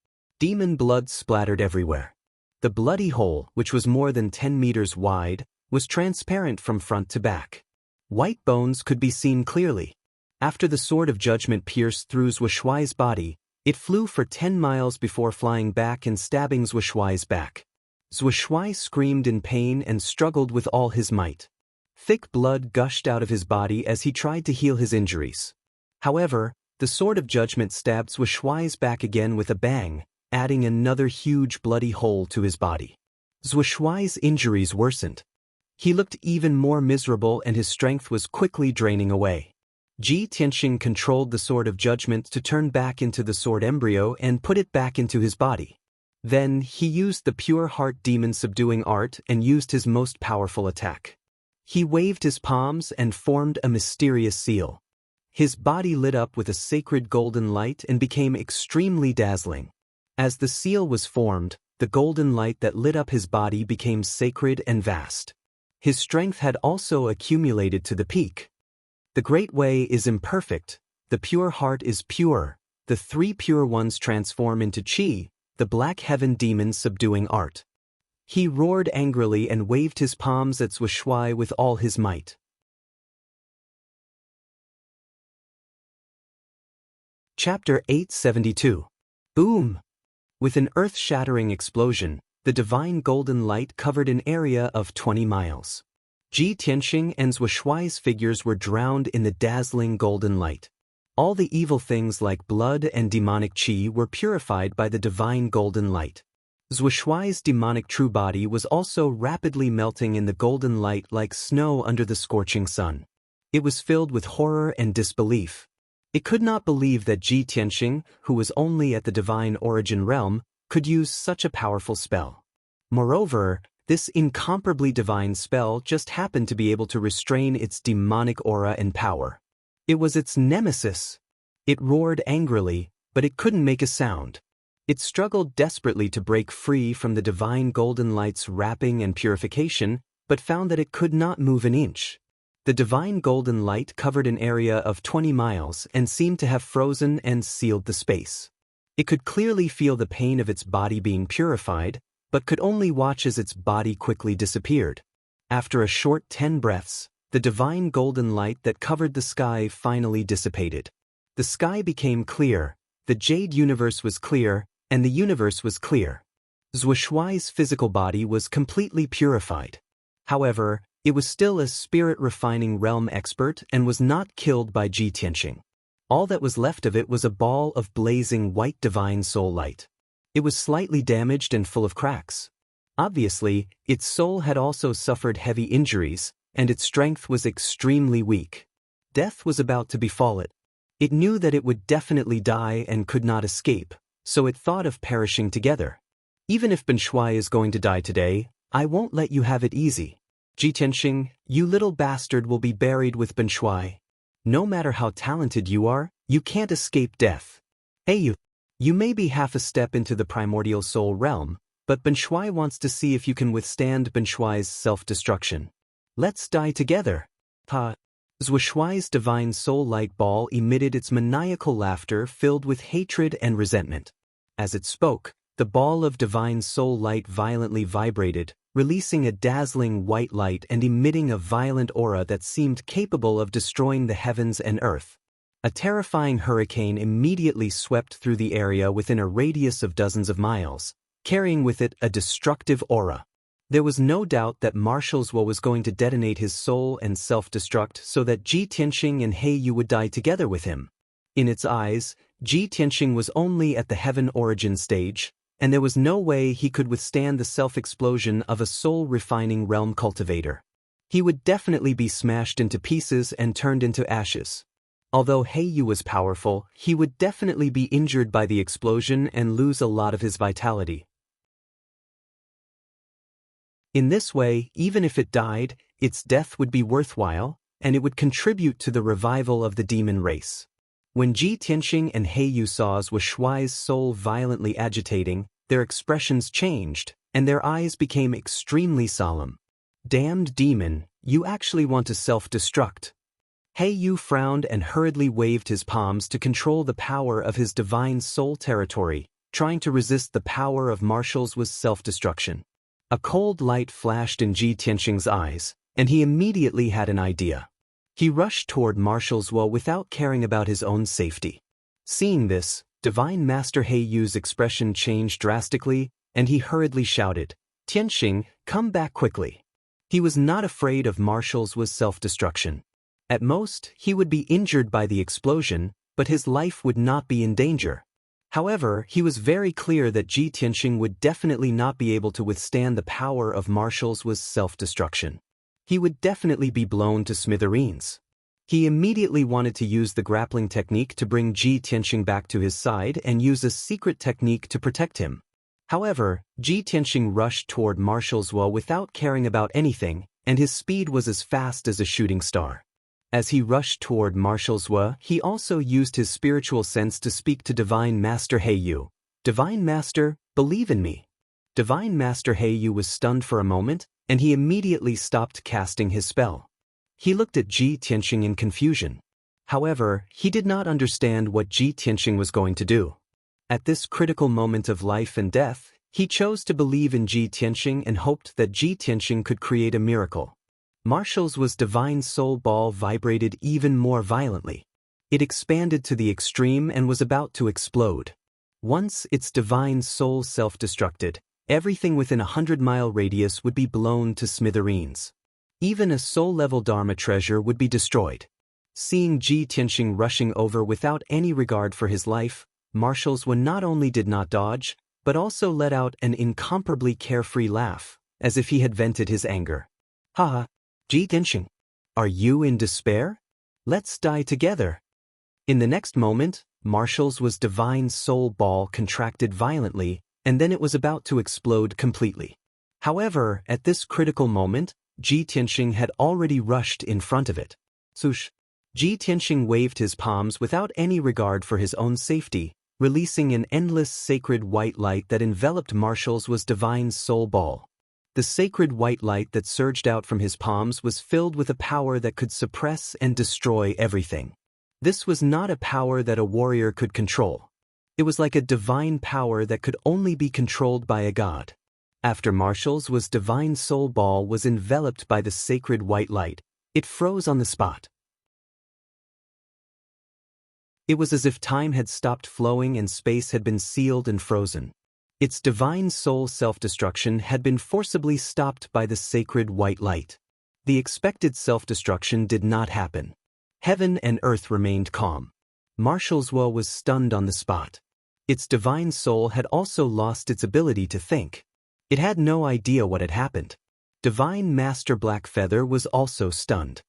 Demon blood splattered everywhere. The bloody hole, which was more than 10 meters wide, was transparent from front to back. White bones could be seen clearly. After the sword of judgment pierced through Zhu Shuai's body, it flew for 10 miles before flying back and stabbing Zhu Shuai's back. Zhu Shuai screamed in pain and struggled with all his might. Thick blood gushed out of his body as he tried to heal his injuries. However, the sword of judgment stabbed Zhu Shuai's back again with a bang, adding another huge bloody hole to his body. Zhu Shuai's injuries worsened. He looked even more miserable and his strength was quickly draining away. Ji Tianxing controlled the sword of judgment to turn back into the sword embryo and put it back into his body. Then, he used the pure heart demon subduing art and used his most powerful attack. He waved his palms and formed a mysterious seal. His body lit up with a sacred golden light and became extremely dazzling. As the seal was formed, the golden light that lit up his body became sacred and vast. His strength had also accumulated to the peak. The great way is imperfect, the pure heart is pure, the three pure ones transform into Qi, the black heaven demon subduing art. He roared angrily and waved his palms at Zhu Shuai with all his might. Chapter 872. Boom! With an earth-shattering explosion, the divine golden light covered an area of 20 miles. Ji Tianxing and Zhu Shuai's figures were drowned in the dazzling golden light. All the evil things like blood and demonic qi were purified by the divine golden light. Zhu Shuai's demonic true body was also rapidly melting in the golden light like snow under the scorching sun. It was filled with horror and disbelief. It could not believe that Ji Tianxing, who was only at the divine origin realm, could use such a powerful spell. Moreover, this incomparably divine spell just happened to be able to restrain its demonic aura and power. It was its nemesis. It roared angrily, but it couldn't make a sound. It struggled desperately to break free from the divine golden light's wrapping and purification, but found that it could not move an inch. The divine golden light covered an area of 20 miles and seemed to have frozen and sealed the space. It could clearly feel the pain of its body being purified, but could only watch as its body quickly disappeared. After a short 10 breaths, the divine golden light that covered the sky finally dissipated. The sky became clear, the jade universe was clear, and the universe was clear. Zhu Shuai's physical body was completely purified. However, it was still a spirit-refining realm expert and was not killed by Ji Tianxing. All that was left of it was a ball of blazing white divine soul light. It was slightly damaged and full of cracks. Obviously, its soul had also suffered heavy injuries, and its strength was extremely weak. Death was about to befall it. It knew that it would definitely die and could not escape, so it thought of perishing together. Even if Ben Shuai is going to die today, I won't let you have it easy. Ji Tianxing, you little bastard will be buried with Ben Shuai. No matter how talented you are, you can't escape death. Hey you may be half a step into the primordial soul realm, but Ben Shuai wants to see if you can withstand Ben Shuai's self-destruction. Let's die together. Ha! Zhu Shuai's divine soul light ball emitted its maniacal laughter filled with hatred and resentment. As it spoke, the ball of divine soul light violently vibrated, releasing a dazzling white light and emitting a violent aura that seemed capable of destroying the heavens and earth. A terrifying hurricane immediately swept through the area within a radius of dozens of miles, carrying with it a destructive aura. There was no doubt that Marshal Zhuo was going to detonate his soul and self-destruct so that Ji Tianxing and He Yu would die together with him. In its eyes, Ji Tianxing was only at the heaven origin stage, and there was no way he could withstand the self-explosion of a soul-refining realm cultivator. He would definitely be smashed into pieces and turned into ashes. Although Heiyu was powerful, he would definitely be injured by the explosion and lose a lot of his vitality. In this way, even if it died, its death would be worthwhile, and it would contribute to the revival of the demon race. When Ji Tianxing and Heiyu saw Shuai's soul violently agitating, their expressions changed, and their eyes became extremely solemn. Damned demon, you actually want to self-destruct. Heiyu frowned and hurriedly waved his palms to control the power of his divine soul territory, trying to resist the power of Marshall's self-destruction. A cold light flashed in Ji Tianxing's eyes, and he immediately had an idea. He rushed toward Marshall's without caring about his own safety. Seeing this, Divine Master Heiyu's expression changed drastically, and he hurriedly shouted, "Tianxing, come back quickly." He was not afraid of Marshall's self-destruction. At most, he would be injured by the explosion, but his life would not be in danger. However, he was very clear that Ji Tianxing would definitely not be able to withstand the power of Marshall's self-destruction. He would definitely be blown to smithereens. He immediately wanted to use the grappling technique to bring Ji Tianxing back to his side and use a secret technique to protect him. However, Ji Tianxing rushed toward Marshall's without caring about anything, and his speed was as fast as a shooting star. As he rushed toward Marshall's he also used his spiritual sense to speak to Divine Master Heiyu. "Divine Master, believe in me." Divine Master Heiyu was stunned for a moment, and he immediately stopped casting his spell. He looked at Ji Tianxing in confusion. However, he did not understand what Ji Tianxing was going to do. At this critical moment of life and death, he chose to believe in Ji Tianxing and hoped that Ji Tianxing could create a miracle. Marshall's divine soul ball vibrated even more violently. It expanded to the extreme and was about to explode. Once its divine soul self-destructed, everything within a 100-mile radius would be blown to smithereens. Even a soul-level Dharma treasure would be destroyed. Seeing Ji Tianxing rushing over without any regard for his life, Marshall's not only did not dodge, but also let out an incomparably carefree laugh, as if he had vented his anger. "Ha! Ji Tianxing, are you in despair? Let's die together." In the next moment, Marshall's divine soul ball contracted violently, and then it was about to explode completely. However, at this critical moment, Ji Tianxing had already rushed in front of it. Swoosh! Ji Tianxing waved his palms without any regard for his own safety, releasing an endless sacred white light that enveloped Marshall's divine soul ball. The sacred white light that surged out from his palms was filled with a power that could suppress and destroy everything. This was not a power that a warrior could control. It was like a divine power that could only be controlled by a god. After Marshall's divine soul ball was enveloped by the sacred white light, it froze on the spot. It was as if time had stopped flowing and space had been sealed and frozen. Its divine soul self-destruction had been forcibly stopped by the sacred white light. The expected self-destruction did not happen. Heaven and earth remained calm. Marshall's was stunned on the spot. Its divine soul had also lost its ability to think. It had no idea what had happened. Divine Master Blackfeather was also stunned.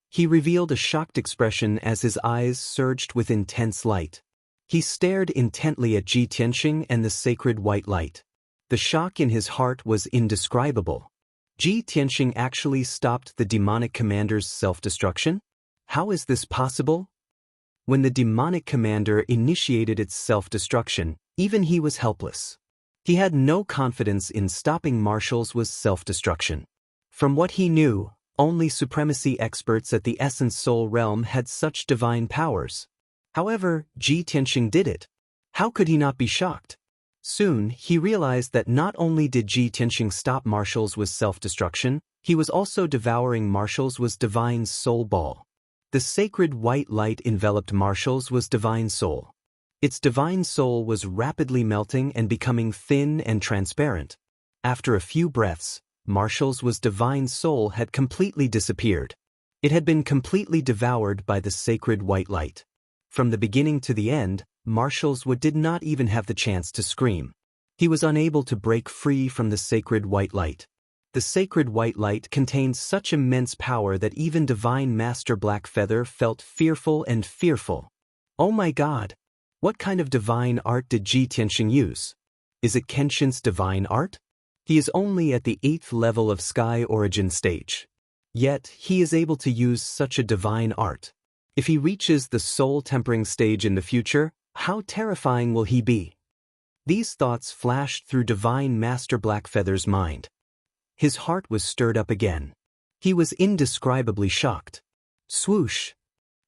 He revealed a shocked expression as his eyes surged with intense light. He stared intently at Ji Tianxing and the sacred white light. The shock in his heart was indescribable. Ji Tianxing actually stopped the demonic commander's self-destruction? How is this possible? When the demonic commander initiated its self-destruction, even he was helpless. He had no confidence in stopping Marshall's self-destruction. From what he knew, only supremacy experts at the Essence Soul realm had such divine powers. However, Ji Tianxing did it. How could he not be shocked? Soon, he realized that not only did Ji Tianxing stop Marshall's self-destruction, he was also devouring Marshall's divine soul ball. The sacred white light enveloped Marshall's divine soul. Its divine soul was rapidly melting and becoming thin and transparent. After a few breaths, Marshall's divine soul had completely disappeared. It had been completely devoured by the sacred white light. From the beginning to the end, Marshall's did not even have the chance to scream. He was unable to break free from the sacred white light. The sacred white light contained such immense power that even Divine Master Blackfeather felt fearful and fearful. Oh my God! What kind of divine art did Ji Tianxing use? Is it Kenshin's divine art? He is only at the 8th level of Sky Origin stage. Yet, he is able to use such a divine art. If he reaches the soul tempering stage in the future, how terrifying will he be? These thoughts flashed through Divine Master Blackfeather's mind. His heart was stirred up again. He was indescribably shocked. Swoosh!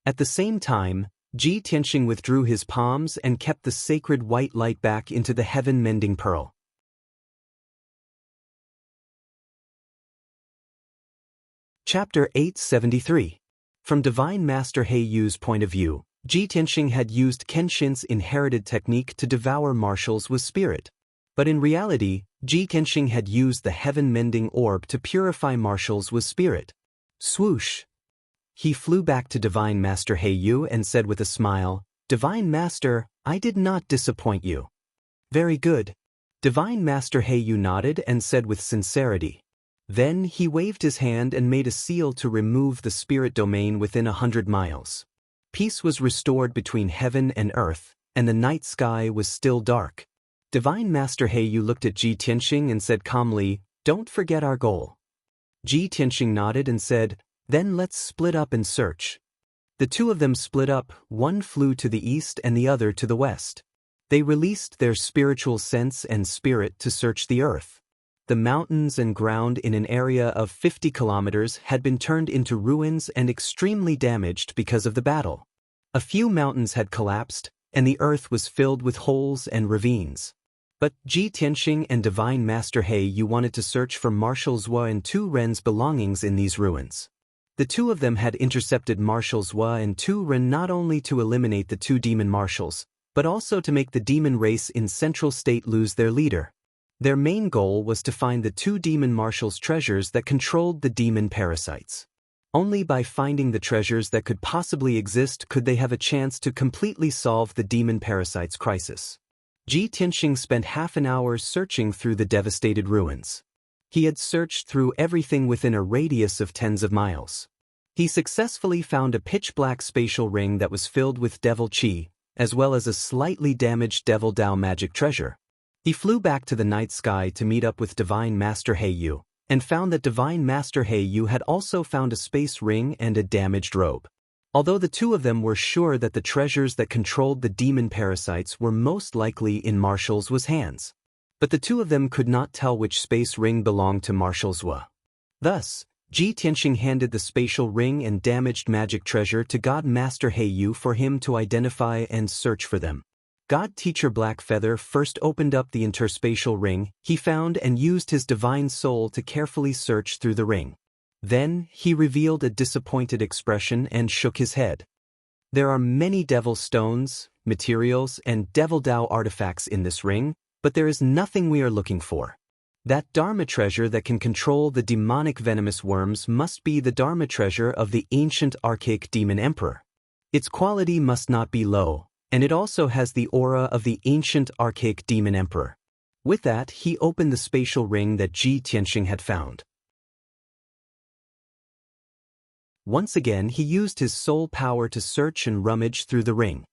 At the same time, Ji Tianxing withdrew his palms and kept the sacred white light back into the heaven-mending pearl. Chapter 873. From Divine Master Heiyu's point of view, Ji Tianxing had used Kenshin's inherited technique to devour marshals with spirit. But in reality, Ji Tianxing had used the heaven-mending orb to purify marshals with spirit. Swoosh! He flew back to Divine Master Heiyu and said with a smile, "Divine Master, I did not disappoint you." "Very good." Divine Master Heiyu nodded and said with sincerity. Then he waved his hand and made a seal to remove the spirit domain within 100 miles. Peace was restored between heaven and earth, and the night sky was still dark. Divine Master Heiyu looked at Ji Tianxing and said calmly, "Don't forget our goal." Ji Tianxing nodded and said, "Then let's split up and search." The two of them split up, one flew to the east and the other to the west. They released their spiritual sense and spirit to search the earth. The mountains and ground in an area of 50 kilometers had been turned into ruins and extremely damaged because of the battle. A few mountains had collapsed, and the earth was filled with holes and ravines. But Ji Tianxing and Divine Master Heiyu wanted to search for Marshal Zhua and Tu Ren's belongings in these ruins. The two of them had intercepted Marshal Zhua and Tu Ren not only to eliminate the two demon marshals, but also to make the demon race in Central State lose their leader. Their main goal was to find the two demon marshals' treasures that controlled the demon parasites. Only by finding the treasures that could possibly exist could they have a chance to completely solve the demon parasites crisis. Ji Tianxing spent half an hour searching through the devastated ruins. He had searched through everything within a radius of tens of miles. He successfully found a pitch-black spatial ring that was filled with devil chi, as well as a slightly damaged devil Dao magic treasure. He flew back to the night sky to meet up with Divine Master Heiyu, and found that Divine Master Heiyu had also found a space ring and a damaged robe. Although the two of them were sure that the treasures that controlled the demon parasites were most likely in Marshal Zhua's hands. But the two of them could not tell which space ring belonged to Marshal Zhua. Thus, Ji Tianxing handed the spatial ring and damaged magic treasure to God Master Heiyu for him to identify and search for them. God Teacher Blackfeather first opened up the interspatial ring he found and used his divine soul to carefully search through the ring. Then, he revealed a disappointed expression and shook his head. There are many devil stones, materials, and devil Dao artifacts in this ring, but there is nothing we are looking for. That Dharma treasure that can control the demonic venomous worms must be the Dharma treasure of the ancient archaic demon emperor. Its quality must not be low, and it also has the aura of the ancient archaic demon emperor. With that, he opened the spatial ring that Ji Tianxing had found. Once again, he used his soul power to search and rummage through the ring.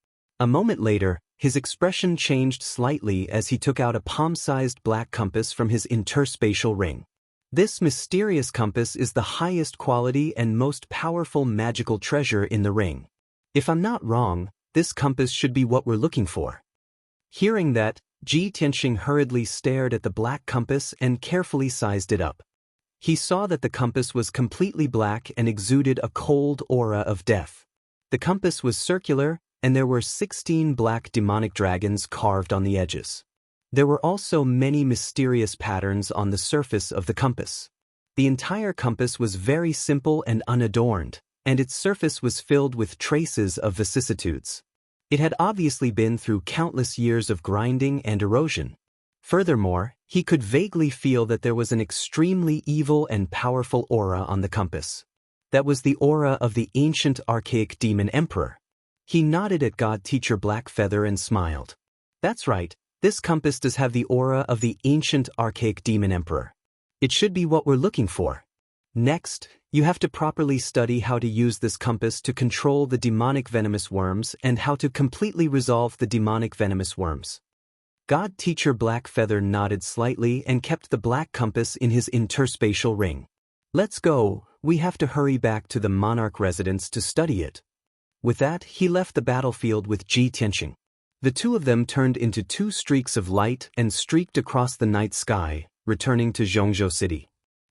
A moment later, his expression changed slightly as he took out a palm-sized black compass from his interspatial ring. This mysterious compass is the highest quality and most powerful magical treasure in the ring. If I'm not wrong, this compass should be what we're looking for. Hearing that, Ji Tianxing hurriedly stared at the black compass and carefully sized it up. He saw that the compass was completely black and exuded a cold aura of death. The compass was circular, and there were 16 black demonic dragons carved on the edges. There were also many mysterious patterns on the surface of the compass. The entire compass was very simple and unadorned, and its surface was filled with traces of vicissitudes. It had obviously been through countless years of grinding and erosion. Furthermore, he could vaguely feel that there was an extremely evil and powerful aura on the compass. That was the aura of the ancient archaic demon emperor. He nodded at God Teacher Blackfeather and smiled. That's right, this compass does have the aura of the ancient archaic demon emperor. It should be what we're looking for. Next, you have to properly study how to use this compass to control the demonic venomous worms and how to completely resolve the demonic venomous worms. God teacher Blackfeather nodded slightly and kept the black compass in his interspatial ring. Let's go, we have to hurry back to the monarch residence to study it. With that, he left the battlefield with Ji Tianqing. The two of them turned into two streaks of light and streaked across the night sky, returning to Zhongzhou City.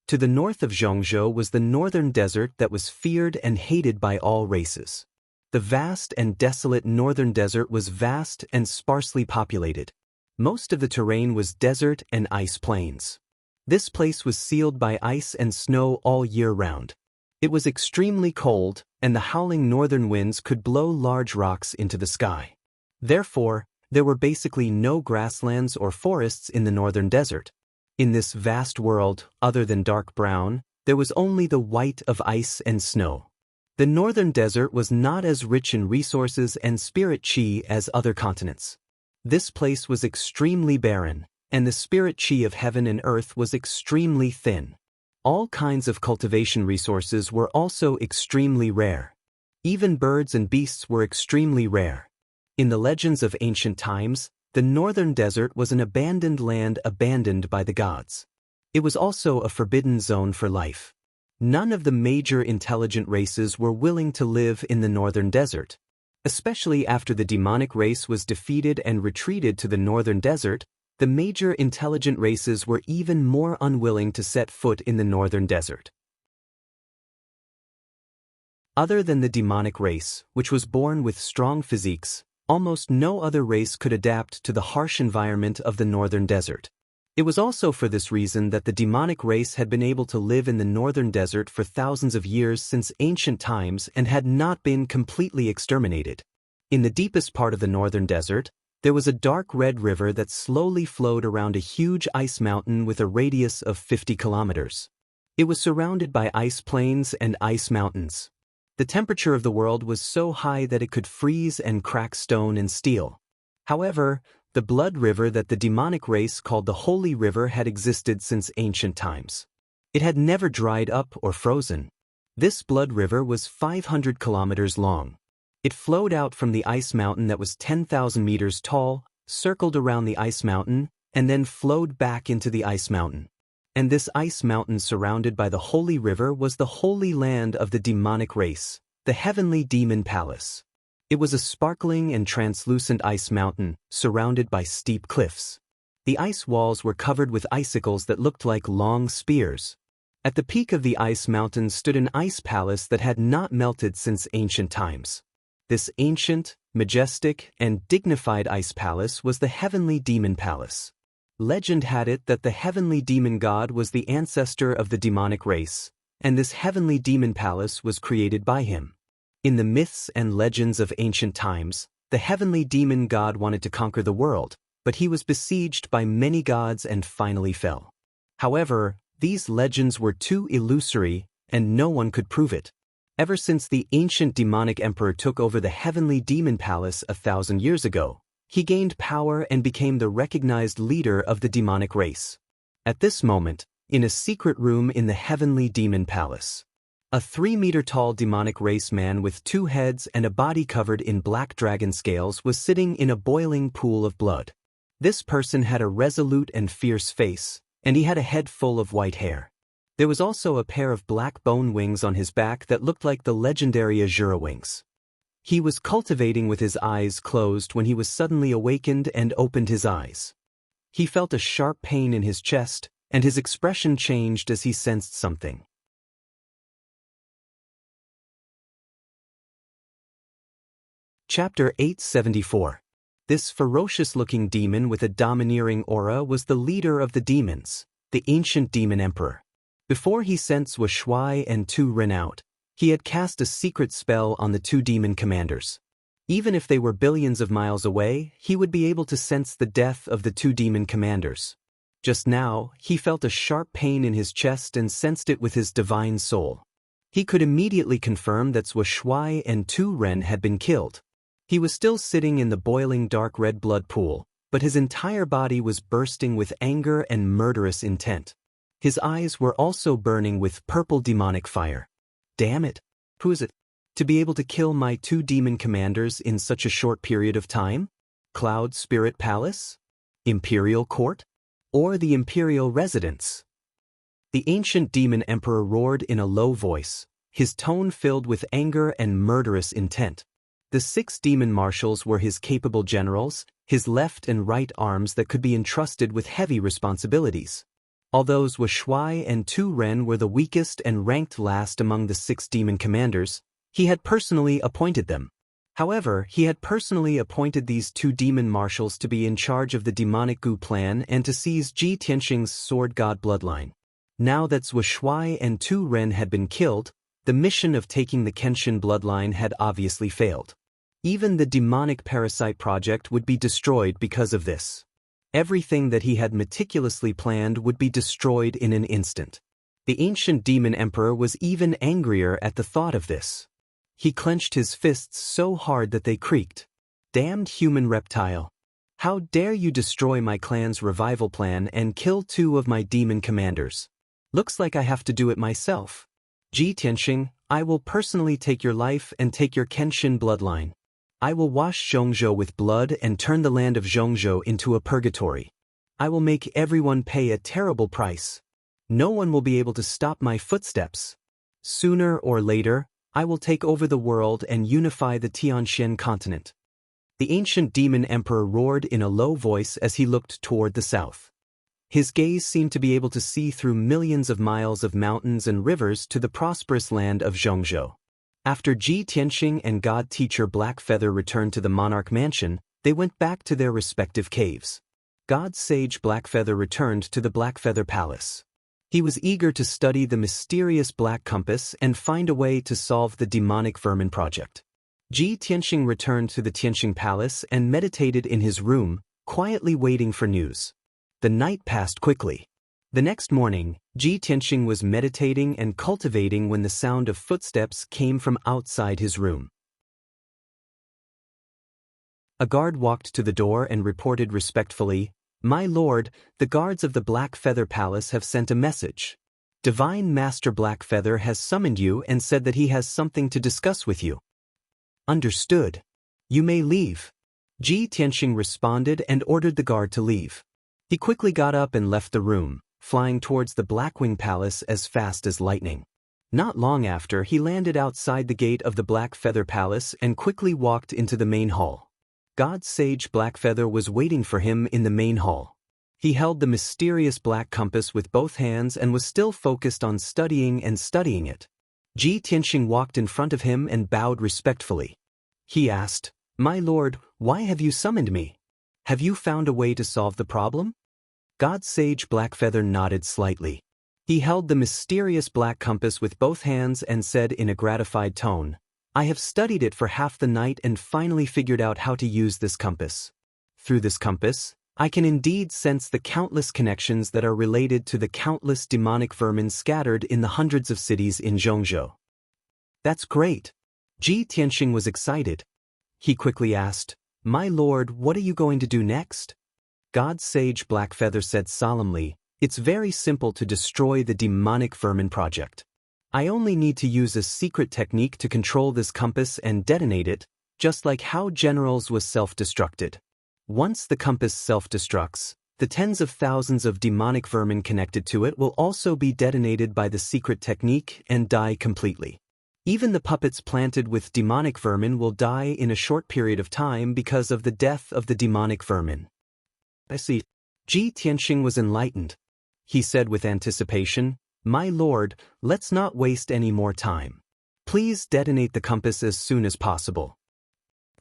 To the north of Zhongzhou was the northern desert that was feared and hated by all races. The vast and desolate northern desert was vast and sparsely populated. Most of the terrain was desert and ice plains. This place was sealed by ice and snow all year round. It was extremely cold, and the howling northern winds could blow large rocks into the sky. Therefore, there were basically no grasslands or forests in the northern desert. In this vast world, other than dark brown, there was only the white of ice and snow. The northern desert was not as rich in resources and spirit chi as other continents. This place was extremely barren, and the spirit chi of heaven and earth was extremely thin. All kinds of cultivation resources were also extremely rare. Even birds and beasts were extremely rare. In the legends of ancient times, the northern desert was an abandoned land abandoned by the gods. It was also a forbidden zone for life. None of the major intelligent races were willing to live in the northern desert. Especially after the demonic race was defeated and retreated to the northern desert, the major intelligent races were even more unwilling to set foot in the northern desert. Other than the demonic race, which was born with strong physiques, almost no other race could adapt to the harsh environment of the northern desert. It was also for this reason that the demonic race had been able to live in the northern desert for thousands of years since ancient times and had not been completely exterminated. In the deepest part of the northern desert, there was a dark red river that slowly flowed around a huge ice mountain with a radius of 50 kilometers. It was surrounded by ice plains and ice mountains. The temperature of the world was so high that it could freeze and crack stone and steel. However, the blood river that the demonic race called the Holy River had existed since ancient times. It had never dried up or frozen. This blood river was 500 kilometers long. It flowed out from the ice mountain that was 10,000 meters tall, circled around the ice mountain, and then flowed back into the ice mountain. And this ice mountain surrounded by the Holy River was the holy land of the demonic race, the heavenly demon palace. It was a sparkling and translucent ice mountain, surrounded by steep cliffs. The ice walls were covered with icicles that looked like long spears. At the peak of the ice mountain stood an ice palace that had not melted since ancient times. This ancient, majestic, and dignified ice palace was the heavenly demon palace. Legend had it that the heavenly demon god was the ancestor of the demonic race, and this heavenly demon palace was created by him. In the myths and legends of ancient times, the heavenly demon god wanted to conquer the world, but he was besieged by many gods and finally fell. However, these legends were too illusory, and no one could prove it. Ever since the ancient demonic emperor took over the heavenly demon palace 1,000 years ago, he gained power and became the recognized leader of the demonic race. At this moment, in a secret room in the heavenly demon palace, a 3-meter-tall demonic race man with 2 heads and a body covered in black dragon scales was sitting in a boiling pool of blood. This person had a resolute and fierce face, and he had a head full of white hair. There was also a pair of black bone wings on his back that looked like the legendary Azura wings. He was cultivating with his eyes closed when he was suddenly awakened and opened his eyes. He felt a sharp pain in his chest, and his expression changed as he sensed something. Chapter 874. This ferocious-looking demon with a domineering aura was the leader of the demons, the ancient demon emperor. Before he sent Wuxia and Xianxia out, he had cast a secret spell on the 2 demon commanders. Even if they were billions of miles away, he would be able to sense the death of the 2 demon commanders. Just now, he felt a sharp pain in his chest and sensed it with his divine soul. He could immediately confirm that Wuxia and Xianxia had been killed. He was still sitting in the boiling dark red blood pool, but his entire body was bursting with anger and murderous intent. His eyes were also burning with purple demonic fire. Damn it! Who is it? To be able to kill my 2 demon commanders in such a short period of time? Cloud Spirit Palace? Imperial Court? Or the Imperial Residence? The ancient demon emperor roared in a low voice, his tone filled with anger and murderous intent. The 6 demon marshals were his capable generals, his left and right arms that could be entrusted with heavy responsibilities. Although Wuxia and Xianxia were the weakest and ranked last among the 6 demon commanders, he had personally appointed them. However, he had personally appointed these 2 demon marshals to be in charge of the demonic Gu plan and to seize Ji Tianxing's sword god bloodline. Now that Wuxia and Xianxia had been killed, the mission of taking the Kenshin bloodline had obviously failed. Even the demonic parasite project would be destroyed because of this. Everything that he had meticulously planned would be destroyed in an instant. The ancient demon emperor was even angrier at the thought of this. He clenched his fists so hard that they creaked. Damned human reptile! How dare you destroy my clan's revival plan and kill 2 of my demon commanders? Looks like I have to do it myself. Ji Tianxing, I will personally take your life and take your Kenshin bloodline. I will wash Zhongzhou with blood and turn the land of Zhongzhou into a purgatory. I will make everyone pay a terrible price. No one will be able to stop my footsteps. Sooner or later, I will take over the world and unify the Tianxian continent. The ancient demon emperor roared in a low voice as he looked toward the south. His gaze seemed to be able to see through millions of miles of mountains and rivers to the prosperous land of Zhongzhou. After Ji Tianxing and God Teacher Blackfeather returned to the monarch mansion, they went back to their respective caves. God Sage Blackfeather returned to the Blackfeather Palace. He was eager to study the mysterious Black Compass and find a way to solve the demonic vermin project. Ji Tianxing returned to the Tianxing Palace and meditated in his room, quietly waiting for news. The night passed quickly. The next morning, Ji Tianxing was meditating and cultivating when the sound of footsteps came from outside his room. A guard walked to the door and reported respectfully, "My lord, the guards of the Blackfeather Palace have sent a message. Divine Master Blackfeather has summoned you and said that he has something to discuss with you." "Understood. You may leave." Ji Tianxing responded and ordered the guard to leave. He quickly got up and left the room, flying towards the Blackwing Palace as fast as lightning. Not long after, he landed outside the gate of the Blackfeather Palace and quickly walked into the main hall. God Sage Blackfeather was waiting for him in the main hall. He held the mysterious black compass with both hands and was still focused on studying it. Ji Tianxing walked in front of him and bowed respectfully. He asked, "My lord, why have you summoned me? Have you found a way to solve the problem?" God Sage Blackfeather nodded slightly. He held the mysterious black compass with both hands and said in a gratified tone, "I have studied it for half the night and finally figured out how to use this compass. Through this compass, I can indeed sense the countless connections that are related to the countless demonic vermin scattered in the hundreds of cities in Zhongzhou." "That's great." Ji Tianxing was excited. He quickly asked, "My lord, what are you going to do next?" God Sage Blackfeather said solemnly, "It's very simple to destroy the demonic vermin project. I only need to use a secret technique to control this compass and detonate it, just like how Generals was self-destructed. Once the compass self-destructs, the tens of thousands of demonic vermin connected to it will also be detonated by the secret technique and die completely. Even the puppets planted with demonic vermin will die in a short period of time because of the death of the demonic vermin." "I see." Ji Tianxing was enlightened. He said with anticipation, "My lord, let's not waste any more time. Please detonate the compass as soon as possible."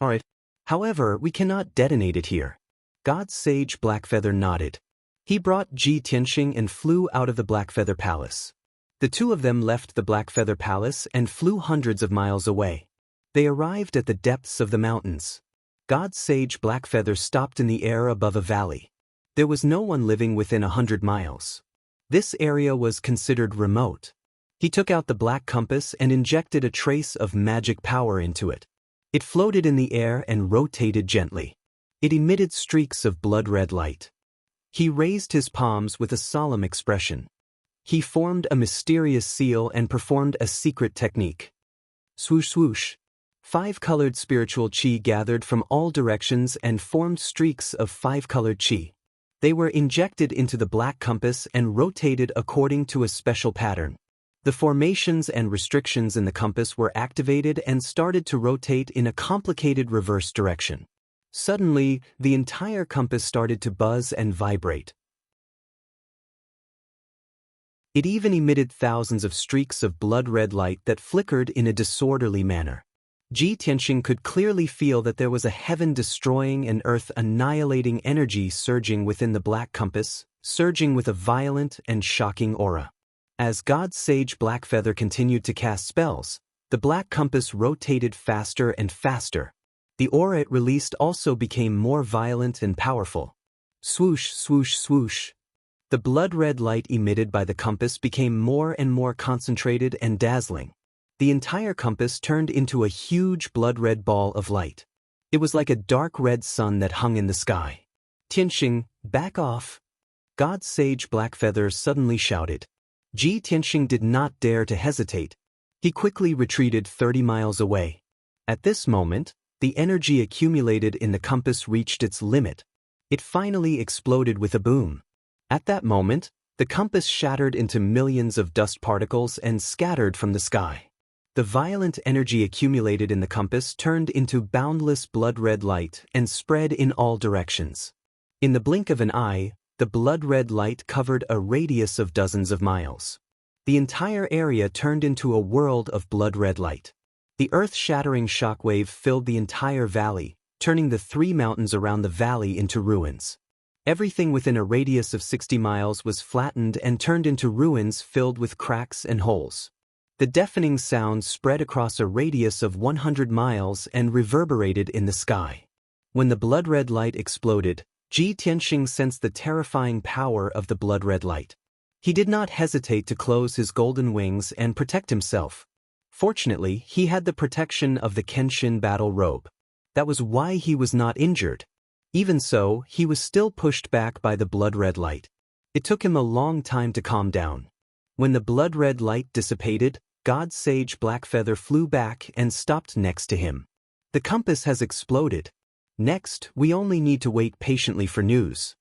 "All right. However, we cannot detonate it here." God Sage Blackfeather nodded. He brought Ji Tianxing and flew out of the Blackfeather Palace. The 2 of them left the Blackfeather Palace and flew hundreds of miles away. They arrived at the depths of the mountains. God Sage Blackfeather stopped in the air above a valley. There was no one living within 100 miles. This area was considered remote. He took out the black compass and injected a trace of magic power into it. It floated in the air and rotated gently. It emitted streaks of blood-red light. He raised his palms with a solemn expression. He formed a mysterious seal and performed a secret technique. Swoosh swoosh. 5 colored spiritual qi gathered from all directions and formed streaks of 5 colored qi. They were injected into the black compass and rotated according to a special pattern. The formations and restrictions in the compass were activated and started to rotate in a complicated reverse direction. Suddenly, the entire compass started to buzz and vibrate. It even emitted thousands of streaks of blood-red light that flickered in a disorderly manner. Ji Tianxing could clearly feel that there was a heaven-destroying and earth-annihilating energy surging within the black compass, surging with a violent and shocking aura. As God Sage Blackfeather continued to cast spells, the black compass rotated faster and faster. The aura it released also became more violent and powerful. Swoosh, swoosh, swoosh. The blood-red light emitted by the compass became more and more concentrated and dazzling. The entire compass turned into a huge blood-red ball of light. It was like a dark red sun that hung in the sky. Tianxing, back off! God Sage Blackfeather suddenly shouted. Ji Tianxing did not dare to hesitate. He quickly retreated 30 miles away. At this moment, the energy accumulated in the compass reached its limit. It finally exploded with a boom. At that moment, the compass shattered into millions of dust particles and scattered from the sky. The violent energy accumulated in the compass turned into boundless blood-red light and spread in all directions. In the blink of an eye, the blood-red light covered a radius of dozens of miles. The entire area turned into a world of blood-red light. The earth-shattering shockwave filled the entire valley, turning the 3 mountains around the valley into ruins. Everything within a radius of 60 miles was flattened and turned into ruins filled with cracks and holes. The deafening sound spread across a radius of 100 miles and reverberated in the sky. When the blood-red light exploded, Ji Tianxing sensed the terrifying power of the blood-red light. He did not hesitate to close his golden wings and protect himself. Fortunately, he had the protection of the Kenshin battle robe. That was why he was not injured. Even so, he was still pushed back by the blood-red light. It took him a long time to calm down. When the blood-red light dissipated, God Sage Blackfeather flew back and stopped next to him. The compass has exploded. Next, we only need to wait patiently for news.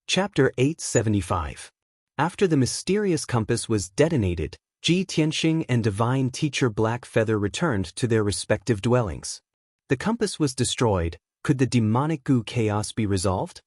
Chapter 875. After the mysterious compass was detonated, Ji Tianxing and Divine Teacher Blackfeather returned to their respective dwellings. The compass was destroyed. Could the demonic goo chaos be resolved?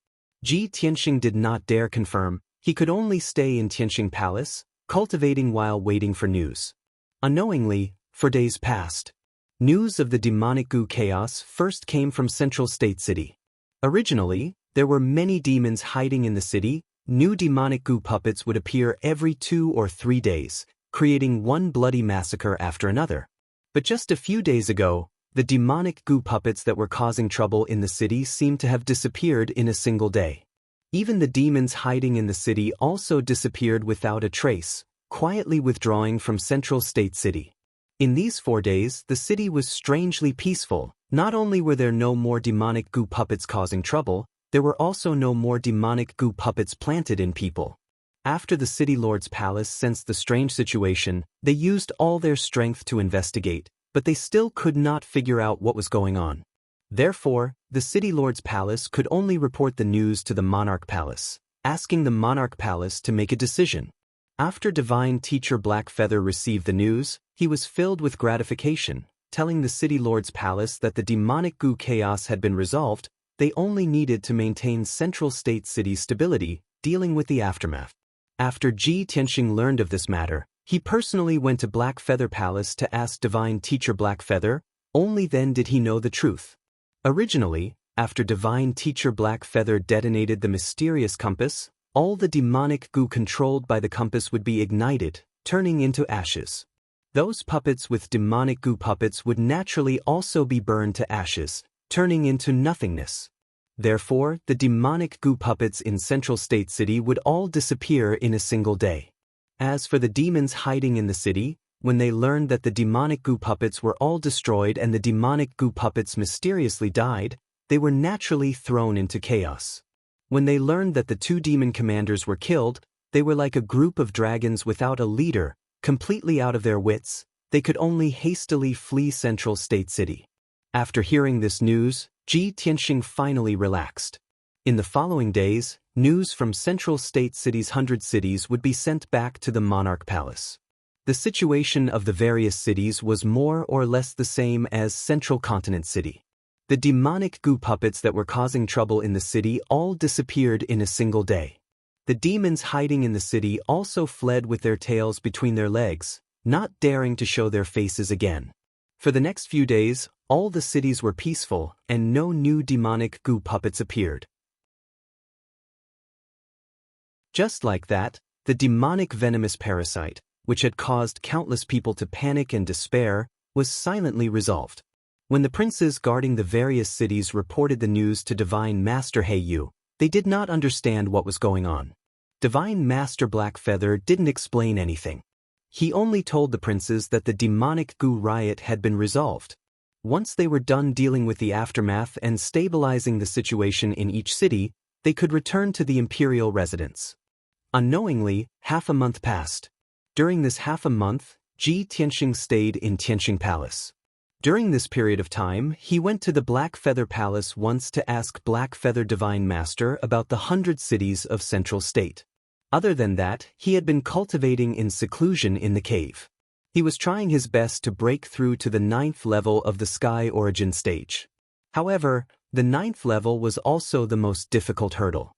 Ji Tianxing did not dare confirm. He could only stay in Tianxing Palace, cultivating while waiting for news. Unknowingly, for days passed. News of the demonic goo chaos first came from Central State City. Originally, there were many demons hiding in the city. New demonic goo puppets would appear every 2 or 3 days, creating one bloody massacre after another. But just a few days ago, the demonic goo puppets that were causing trouble in the city seemed to have disappeared in a single day. Even the demons hiding in the city also disappeared without a trace, quietly withdrawing from Central State City. In these 4 days, the city was strangely peaceful. Not only were there no more demonic goo puppets causing trouble, there were also no more demonic goo puppets planted in people. After the city lord's palace sensed the strange situation, they used all their strength to investigate, but they still could not figure out what was going on. Therefore, the city lord's palace could only report the news to the monarch palace, asking the monarch palace to make a decision. After Divine Teacher Blackfeather received the news, he was filled with gratification, telling the city lord's palace that the demonic goo chaos had been resolved. They only needed to maintain Central State City's stability, dealing with the aftermath. After Ji Tianxing learned of this matter, he personally went to Blackfeather Palace to ask Divine Teacher Blackfeather. Only then did he know the truth. Originally, after Divine Teacher Blackfeather detonated the mysterious compass, all the demonic goo controlled by the compass would be ignited, turning into ashes. Those puppets with demonic goo puppets would naturally also be burned to ashes, turning into nothingness. Therefore, the demonic goo puppets in Central State City would all disappear in a single day. As for the demons hiding in the city, when they learned that the demonic goo puppets were all destroyed and the demonic goo puppets mysteriously died, they were naturally thrown into chaos. When they learned that the two demon commanders were killed, they were like a group of dragons without a leader, completely out of their wits. They could only hastily flee Central State City. After hearing this news, Ji Tianxing finally relaxed. In the following days, news from Central State City's 100 cities would be sent back to the Monarch Palace. The situation of the various cities was more or less the same as Central Continent City. The demonic goo puppets that were causing trouble in the city all disappeared in a single day. The demons hiding in the city also fled with their tails between their legs, not daring to show their faces again. For the next few days, all the cities were peaceful, and no new demonic goo puppets appeared. Just like that, the demonic venomous parasite, which had caused countless people to panic and despair, was silently resolved. When the princes guarding the various cities reported the news to Divine Master Heiyu, they did not understand what was going on. Divine Master Blackfeather didn't explain anything. He only told the princes that the demonic goo riot had been resolved. Once they were done dealing with the aftermath and stabilizing the situation in each city, they could return to the imperial residence. Unknowingly, half a month passed. During this half a month, Ji Tianxing stayed in Tianxing Palace. During this period of time, he went to the Black Feather Palace once to ask Black Feather Divine Master about the 100 cities of Central State. Other than that, he had been cultivating in seclusion in the cave. He was trying his best to break through to the 9th level of the Sky Origin stage. However, the 9th level was also the most difficult hurdle.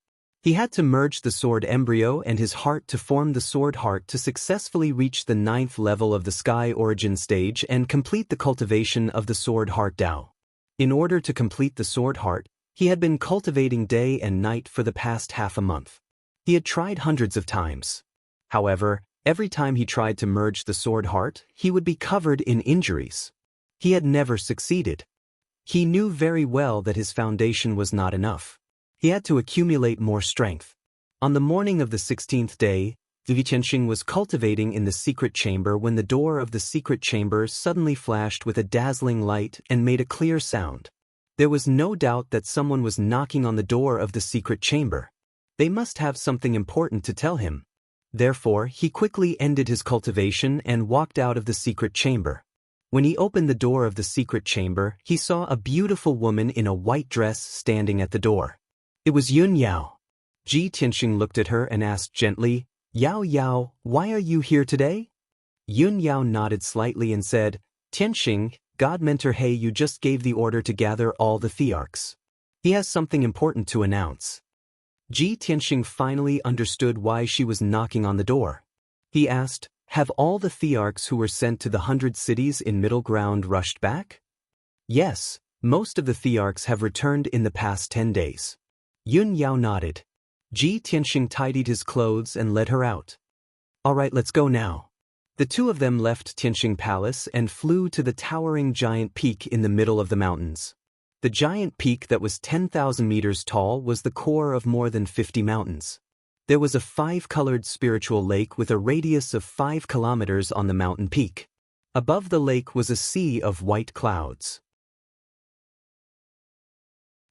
He had to merge the sword embryo and his heart to form the sword heart to successfully reach the 9th level of the Sky Origin stage and complete the cultivation of the sword heart Dao. In order to complete the sword heart, he had been cultivating day and night for the past half a month. He had tried hundreds of times. However, every time he tried to merge the sword heart, he would be covered in injuries. He had never succeeded. He knew very well that his foundation was not enough. He had to accumulate more strength. On the morning of the 16th day, Ji Tianxing was cultivating in the secret chamber when the door of the secret chamber suddenly flashed with a dazzling light and made a clear sound. There was no doubt that someone was knocking on the door of the secret chamber. They must have something important to tell him. Therefore, he quickly ended his cultivation and walked out of the secret chamber. When he opened the door of the secret chamber, he saw a beautiful woman in a white dress standing at the door. It was Yun Yao. Ji Tianxing looked at her and asked gently, "Yao Yao, why are you here today?" Yun Yao nodded slightly and said, "Tianxing, God Mentor Heiyu just gave the order to gather all the thearchs. He has something important to announce." Ji Tianxing finally understood why she was knocking on the door. He asked, "Have all the thearchs who were sent to the 100 cities in Middle Ground rushed back?" "Yes, most of the thearchs have returned in the past 10 days. Yun Yao nodded. Ji Tianxing tidied his clothes and led her out. "All right, let's go now." The two of them left Tianxing Palace and flew to the towering giant peak in the middle of the mountains. The giant peak that was 10,000 meters tall was the core of more than 50 mountains. There was a 5-colored spiritual lake with a radius of 5 kilometers on the mountain peak. Above the lake was a sea of white clouds.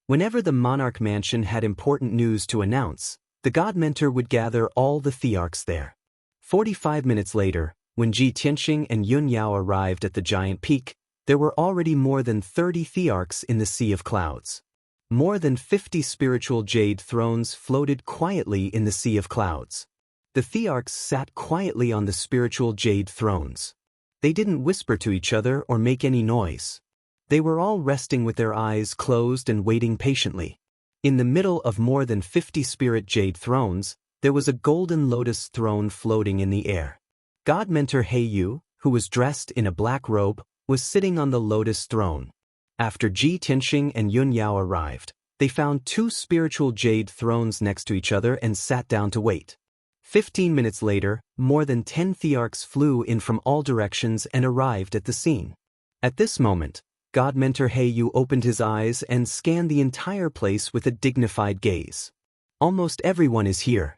Whenever the monarch mansion had important news to announce, the god mentor would gather all the thearchs there. 45 minutes later, when Ji Tianxing and Yun Yao arrived at the giant peak, there were already more than 30 thearchs in the sea of clouds. More than 50 spiritual jade thrones floated quietly in the sea of clouds. The thearchs sat quietly on the spiritual jade thrones. They didn't whisper to each other or make any noise. They were all resting with their eyes closed and waiting patiently. In the middle of more than 50 spirit jade thrones, there was a golden lotus throne floating in the air. God Mentor Heiyu, who was dressed in a black robe, was sitting on the lotus throne. After Ji Tianxing and Yun Yao arrived, they found 2 spiritual jade thrones next to each other and sat down to wait. 15 minutes later, more than 10 thearchs flew in from all directions and arrived at the scene. At this moment, God Mentor Heiyu opened his eyes and scanned the entire place with a dignified gaze. "Almost everyone is here.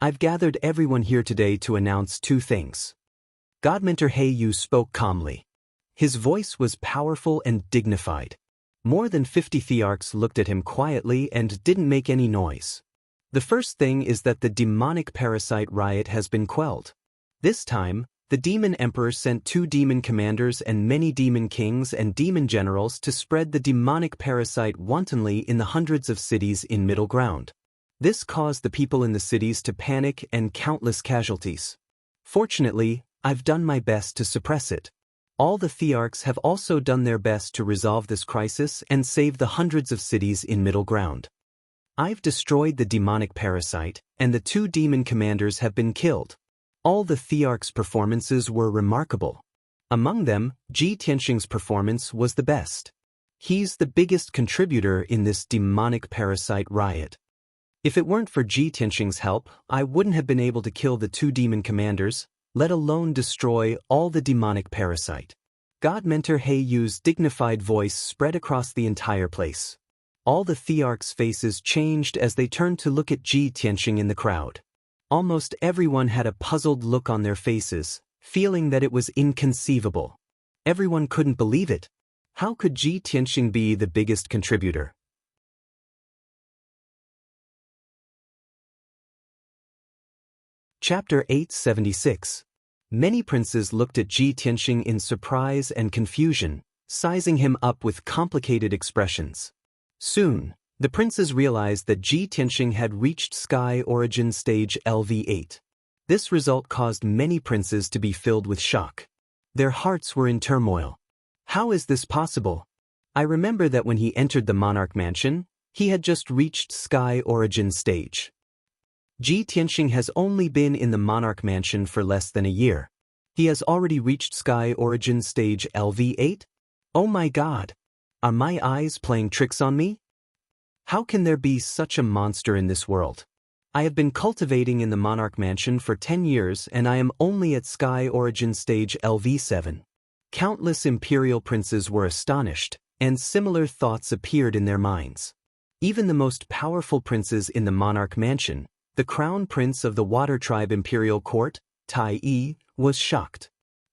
I've gathered everyone here today to announce 2 things. God Mentor Heiyu spoke calmly. His voice was powerful and dignified. More than 50 thearchs looked at him quietly and didn't make any noise. The first thing is that the demonic parasite riot has been quelled. This time, the demon emperor sent 2 demon commanders and many demon kings and demon generals to spread the demonic parasite wantonly in the hundreds of cities in Middle Ground. This caused the people in the cities to panic and countless casualties. Fortunately, I've done my best to suppress it. All the thearchs have also done their best to resolve this crisis and save the hundreds of cities in Middle Ground. I've destroyed the demonic parasite, and the 2 demon commanders have been killed. All the thearchs' performances were remarkable. Among them, Ji Tianxing's performance was the best. He's the biggest contributor in this demonic parasite riot. If it weren't for Ji Tianxing's help, I wouldn't have been able to kill the 2 demon commanders, let alone destroy all the demonic parasite. God Mentor He Yu's dignified voice spread across the entire place. All the thearchs' faces changed as they turned to look at Ji Tianxing in the crowd. Almost everyone had a puzzled look on their faces, feeling that it was inconceivable. Everyone couldn't believe it. How could Ji Tianxing be the biggest contributor? Chapter 876. Many princes looked at Ji Tianxing in surprise and confusion, sizing him up with complicated expressions. Soon, the princes realized that Ji Tianxing had reached Sky Origin Stage LV8. This result caused many princes to be filled with shock. Their hearts were in turmoil. How is this possible? I remember that when he entered the Monarch Mansion, he had just reached Sky Origin Stage. Ji Tianxing has only been in the Monarch Mansion for less than a year. He has already reached Sky Origin Stage LV8? Oh my god! Are my eyes playing tricks on me? How can there be such a monster in this world? I have been cultivating in the Monarch Mansion for 10 years and I am only at Sky Origin Stage LV7. Countless imperial princes were astonished, and similar thoughts appeared in their minds. Even the most powerful princes in the Monarch Mansion, the Crown Prince of the Water Tribe Imperial Court, Tai Yi, was shocked.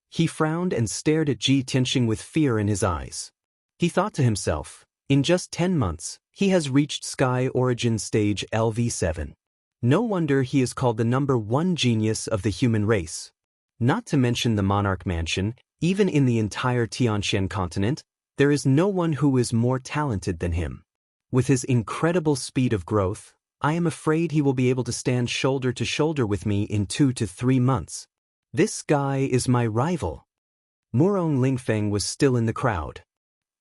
He frowned and stared at Ji Tianxing with fear in his eyes. He thought to himself, in just 10 months, he has reached Sky Origin Stage LV7. No wonder he is called the #1 genius of the human race. Not to mention the Monarch Mansion, even in the entire Tianxian continent, there is no one who is more talented than him. With his incredible speed of growth, I am afraid he will be able to stand shoulder to shoulder with me in 2 to 3 months. This guy is my rival. Murong Lingfeng was still in the crowd.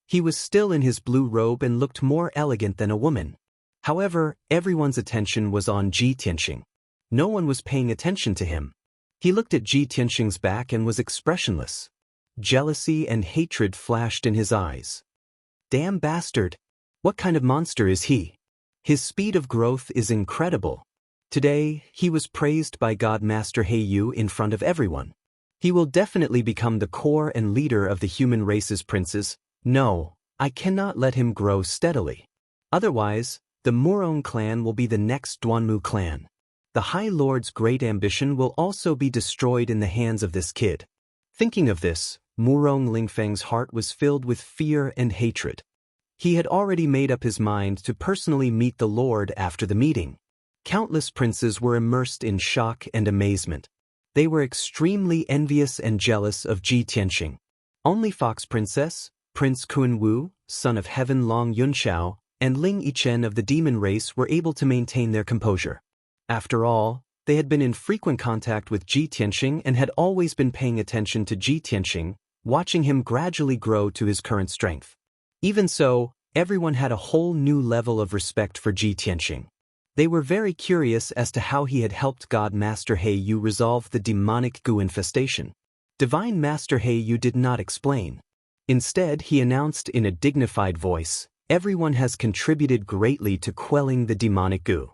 He was still in his blue robe and looked more elegant than a woman. However, everyone's attention was on Ji Tianxing. No one was paying attention to him. He looked at Ji Tianxing's back and was expressionless. Jealousy and hatred flashed in his eyes. Damn bastard! What kind of monster is he? His speed of growth is incredible. Today, he was praised by God Master He Yu in front of everyone. He will definitely become the core and leader of the human race's princes. No, I cannot let him grow steadily. Otherwise, the Murong clan will be the next Duanmu clan. The High Lord's great ambition will also be destroyed in the hands of this kid. Thinking of this, Murong Lingfeng's heart was filled with fear and hatred. He had already made up his mind to personally meet the Lord after the meeting. Countless princes were immersed in shock and amazement. They were extremely envious and jealous of Ji Tianxing. Only Fox Princess, Prince Kunwu, son of Heaven Long Yunxiao, and Ling Yichen of the demon race were able to maintain their composure. After all, they had been in frequent contact with Ji Tianxing and had always been paying attention to Ji Tianxing, watching him gradually grow to his current strength. Even so, everyone had a whole new level of respect for Ji Tianxing. They were very curious as to how he had helped God Master He Yu resolve the demonic goo infestation. Divine Master He Yu did not explain. Instead, he announced in a dignified voice, "Everyone has contributed greatly to quelling the demonic goo.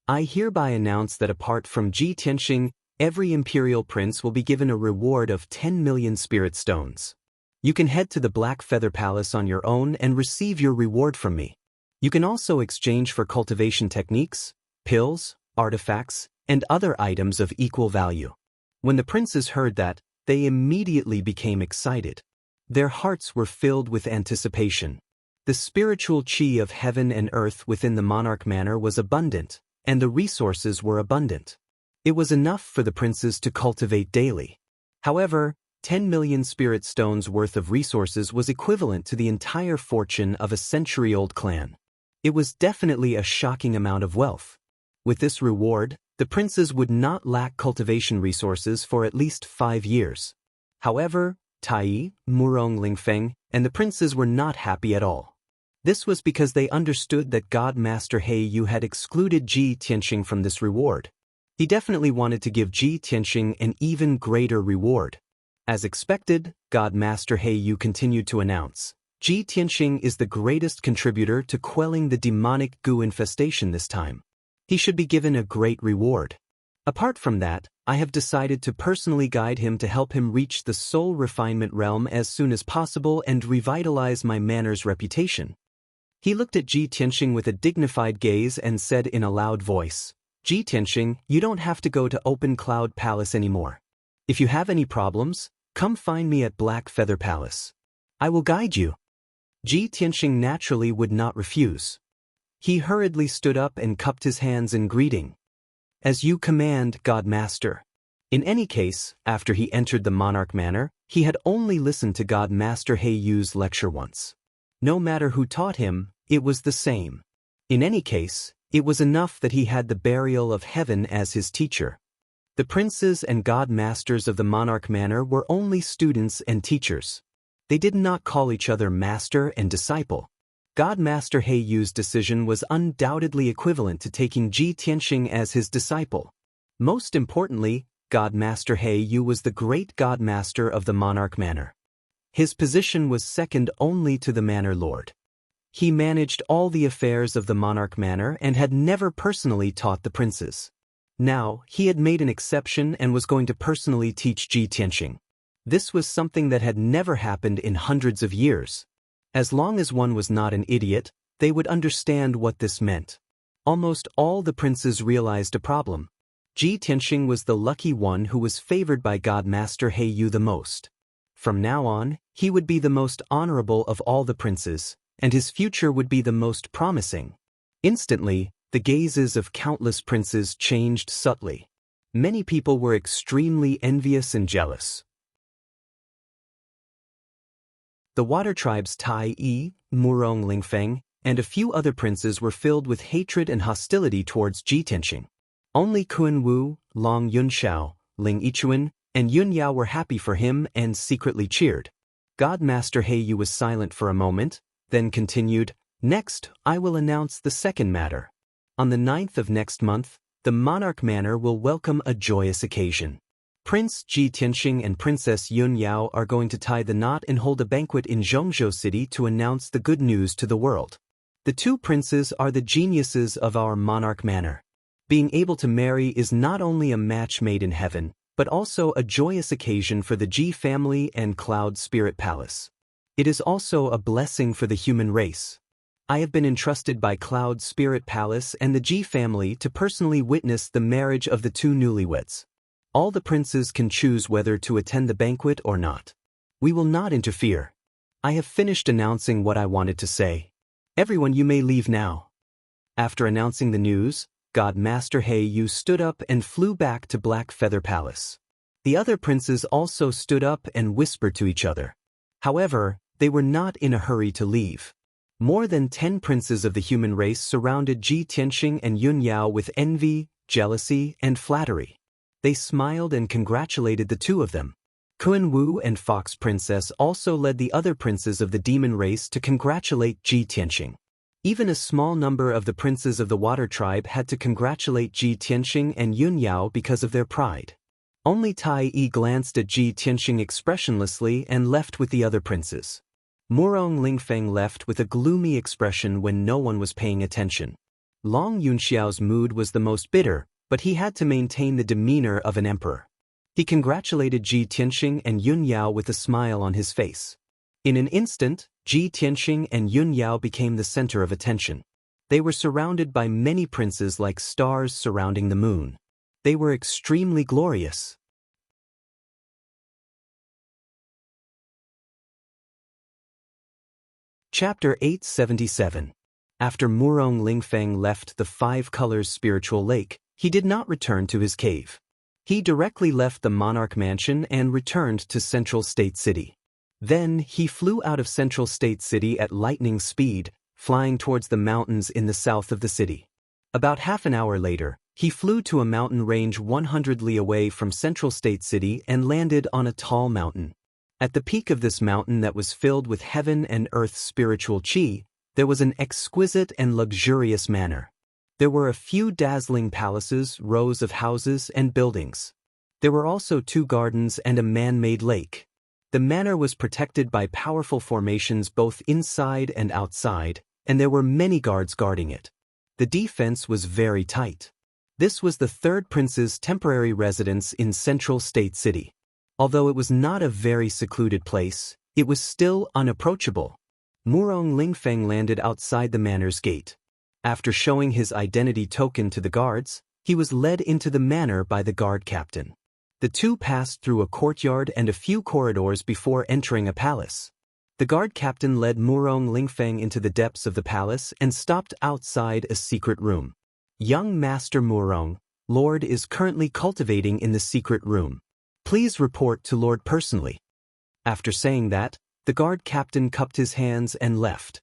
I hereby announce that apart from Ji Tianxing, every imperial prince will be given a reward of 10 million spirit stones. You can head to the Black Feather Palace on your own and receive your reward from me. You can also exchange for cultivation techniques, pills, artifacts, and other items of equal value." When the princes heard that, they immediately became excited. Their hearts were filled with anticipation. The spiritual chi of heaven and earth within the monarch manor was abundant, and the resources were abundant. It was enough for the princes to cultivate daily. However, 10 million spirit stones worth of resources was equivalent to the entire fortune of a century-old clan. It was definitely a shocking amount of wealth. With this reward, the princes would not lack cultivation resources for at least 5 years. However, Tai, Murong Lingfeng, and the princes were not happy at all. This was because they understood that God Master He Yu had excluded Ji Tianxing from this reward. He definitely wanted to give Ji Tianxing an even greater reward. As expected, God Master He Yu continued to announce, Ji Tianxing is the greatest contributor to quelling the demonic goo infestation this time. He should be given a great reward. Apart from that, I have decided to personally guide him to help him reach the soul refinement realm as soon as possible and revitalize my manor's reputation. He looked at Ji Tianxing with a dignified gaze and said in a loud voice, Ji Tianxing, you don't have to go to Open Cloud Palace anymore. If you have any problems, come find me at Black Feather Palace. I will guide you. Ji Tianxing naturally would not refuse. He hurriedly stood up and cupped his hands in greeting. As you command, God Master. In any case, after he entered the monarch manor, he had only listened to God Master He Yu's lecture once. No matter who taught him, it was the same. In any case, it was enough that he had the burial of heaven as his teacher. The princes and god masters of the monarch manor were only students and teachers. They did not call each other master and disciple. God Master He Yu's decision was undoubtedly equivalent to taking Ji Tianxing as his disciple. Most importantly, God Master He Yu was the great god master of the monarch manor. His position was second only to the manor lord. He managed all the affairs of the monarch manor and had never personally taught the princes. Now, he had made an exception and was going to personally teach Ji Tianxing. This was something that had never happened in hundreds of years. As long as one was not an idiot, they would understand what this meant. Almost all the princes realized a problem. Ji Tianxing was the lucky one who was favored by God Master He Yu the most. From now on, he would be the most honorable of all the princes, and his future would be the most promising. Instantly, the gazes of countless princes changed subtly. Many people were extremely envious and jealous. The water tribes Tai, Murong Lingfeng, and a few other princes were filled with hatred and hostility towards Ji Tianxing. Only Kun Wu, Long Yunxiao, Ling Yichuan, and Yun Yao were happy for him and secretly cheered. God Master He Yu was silent for a moment, then continued, Next, I will announce the second matter. On the 9th of next month, the monarch manor will welcome a joyous occasion. Prince Ji Tianxing and Princess Yun Yao are going to tie the knot and hold a banquet in Zhongzhou City to announce the good news to the world. The two princes are the geniuses of our monarch manor. Being able to marry is not only a match made in heaven, but also a joyous occasion for the Ji family and Cloud Spirit Palace. It is also a blessing for the human race. I have been entrusted by Cloud Spirit Palace and the Ji family to personally witness the marriage of the two newlyweds. All the princes can choose whether to attend the banquet or not. We will not interfere. I have finished announcing what I wanted to say. Everyone, you may leave now. After announcing the news, God Master He Yu stood up and flew back to Black Feather Palace. The other princes also stood up and whispered to each other. However, they were not in a hurry to leave. More than 10 princes of the human race surrounded Ji Tianxing and Yun Yao with envy, jealousy, and flattery. They smiled and congratulated the two of them. Kun Wu and Fox Princess also led the other princes of the demon race to congratulate Ji Tianxing. Even a small number of the princes of the water tribe had to congratulate Ji Tianxing and Yun Yao because of their pride. Only Tai Yi glanced at Ji Tianxing expressionlessly and left with the other princes. Murong Lingfeng left with a gloomy expression when no one was paying attention. Long Yunxiao's mood was the most bitter, but he had to maintain the demeanor of an emperor. He congratulated Ji Tianxing and Yun Yao with a smile on his face. In an instant, Ji Tianxing and Yun Yao became the center of attention. They were surrounded by many princes like stars surrounding the moon. They were extremely glorious. Chapter 877. After Murong Lingfeng left the Five Colors spiritual lake, he did not return to his cave. He directly left the monarch mansion and returned to Central State City. Then he flew out of Central State City at lightning speed, flying towards the mountains in the south of the city. About half an hour later, he flew to a mountain range 100 li away from Central State City and landed on a tall mountain. At the peak of this mountain that was filled with heaven and earth's spiritual chi, there was an exquisite and luxurious manor. There were a few dazzling palaces, rows of houses, and buildings. There were also 2 gardens and a man-made lake. The manor was protected by powerful formations both inside and outside, and there were many guards guarding it. The defense was very tight. This was the third prince's temporary residence in Central State City. Although it was not a very secluded place, it was still unapproachable. Murong Lingfeng landed outside the manor's gate. After showing his identity token to the guards, he was led into the manor by the guard captain. The two passed through a courtyard and a few corridors before entering a palace. The guard captain led Murong Lingfeng into the depths of the palace and stopped outside a secret room. Young Master Murong, Lord is currently cultivating in the secret room. Please report to Lord personally. After saying that, the guard captain cupped his hands and left.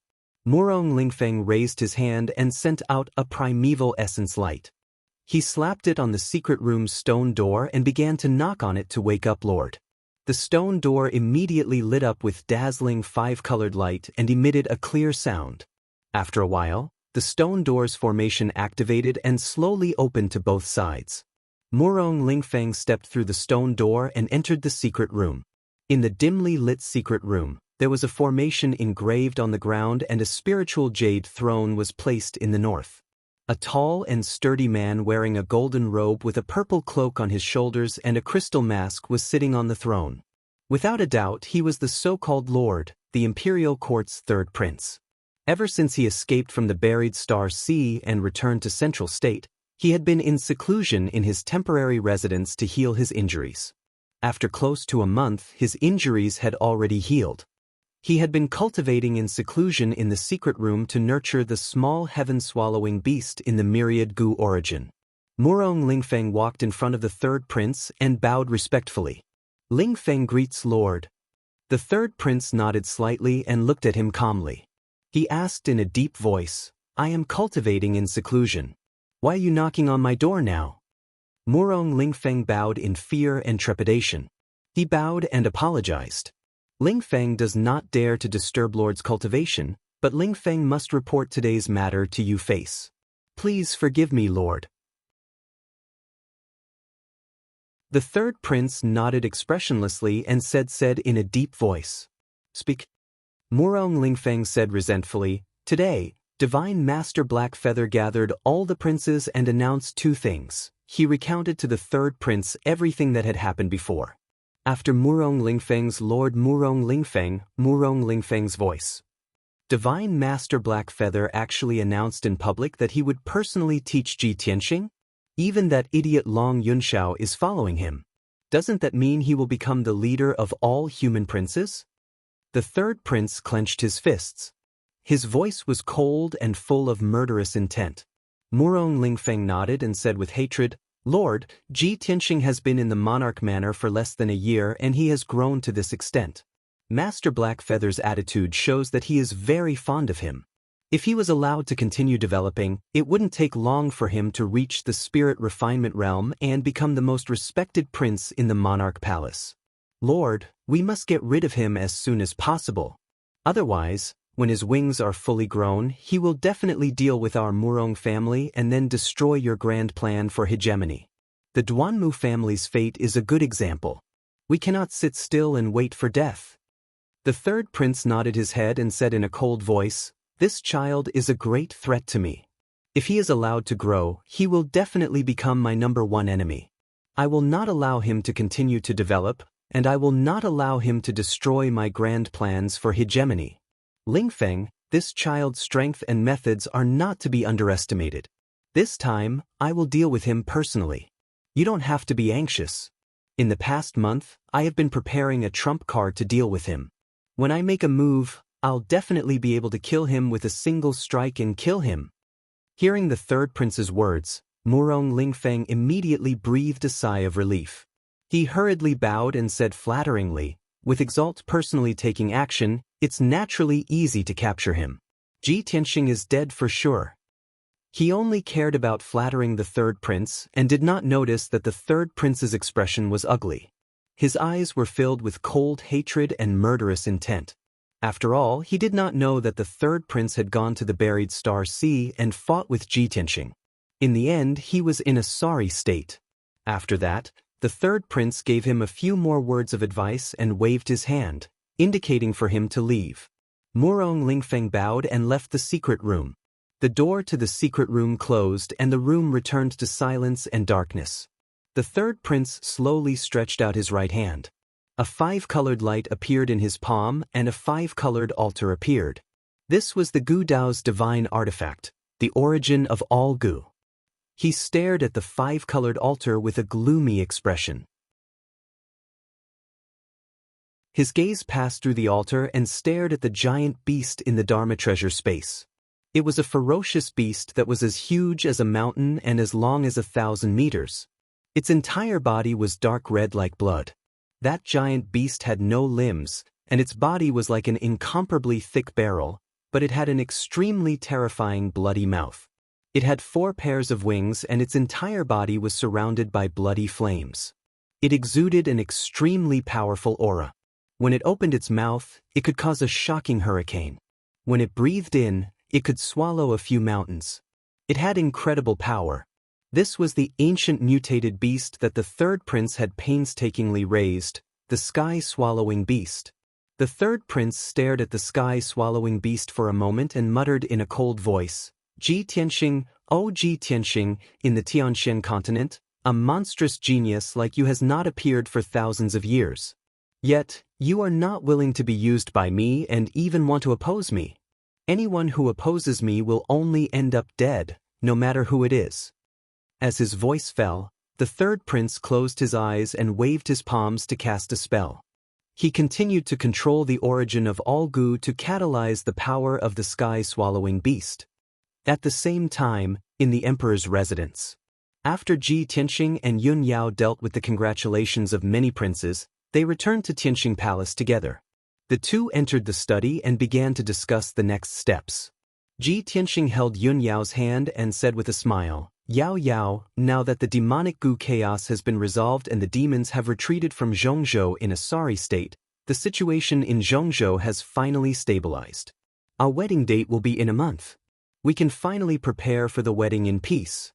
Murong Lingfeng raised his hand and sent out a primeval essence light. He slapped it on the secret room's stone door and began to knock on it to wake up Lord. The stone door immediately lit up with dazzling 5-colored light and emitted a clear sound. After a while, the stone door's formation activated and slowly opened to both sides. Murong Lingfeng stepped through the stone door and entered the secret room. In the dimly lit secret room, there was a formation engraved on the ground and a spiritual jade throne was placed in the north. A tall and sturdy man wearing a golden robe with a purple cloak on his shoulders and a crystal mask was sitting on the throne. Without a doubt, he was the so-called Lord, the imperial court's third prince. Ever since he escaped from the buried Star Sea and returned to Central State, he had been in seclusion in his temporary residence to heal his injuries. After close to a month, his injuries had already healed. He had been cultivating in seclusion in the secret room to nurture the small heaven-swallowing beast in the myriad gu origin. Murong Lingfeng walked in front of the third prince and bowed respectfully. Lingfeng greets Lord. The third prince nodded slightly and looked at him calmly. He asked in a deep voice, I am cultivating in seclusion. Why are you knocking on my door now? Murong Lingfeng bowed in fear and trepidation. He bowed and apologized. Lingfeng does not dare to disturb Lord's cultivation, but Lingfeng must report today's matter to you face. Please forgive me, Lord. The third prince nodded expressionlessly and said in a deep voice. Speak. Murong Lingfeng said resentfully, Today, Divine Master Blackfeather gathered all the princes and announced 2 things. He recounted to the third prince everything that had happened before. After Murong Lingfeng's Lord Murong Lingfeng's voice. Divine Master Blackfeather actually announced in public that he would personally teach Ji Tianxing? Even that idiot Long Yunxiao is following him. Doesn't that mean he will become the leader of all human princes? The third prince clenched his fists. His voice was cold and full of murderous intent. Murong Lingfeng nodded and said with hatred, Lord, Ji Tianxing has been in the monarch manor for less than a year and he has grown to this extent. Master Blackfeather's attitude shows that he is very fond of him. If he was allowed to continue developing, it wouldn't take long for him to reach the spirit refinement realm and become the most respected prince in the monarch palace. Lord, we must get rid of him as soon as possible. Otherwise, when his wings are fully grown, he will definitely deal with our Murong family and then destroy your grand plan for hegemony. The Duanmu family's fate is a good example. We cannot sit still and wait for death. The third prince nodded his head and said in a cold voice, This child is a great threat to me. If he is allowed to grow, he will definitely become my #1 enemy. I will not allow him to continue to develop, and I will not allow him to destroy my grand plans for hegemony. Lingfeng, this child's strength and methods are not to be underestimated. This time, I will deal with him personally. You don't have to be anxious. In the past month, I have been preparing a trump card to deal with him. When I make a move, I'll definitely be able to kill him with a single strike and kill him." Hearing the third prince's words, Murong Lingfeng immediately breathed a sigh of relief. He hurriedly bowed and said flatteringly, "With Exalt personally taking action, it's naturally easy to capture him. Ji Tianxing is dead for sure." He only cared about flattering the third prince and did not notice that the third prince's expression was ugly. His eyes were filled with cold hatred and murderous intent. After all, he did not know that the third prince had gone to the buried Star Sea and fought with Ji Tianxing. In the end, he was in a sorry state. After that, the third prince gave him a few more words of advice and waved his hand, indicating for him to leave. Murong Lingfeng bowed and left the secret room. The door to the secret room closed and the room returned to silence and darkness. The third prince slowly stretched out his right hand. A 5-colored light appeared in his palm and a 5-colored altar appeared. This was the Gu Dao's divine artifact, the origin of all Gu. He stared at the 5-colored altar with a gloomy expression. His gaze passed through the altar and stared at the giant beast in the Dharma treasure space. It was a ferocious beast that was as huge as a mountain and as long as 1,000 meters. Its entire body was dark red like blood. That giant beast had no limbs, and its body was like an incomparably thick barrel, but it had an extremely terrifying bloody mouth. It had 4 pairs of wings and its entire body was surrounded by bloody flames. It exuded an extremely powerful aura. When it opened its mouth, it could cause a shocking hurricane. When it breathed in, it could swallow a few mountains. It had incredible power. This was the ancient mutated beast that the third prince had painstakingly raised, the sky-swallowing beast. The third prince stared at the sky-swallowing beast for a moment and muttered in a cold voice, "Ji Tianxing, oh Ji Tianxing, in the Tianxian continent, a monstrous genius like you has not appeared for thousands of years. Yet, you are not willing to be used by me and even want to oppose me. Anyone who opposes me will only end up dead, no matter who it is." As his voice fell, the third prince closed his eyes and waved his palms to cast a spell. He continued to control the origin of all Gu to catalyze the power of the sky-swallowing beast. At the same time, in the emperor's residence. After Ji Tianxing and Yun Yao dealt with the congratulations of many princes, they returned to Tianxing Palace together. The two entered the study and began to discuss the next steps. Ji Tianxing held Yun Yao's hand and said with a smile, "Yao Yao, now that the demonic Gu chaos has been resolved and the demons have retreated from Zhongzhou in a sorry state, the situation in Zhongzhou has finally stabilized. Our wedding date will be in a month. We can finally prepare for the wedding in peace."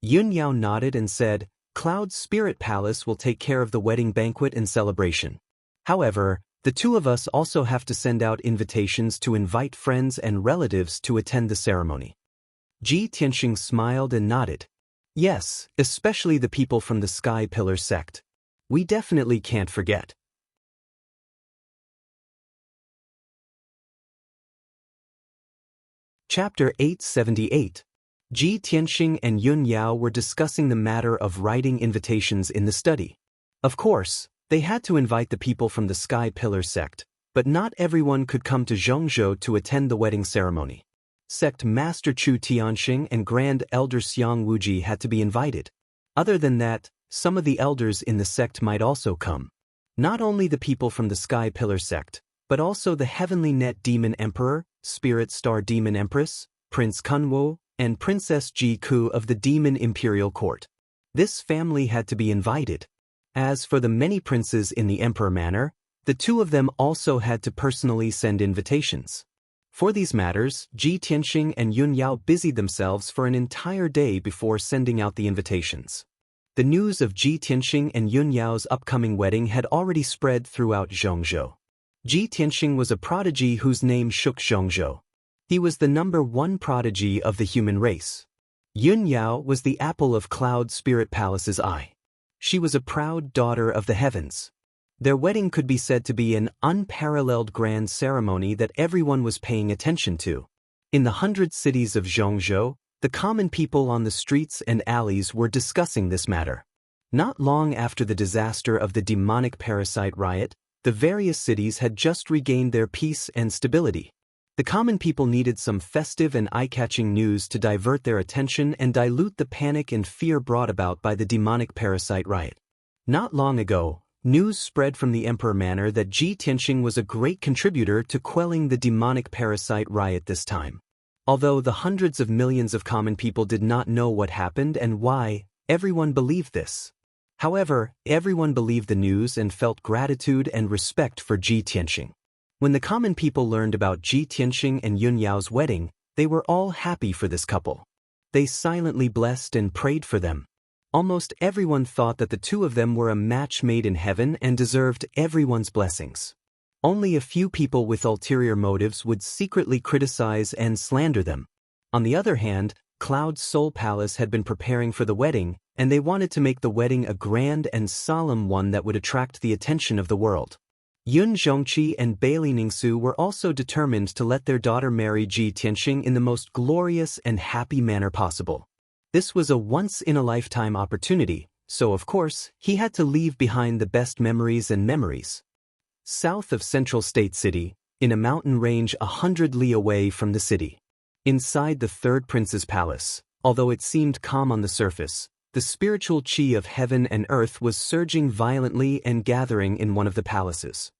Yun Yao nodded and said, "Cloud's Spirit Palace will take care of the wedding banquet and celebration. However, the two of us also have to send out invitations to invite friends and relatives to attend the ceremony." Ji Tianxing smiled and nodded. "Yes, especially the people from the Sky Pillar sect. We definitely can't forget." Chapter 878. Ji Tianxing and Yun Yao were discussing the matter of writing invitations in the study. Of course, they had to invite the people from the Sky Pillar sect, but not everyone could come to Zhongzhou to attend the wedding ceremony. Sect Master Chu Tianxing and Grand Elder Xiang Wuji had to be invited. Other than that, some of the elders in the sect might also come. Not only the people from the Sky Pillar sect, but also the Heavenly Net Demon Emperor, Spirit Star Demon Empress, Prince Kunwo, and Princess Ji Ku of the Demon Imperial Court. This family had to be invited. As for the many princes in the Emperor Manor, the two of them also had to personally send invitations. For these matters, Ji Tianxing and Yun Yao busied themselves for an entire day before sending out the invitations. The news of Ji Tianxing and Yun Yao's upcoming wedding had already spread throughout Zhongzhou. Ji Tianxing was a prodigy whose name shook Zhongzhou. He was the #1 prodigy of the human race. Yun Yao was the apple of Cloud Spirit Palace's eye. She was a proud daughter of the heavens. Their wedding could be said to be an unparalleled grand ceremony that everyone was paying attention to. In the 100 cities of Zhongzhou, the common people on the streets and alleys were discussing this matter. Not long after the disaster of the demonic parasite riot, The various cities had just regained their peace and stability. The common people needed some festive and eye-catching news to divert their attention and dilute the panic and fear brought about by the demonic parasite riot. Not long ago, news spread from the Emperor Manor that Ji Tianxing was a great contributor to quelling the demonic parasite riot this time. Although the hundreds of millions of common people did not know what happened and why, everyone believed this. However, everyone believed the news and felt gratitude and respect for Ji Tianxing. When the common people learned about Ji Tianxing and Yun Yao's wedding, they were all happy for this couple. They silently blessed and prayed for them. Almost everyone thought that the two of them were a match made in heaven and deserved everyone's blessings. Only a few people with ulterior motives would secretly criticize and slander them. On the other hand, Cloud's Soul Palace had been preparing for the wedding, and they wanted to make the wedding a grand and solemn one that would attract the attention of the world. Yun Zhongqi and Bailey Ningsu were also determined to let their daughter marry Ji Tianxing in the most glorious and happy manner possible. This was a once-in-a-lifetime opportunity, so of course, he had to leave behind the best memories and memories. South of Central State City, in a mountain range 100 li away from the city. Inside the third prince's palace, although it seemed calm on the surface, the spiritual qi of heaven and earth was surging violently and gathering in one of the palaces.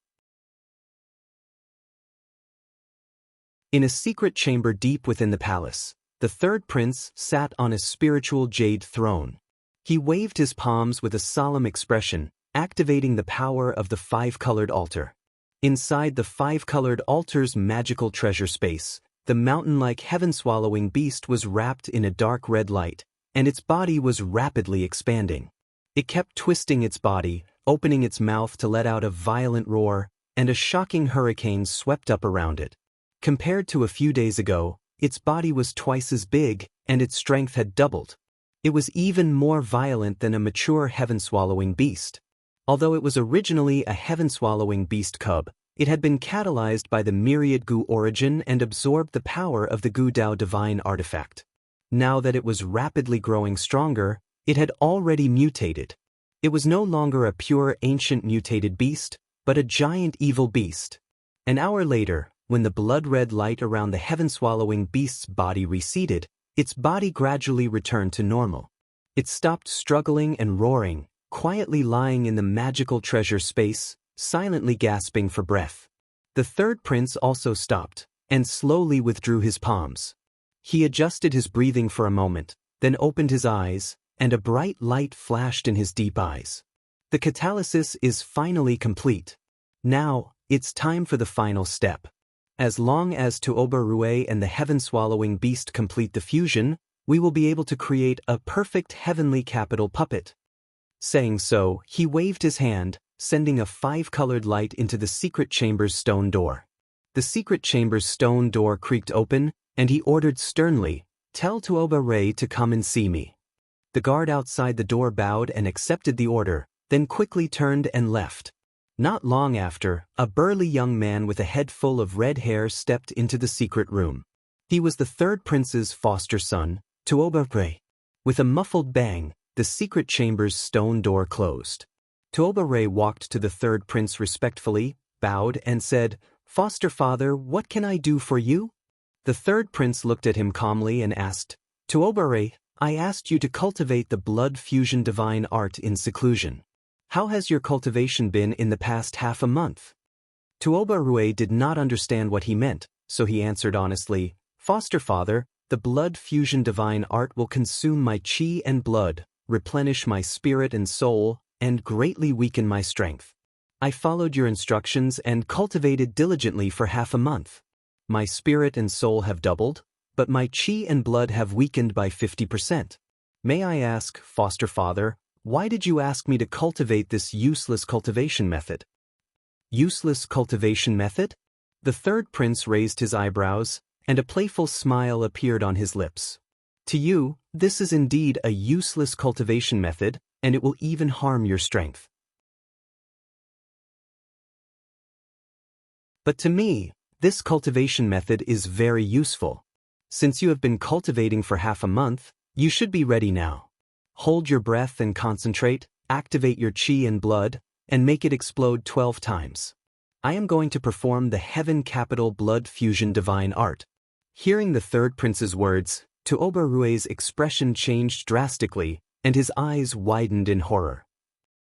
In a secret chamber deep within the palace, the third prince sat on a spiritual jade throne. He waved his palms with a solemn expression, activating the power of the five-colored altar. Inside the five-colored altar's magical treasure space, the mountain-like heaven-swallowing beast was wrapped in a dark red light, and its body was rapidly expanding. It kept twisting its body, opening its mouth to let out a violent roar, and a shocking hurricane swept up around it. Compared to a few days ago, its body was twice as big, and its strength had doubled. It was even more violent than a mature heaven-swallowing beast. Although it was originally a heaven-swallowing beast cub, it had been catalyzed by the myriad Gu origin and absorbed the power of the Gu Dao divine artifact. Now that it was rapidly growing stronger, it had already mutated. It was no longer a pure ancient mutated beast, but a giant evil beast. An hour later, when the blood-red light around the heaven-swallowing beast's body receded, its body gradually returned to normal. It stopped struggling and roaring, quietly lying in the magical treasure space, silently gasping for breath. The third prince also stopped, and slowly withdrew his palms. He adjusted his breathing for a moment, then opened his eyes, and a bright light flashed in his deep eyes. The catalysis is finally complete. Now, it's time for the final step. As long as Tuoba Rue and the heaven-swallowing beast complete the fusion, we will be able to create a perfect heavenly capital puppet. Saying so, he waved his hand, sending a five-colored light into the secret chamber's stone door. The secret chamber's stone door creaked open, and he ordered sternly, "Tell Tuoba Rue to come and see me." The guard outside the door bowed and accepted the order, then quickly turned and left. Not long after, a burly young man with a head full of red hair stepped into the secret room. He was the third prince's foster son, Tuoba Rue. With a muffled bang, the secret chamber's stone door closed. Tuoba Rue walked to the third prince respectfully, bowed, and said, "Foster father, what can I do for you?" The third prince looked at him calmly and asked, "Tuoba Rue, I asked you to cultivate the blood fusion divine art in seclusion. How has your cultivation been in the past half a month?" Tuoba Rue did not understand what he meant, so he answered honestly, "Foster father, the blood fusion divine art will consume my qi and blood, replenish my spirit and soul, and greatly weaken my strength. I followed your instructions and cultivated diligently for half a month. My spirit and soul have doubled, but my qi and blood have weakened by 50%. May I ask, foster father, why did you ask me to cultivate this useless cultivation method?" "Useless cultivation method?" The third prince raised his eyebrows, and a playful smile appeared on his lips. "To you, this is indeed a useless cultivation method, and it will even harm your strength. But to me, this cultivation method is very useful. Since you have been cultivating for half a month, you should be ready now. Hold your breath and concentrate, activate your qi and blood, and make it explode 12 times. I am going to perform the Heaven Capital Blood Fusion Divine Art. Hearing the third prince's words, Tuoba Rue's expression changed drastically, and his eyes widened in horror.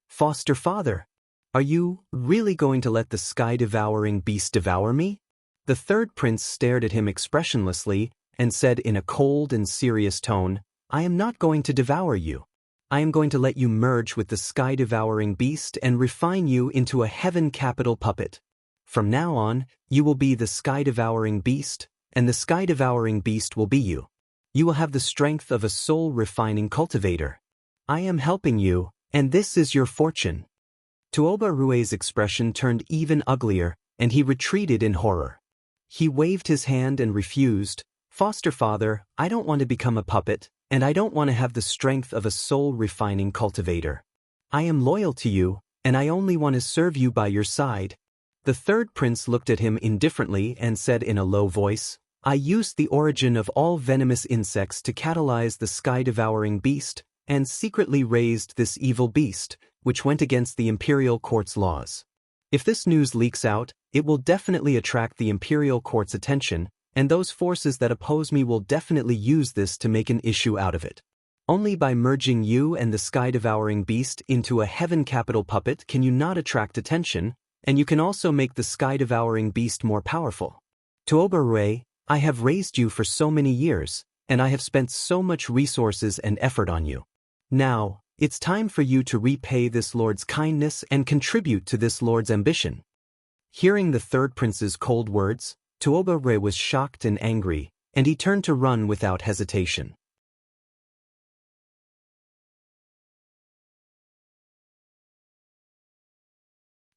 Foster father, are you really going to let the sky-devouring beast devour me? The third prince stared at him expressionlessly and said in a cold and serious tone, I am not going to devour you. I am going to let you merge with the sky-devouring beast and refine you into a heaven capital puppet. From now on, you will be the sky-devouring beast, and the sky-devouring beast will be you. You will have the strength of a soul-refining cultivator. I am helping you, and this is your fortune. Tuoba Rue's expression turned even uglier, and he retreated in horror. He waved his hand and refused, Foster father, I don't want to become a puppet, and I don't want to have the strength of a soul-refining cultivator. I am loyal to you, and I only want to serve you by your side. The third prince looked at him indifferently and said in a low voice, I used the origin of all venomous insects to catalyze the sky-devouring beast, and secretly raised this evil beast, which went against the imperial court's laws. If this news leaks out, it will definitely attract the imperial court's attention, and those forces that oppose me will definitely use this to make an issue out of it. Only by merging you and the sky-devouring beast into a heaven capital puppet can you not attract attention, and you can also make the sky-devouring beast more powerful. Tuoba Rue, I have raised you for so many years, and I have spent so much resources and effort on you. Now, it's time for you to repay this lord's kindness and contribute to this lord's ambition. Hearing the third prince's cold words, Tuoba Rue was shocked and angry, and he turned to run without hesitation.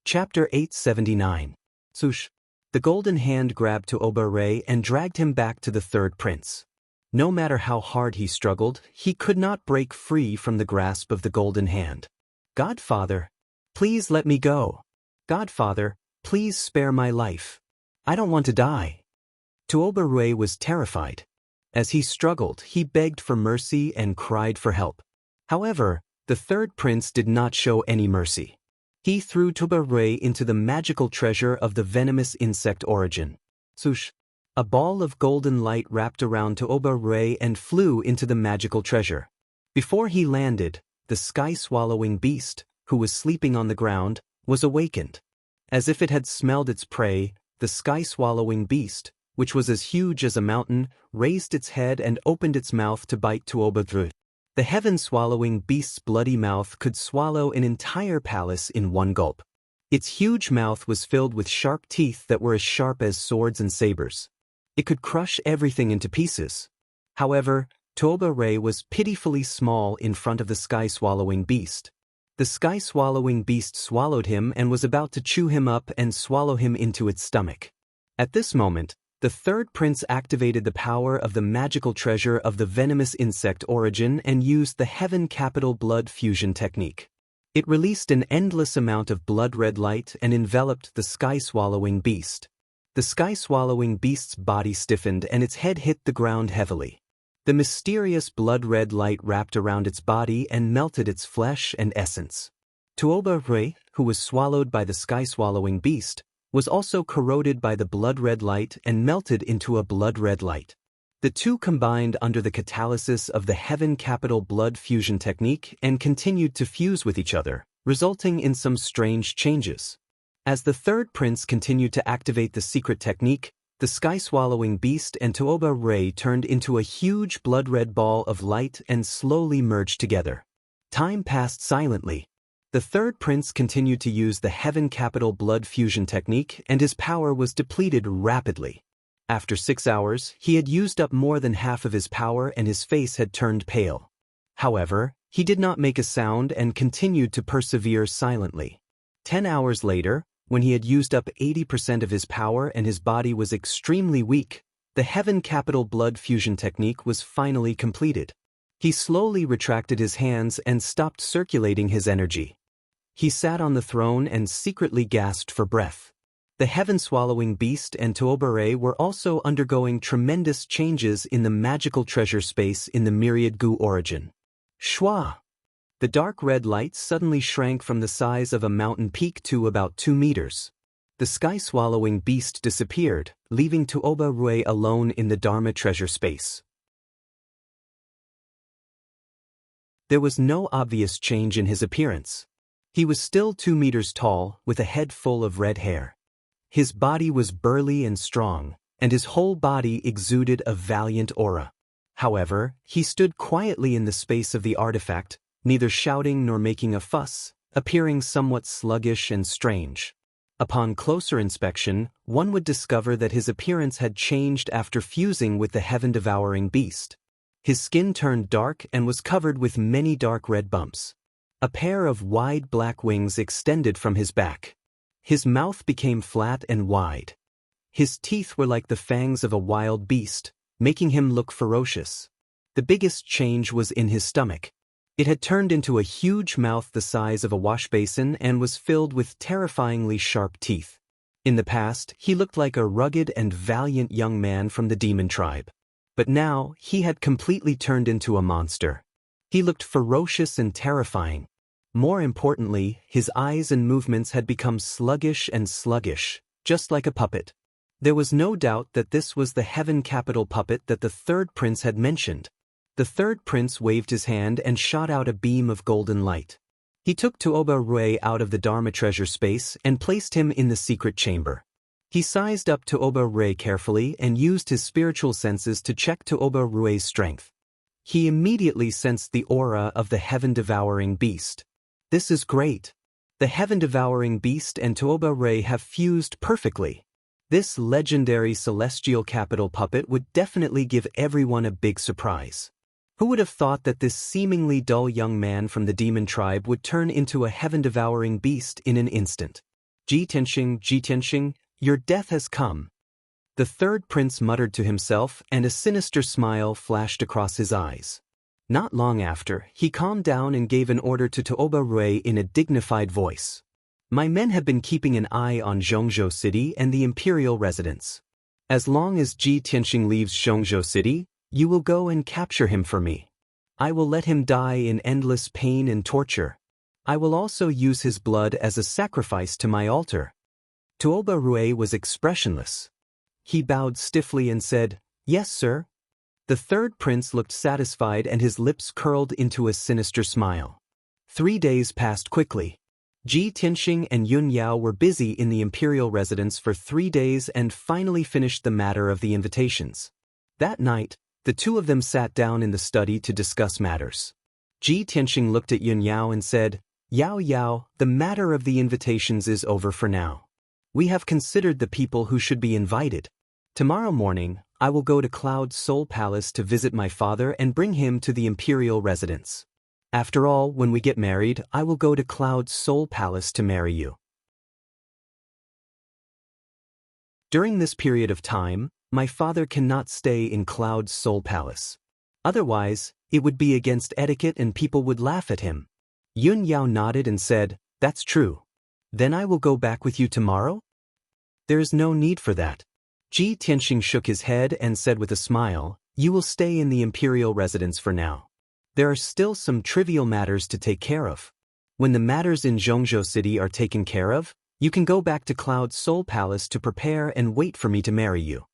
Chapter 879. Sush. The golden hand grabbed Tuoba Rue and dragged him back to the third prince. No matter how hard he struggled, he could not break free from the grasp of the golden hand. Godfather, please let me go. Godfather, please spare my life. I don't want to die. Tuoba Rue was terrified. As he struggled, he begged for mercy and cried for help. However, the third prince did not show any mercy. He threw Tuoba Rue into the magical treasure of the venomous insect origin. Sush. A ball of golden light wrapped around Tuoba Rue and flew into the magical treasure. Before he landed, the sky-swallowing beast, who was sleeping on the ground, was awakened. As if it had smelled its prey, the sky-swallowing beast, which was as huge as a mountain, raised its head and opened its mouth to bite Tuoba Rue. The heaven-swallowing beast's bloody mouth could swallow an entire palace in one gulp. Its huge mouth was filled with sharp teeth that were as sharp as swords and sabers. It could crush everything into pieces. However, Tuoba Rue was pitifully small in front of the sky-swallowing beast. The sky-swallowing beast swallowed him and was about to chew him up and swallow him into its stomach. At this moment, the third prince activated the power of the magical treasure of the venomous insect origin and used the Heaven Capital Blood Fusion technique. It released an endless amount of blood-red light and enveloped the sky-swallowing beast. The sky-swallowing beast's body stiffened and its head hit the ground heavily. The mysterious blood-red light wrapped around its body and melted its flesh and essence. Tuoba Rue, who was swallowed by the sky-swallowing beast, was also corroded by the blood-red light and melted into a blood-red light. The two combined under the catalysis of the Heaven Capital Blood Fusion technique and continued to fuse with each other, resulting in some strange changes. As the third prince continued to activate the secret technique, the sky-swallowing beast and Tuoba Rue turned into a huge blood-red ball of light and slowly merged together. Time passed silently. The third prince continued to use the Heaven Capital Blood Fusion technique and his power was depleted rapidly. After 6 hours, he had used up more than half of his power and his face had turned pale. However, he did not make a sound and continued to persevere silently. 10 hours later, when he had used up 80% of his power and his body was extremely weak, the Heaven Capital Blood Fusion technique was finally completed. He slowly retracted his hands and stopped circulating his energy. He sat on the throne and secretly gasped for breath. The heaven-swallowing beast and Tuoba Rue were also undergoing tremendous changes in the magical treasure space in the myriad goo origin. Shwa! The dark red light suddenly shrank from the size of a mountain peak to about 2 meters. The sky-swallowing beast disappeared, leaving Tuoba Rui alone in the Dharma treasure space. There was no obvious change in his appearance. He was still 2 meters tall, with a head full of red hair. His body was burly and strong, and his whole body exuded a valiant aura. However, he stood quietly in the space of the artifact, neither shouting nor making a fuss, appearing somewhat sluggish and strange. Upon closer inspection, one would discover that his appearance had changed after fusing with the heaven-devouring beast. His skin turned dark and was covered with many dark red bumps. A pair of wide black wings extended from his back. His mouth became flat and wide. His teeth were like the fangs of a wild beast, making him look ferocious. The biggest change was in his stomach. It had turned into a huge mouth the size of a wash basin and was filled with terrifyingly sharp teeth. In the past, he looked like a rugged and valiant young man from the demon tribe. But now, he had completely turned into a monster. He looked ferocious and terrifying. More importantly, his eyes and movements had become sluggish, just like a puppet. There was no doubt that this was the heaven capital puppet that the third prince had mentioned. The third prince waved his hand and shot out a beam of golden light. He took Tuoba Rui out of the Dharma treasure space and placed him in the secret chamber. He sized up Tuoba Rui carefully and used his spiritual senses to check Tuoba Rui's strength. He immediately sensed the aura of the heaven-devouring beast. This is great. The heaven-devouring beast and Tuoba Rui have fused perfectly. This legendary celestial capital puppet would definitely give everyone a big surprise. Who would have thought that this seemingly dull young man from the demon tribe would turn into a heaven-devouring beast in an instant? Ji Tianxing, your death has come. The third prince muttered to himself, and a sinister smile flashed across his eyes. Not long after, he calmed down and gave an order to Tuoba Rui in a dignified voice. My men have been keeping an eye on Zhongzhou City and the imperial residence. As long as Ji Tianxing leaves Zhongzhou City, you will go and capture him for me. I will let him die in endless pain and torture. I will also use his blood as a sacrifice to my altar. Tuoba Rui was expressionless. He bowed stiffly and said, Yes, sir. The third prince looked satisfied and his lips curled into a sinister smile. 3 days passed quickly. Ji Tianxing and Yun Yao were busy in the imperial residence for 3 days and finally finished the matter of the invitations. That night, the two of them sat down in the study to discuss matters. Ji Tianxing looked at Yun Yao and said, Yao, the matter of the invitations is over for now. We have considered the people who should be invited. Tomorrow morning, I will go to Cloud Soul Palace to visit my father and bring him to the imperial residence. After all, when we get married, I will go to Cloud Soul Palace to marry you. During this period of time, my father cannot stay in Cloud Soul Palace. Otherwise, it would be against etiquette and people would laugh at him. Yun Yao nodded and said, That's true. Then I will go back with you tomorrow? There is no need for that. Ji Tianxing shook his head and said with a smile, You will stay in the imperial residence for now. There are still some trivial matters to take care of. When the matters in Zhongzhou City are taken care of, you can go back to Cloud Soul Palace to prepare and wait for me to marry you.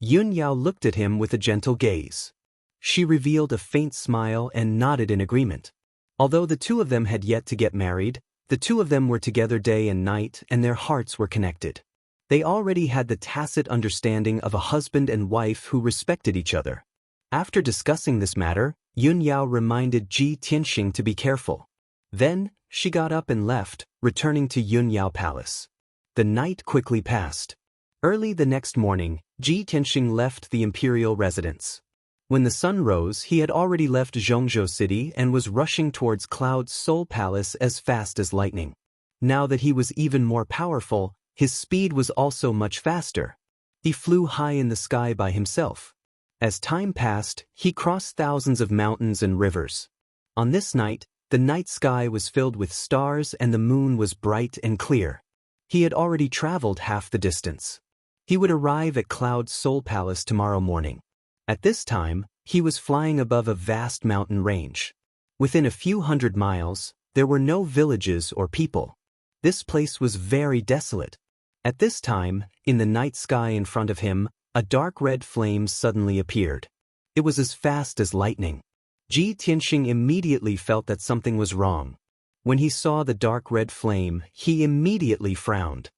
Yun Yao looked at him with a gentle gaze. She revealed a faint smile and nodded in agreement. Although the two of them had yet to get married, the two of them were together day and night and their hearts were connected. They already had the tacit understanding of a husband and wife who respected each other. After discussing this matter, Yun Yao reminded Ji Tianxing to be careful. Then, she got up and left, returning to Yun Yao Palace. The night quickly passed. Early the next morning, Ji Tianxing left the imperial residence. When the sun rose, he had already left Zhongzhou City and was rushing towards Cloud Soul Palace as fast as lightning. Now that he was even more powerful, his speed was also much faster. He flew high in the sky by himself. As time passed, he crossed thousands of mountains and rivers. On this night, the night sky was filled with stars and the moon was bright and clear. He had already traveled half the distance. He would arrive at Cloud Soul Palace tomorrow morning. At this time, he was flying above a vast mountain range. Within a few hundred miles, there were no villages or people. This place was very desolate. At this time, in the night sky in front of him, a dark red flame suddenly appeared. It was as fast as lightning. Ji Tianxing immediately felt that something was wrong. When he saw the dark red flame, he immediately frowned.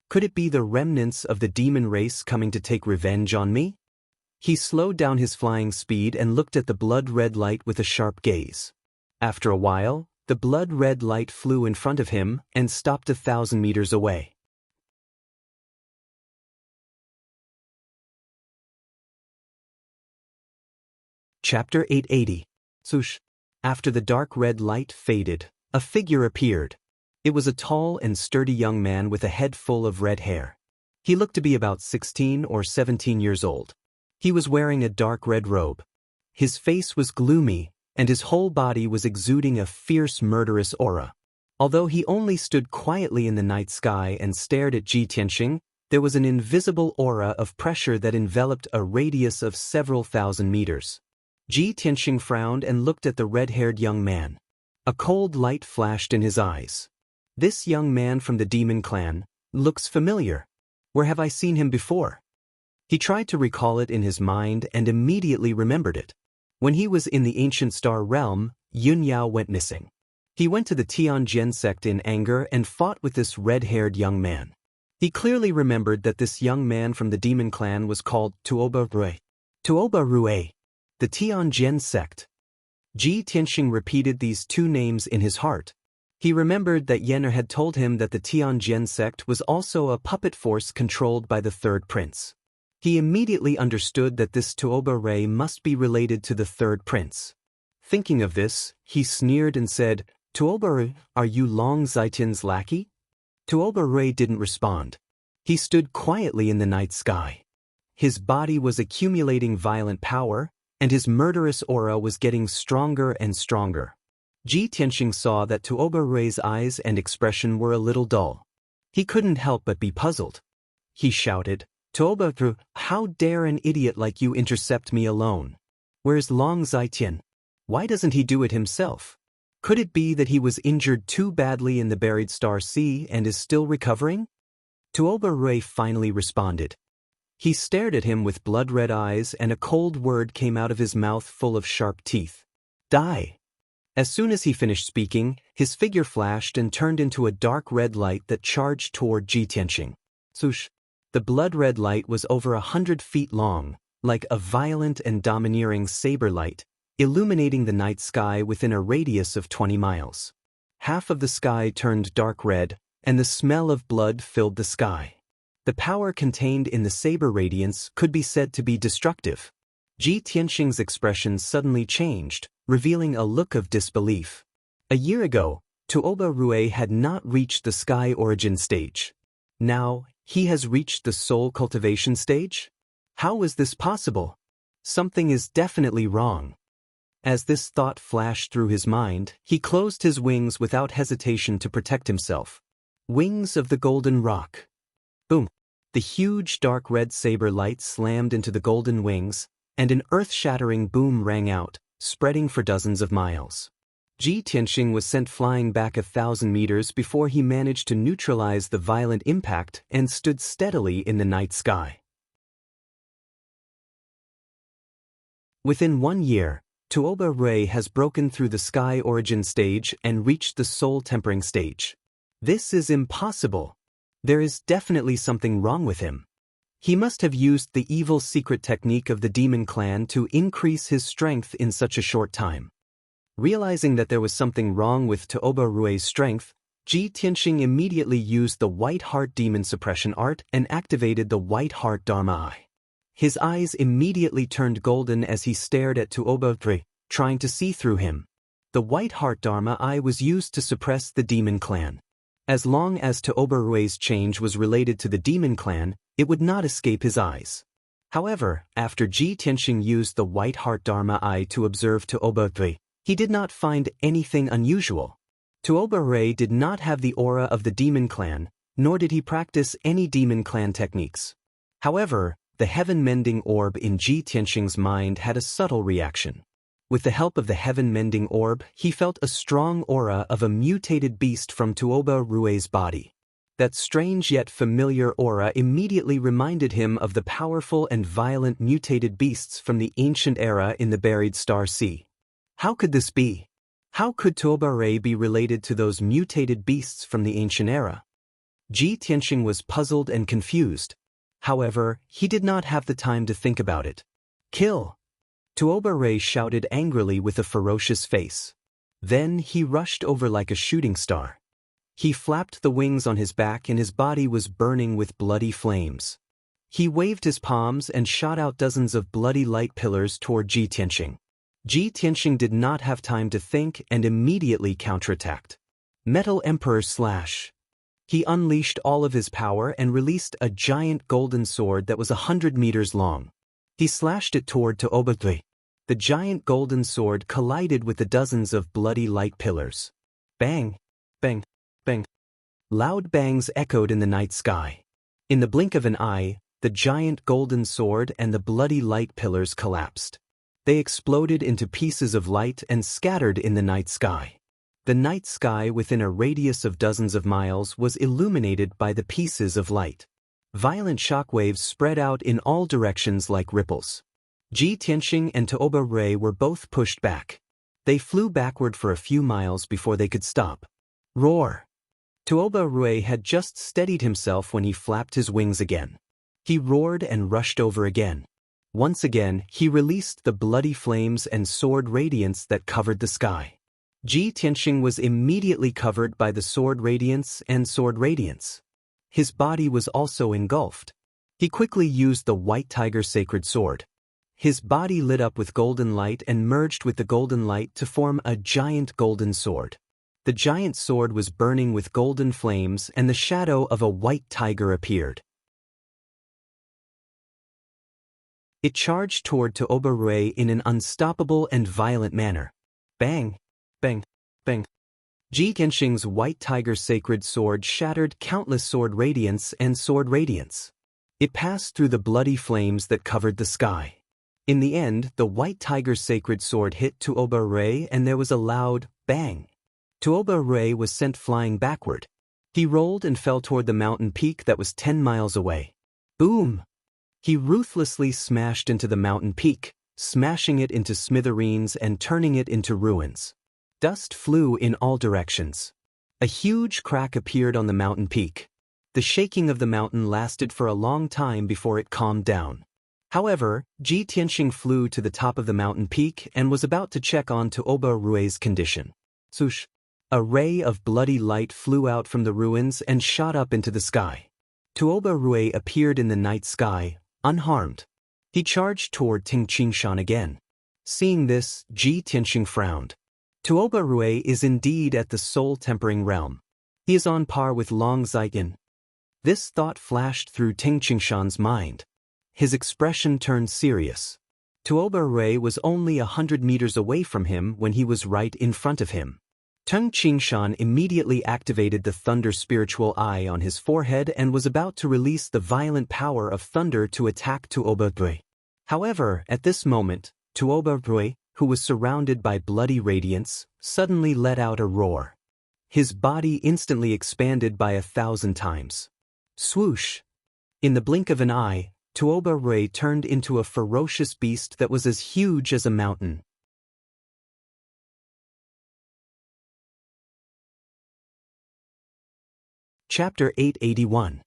Could it be the remnants of the demon race coming to take revenge on me? He slowed down his flying speed and looked at the blood-red light with a sharp gaze. After a while, the blood-red light flew in front of him and stopped 1,000 meters away. Chapter 880. Swoosh. After the dark red light faded, a figure appeared. It was a tall and sturdy young man with a head full of red hair. He looked to be about 16 or 17 years old. He was wearing a dark red robe. His face was gloomy, and his whole body was exuding a fierce, murderous aura. Although he only stood quietly in the night sky and stared at Ji Tianxing, there was an invisible aura of pressure that enveloped a radius of several thousand meters. Ji Tianxing frowned and looked at the red-haired young man. A cold light flashed in his eyes. This young man from the demon clan looks familiar. Where have I seen him before? He tried to recall it in his mind and immediately remembered it. When he was in the ancient star realm, Yun Yao went missing. He went to the Tianjian sect in anger and fought with this red-haired young man. He clearly remembered that this young man from the demon clan was called Tuoba Rui. Tuoba Rui, the Tianjian sect. Ji Tianxing repeated these two names in his heart. He remembered that Yener had told him that the Tianjian sect was also a puppet force controlled by the third prince. He immediately understood that this Tuoba Rui must be related to the third prince. Thinking of this, he sneered and said, "Tuoba Rui, are you Long Zaitin's lackey?" Tuoba Rui didn't respond. He stood quietly in the night sky. His body was accumulating violent power, and his murderous aura was getting stronger and stronger. Ji Tianxing saw that Tuoba Rui's eyes and expression were a little dull. He couldn't help but be puzzled. He shouted, "Tuoba Rui, how dare an idiot like you intercept me alone? Where's Long Zaitin? Why doesn't he do it himself? Could it be that he was injured too badly in the buried Star Sea and is still recovering?" Tuoba Rui finally responded. He stared at him with blood-red eyes, and a cold word came out of his mouth full of sharp teeth. "Die." As soon as he finished speaking, his figure flashed and turned into a dark red light that charged toward Ji Tianxing. Swoosh. The blood-red light was over 100 feet long, like a violent and domineering saber light, illuminating the night sky within a radius of 20 miles. Half of the sky turned dark red, and the smell of blood filled the sky. The power contained in the saber radiance could be said to be destructive. Ji Tianxing's expression suddenly changed, revealing a look of disbelief. A year ago, Tuoba Rui had not reached the sky origin stage. Now, he has reached the soul cultivation stage? How is this possible? Something is definitely wrong. As this thought flashed through his mind, he closed his wings without hesitation to protect himself. Wings of the golden rock. Boom! The huge dark red saber light slammed into the golden wings, and an earth-shattering boom rang out, spreading for dozens of miles. Ji Tianxing was sent flying back 1,000 meters before he managed to neutralize the violent impact and stood steadily in the night sky. Within 1 year, Tuoba Rui has broken through the sky origin stage and reached the soul tempering stage. This is impossible. There is definitely something wrong with him. He must have used the evil secret technique of the demon clan to increase his strength in such a short time. Realizing that there was something wrong with Tuoba Rui's strength, Ji Tianxing immediately used the White Heart Demon Suppression Art and activated the White Heart Dharma Eye. His eyes immediately turned golden as he stared at Tuoba Rui, trying to see through him. The White Heart Dharma Eye was used to suppress the demon clan. As long as Tuoba Rui's change was related to the demon clan, it would not escape his eyes. However, after Ji Tianxing used the White Heart Dharma Eye to observe Tuoba Rui, he did not find anything unusual. Tuoba Rui did not have the aura of the demon clan, nor did he practice any demon clan techniques. However, the heaven-mending orb in Ji Tianxing's mind had a subtle reaction. With the help of the heaven-mending orb, he felt a strong aura of a mutated beast from Tuoba Rue's body. That strange yet familiar aura immediately reminded him of the powerful and violent mutated beasts from the ancient era in the buried Star Sea. How could this be? How could Tuoba Rui be related to those mutated beasts from the ancient era? Ji Tianxing was puzzled and confused. However, he did not have the time to think about it. Kill! Tuoba Rui shouted angrily with a ferocious face. Then he rushed over like a shooting star. He flapped the wings on his back and his body was burning with bloody flames. He waved his palms and shot out dozens of bloody light pillars toward Ji Tianxing. Ji Tianxing did not have time to think and immediately counterattacked. Metal Emperor Slash. He unleashed all of his power and released a giant golden sword that was 100 meters long. He slashed it toward Tuoba Rui. The giant golden sword collided with the dozens of bloody light pillars. Bang! Bang! Bang! Loud bangs echoed in the night sky. In the blink of an eye, the giant golden sword and the bloody light pillars collapsed. They exploded into pieces of light and scattered in the night sky. The night sky within a radius of dozens of miles was illuminated by the pieces of light. Violent shockwaves spread out in all directions like ripples. Ji Tianxing and Tuoba Rui were both pushed back. They flew backward for a few miles before they could stop. Roar! Tuoba Rui had just steadied himself when he flapped his wings again. He roared and rushed over again. Once again, he released the bloody flames and sword radiance that covered the sky. Ji Tianxing was immediately covered by the sword radiance and sword radiance. His body was also engulfed. He quickly used the White Tiger Sacred Sword. His body lit up with golden light and merged with the golden light to form a giant golden sword. The giant sword was burning with golden flames and the shadow of a white tiger appeared. It charged toward Tuoba Rui in an unstoppable and violent manner. Bang! Bang! Bang! Ji Tianxing's White Tiger Sacred Sword shattered countless sword radiance and sword radiance. It passed through the bloody flames that covered the sky. In the end, the White Tiger Sacred Sword hit Tuoba Rui and there was a loud bang. Tuoba Rui was sent flying backward. He rolled and fell toward the mountain peak that was 10 miles away. Boom! He ruthlessly smashed into the mountain peak, smashing it into smithereens and turning it into ruins. Dust flew in all directions. A huge crack appeared on the mountain peak. The shaking of the mountain lasted for a long time before it calmed down. However, Ji Tianxing flew to the top of the mountain peak and was about to check on Tuoba Rui's condition. Swoosh! A ray of bloody light flew out from the ruins and shot up into the sky. Tuoba Rui appeared in the night sky, unharmed. He charged toward Tingqingshan again. Seeing this, Ji Tianxing frowned. Tuoba Rui is indeed at the soul-tempering realm. He is on par with Long Zaiyin. This thought flashed through Tingqingshan's mind. His expression turned serious. Tuoba Rui was only 100 meters away from him when he was right in front of him. Tingqingshan immediately activated the Thunder Spiritual Eye on his forehead and was about to release the violent power of thunder to attack Tuoba Rui. However, at this moment, Tuoba Rui, who was surrounded by bloody radiance, suddenly let out a roar. His body instantly expanded by 1,000 times. Swoosh! In the blink of an eye, Tuoba Rui turned into a ferocious beast that was as huge as a mountain. Chapter 881.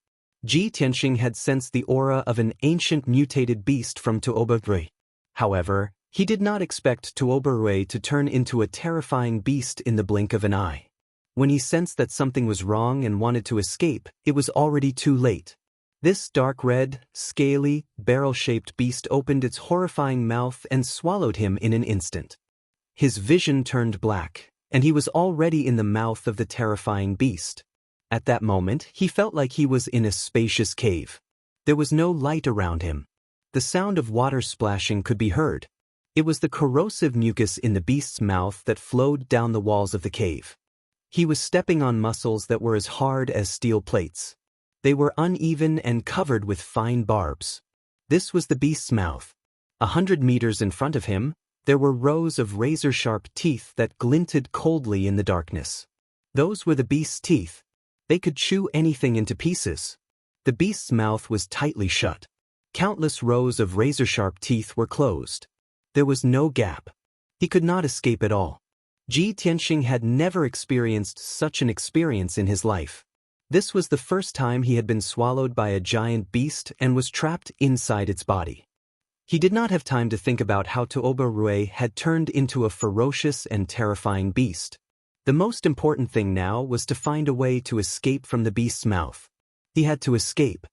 Ji Tianxing had sensed the aura of an ancient mutated beast from Tuoba Rui. However, he did not expect Tuoba Rui to turn into a terrifying beast in the blink of an eye. When he sensed that something was wrong and wanted to escape, it was already too late. This dark red, scaly, barrel-shaped beast opened its horrifying mouth and swallowed him in an instant. His vision turned black, and he was already in the mouth of the terrifying beast. At that moment, he felt like he was in a spacious cave. There was no light around him. The sound of water splashing could be heard. It was the corrosive mucus in the beast's mouth that flowed down the walls of the cave. He was stepping on muscles that were as hard as steel plates. They were uneven and covered with fine barbs. This was the beast's mouth. 100 meters in front of him, There were rows of razor-sharp teeth that glinted coldly in the darkness. Those were the beast's teeth. They could chew anything into pieces. The beast's mouth was tightly shut. Countless rows of razor-sharp teeth were closed. There was no gap. He could not escape at all. Ji Tianxing had never experienced such an experience in his life. This was the first time he had been swallowed by a giant beast and was trapped inside its body. He did not have time to think about how Tuoba Rui had turned into a ferocious and terrifying beast. The most important thing now was to find a way to escape from the beast's mouth. He had to escape.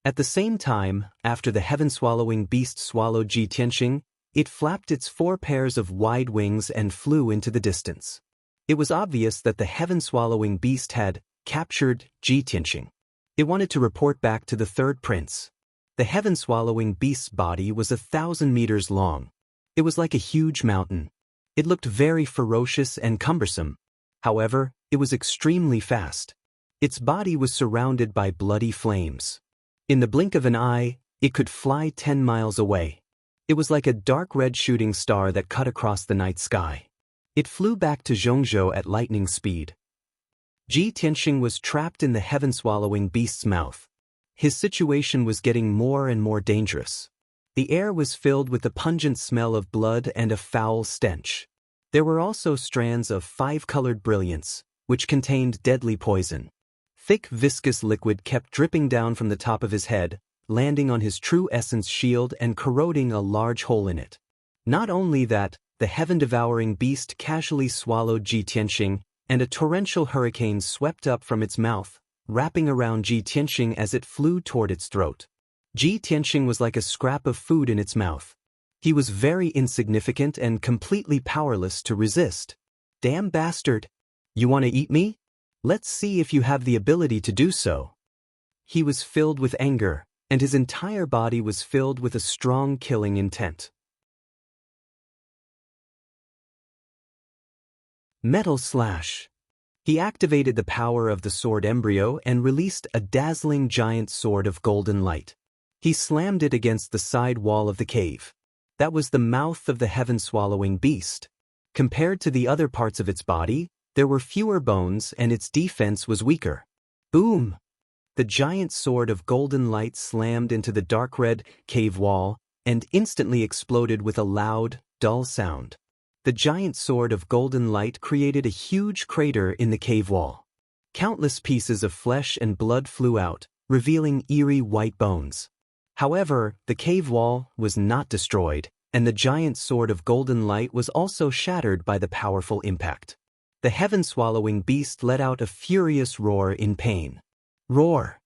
At the same time, after the heaven-swallowing beast swallowed Ji Tianxing, it flapped its 4 pairs of wide wings and flew into the distance. It was obvious that the heaven-swallowing beast had captured Ji Tianxing. It wanted to report back to the third prince. The heaven-swallowing beast's body was 1,000 meters long. It was like a huge mountain. It looked very ferocious and cumbersome. However, it was extremely fast. Its body was surrounded by bloody flames. In the blink of an eye, it could fly 10 miles away. It was like a dark red shooting star that cut across the night sky. It flew back to Zhongzhou at lightning speed. Ji Tianxing was trapped in the heaven-swallowing beast's mouth. His situation was getting more and more dangerous. The air was filled with the pungent smell of blood and a foul stench. There were also strands of 5-colored brilliance, which contained deadly poison. Thick viscous liquid kept dripping down from the top of his head, landing on his true essence shield and corroding a large hole in it. Not only that, the heaven-devouring beast casually swallowed Ji Tianxing, and a torrential hurricane swept up from its mouth, wrapping around Ji Tianxing as it flew toward its throat. Ji Tianxing was like a scrap of food in its mouth. He was very insignificant and completely powerless to resist. Damn bastard! You want to eat me? Let's see if you have the ability to do so. He was filled with anger, and his entire body was filled with a strong killing intent. Metal Slash. He activated the power of the sword embryo and released a dazzling giant sword of golden light. He slammed it against the side wall of the cave. That was the mouth of the heaven-swallowing beast. Compared to the other parts of its body, there were fewer bones and its defense was weaker. Boom! The giant sword of golden light slammed into the dark red cave wall and instantly exploded with a loud, dull sound. The giant sword of golden light created a huge crater in the cave wall. Countless pieces of flesh and blood flew out, revealing eerie white bones. However, the cave wall was not destroyed, and the giant sword of golden light was also shattered by the powerful impact. The heaven-swallowing beast let out a furious roar in pain. Roar!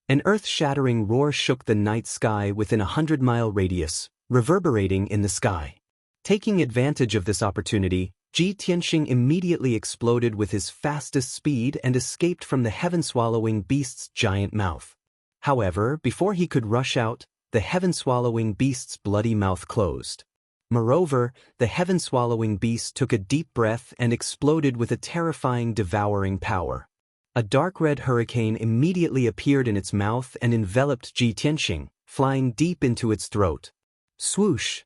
An earth-shattering roar shook the night sky within a 100-mile radius, reverberating in the sky. Taking advantage of this opportunity, Ji Tianxing immediately exploded with his fastest speed and escaped from the heaven-swallowing beast's giant mouth. However, before he could rush out, the heaven-swallowing beast's bloody mouth closed. Moreover, the heaven-swallowing beast took a deep breath and exploded with a terrifying devouring power. A dark red hurricane immediately appeared in its mouth and enveloped Ji Tianxing, flying deep into its throat. Swoosh!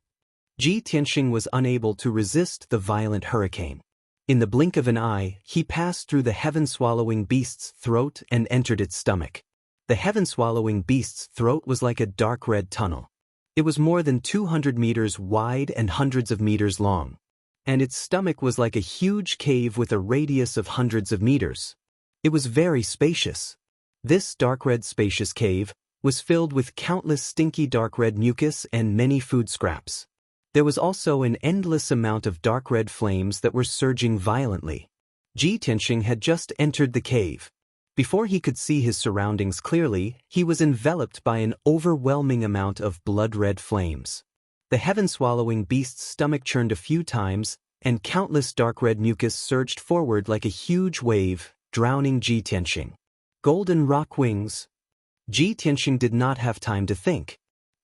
Ji Tianxing was unable to resist the violent hurricane. In the blink of an eye, he passed through the heaven-swallowing beast's throat and entered its stomach. The heaven-swallowing beast's throat was like a dark red tunnel. It was more than 200 meters wide and hundreds of meters long. And its stomach was like a huge cave with a radius of hundreds of meters. It was very spacious. This dark red spacious cave was filled with countless stinky dark red mucus and many food scraps. There was also an endless amount of dark red flames that were surging violently. Ji Tianxing had just entered the cave. Before he could see his surroundings clearly, he was enveloped by an overwhelming amount of blood-red flames. The heaven-swallowing beast's stomach churned a few times, and countless dark red mucus surged forward like a huge wave, drowning Ji Tianxing. Golden rock wings. Ji Tianxing did not have time to think.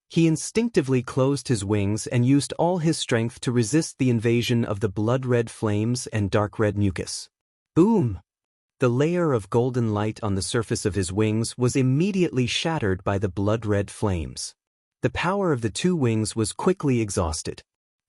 He instinctively closed his wings and used all his strength to resist the invasion of the blood-red flames and dark red mucus. Boom! The layer of golden light on the surface of his wings was immediately shattered by the blood-red flames. The power of the two wings was quickly exhausted.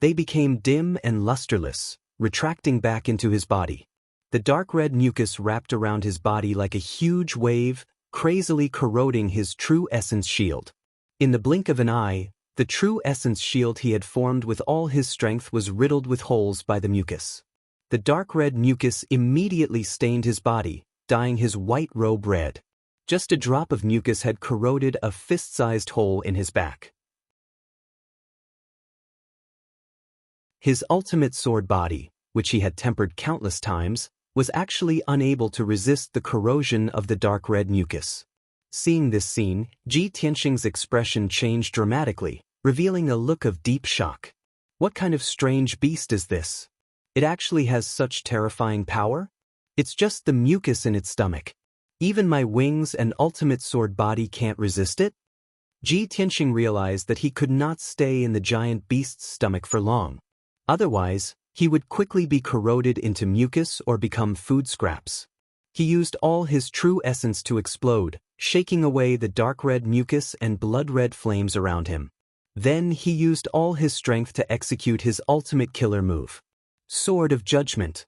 They became dim and lusterless, retracting back into his body. The dark red mucus wrapped around his body like a huge wave, crazily corroding his true essence shield. In the blink of an eye, the true essence shield he had formed with all his strength was riddled with holes by the mucus. The dark red mucus immediately stained his body, dyeing his white robe red. Just a drop of mucus had corroded a fist-sized hole in his back. His ultimate sword body, which he had tempered countless times, was actually unable to resist the corrosion of the dark red mucus. Seeing this scene, Ji Tianxing's expression changed dramatically, revealing a look of deep shock. What kind of strange beast is this? It actually has such terrifying power? It's just the mucus in its stomach. Even my wings and ultimate sword body can't resist it? Ji Tianxing realized that he could not stay in the giant beast's stomach for long. Otherwise, he would quickly be corroded into mucus or become food scraps. He used all his true essence to explode, shaking away the dark red mucus and blood-red flames around him. Then he used all his strength to execute his ultimate killer move. Sword of Judgment.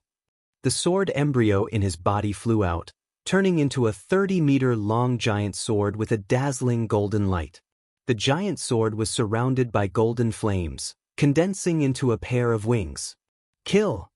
The sword embryo in his body flew out, turning into a 30-meter-long giant sword with a dazzling golden light. The giant sword was surrounded by golden flames, condensing into a pair of wings. Kill!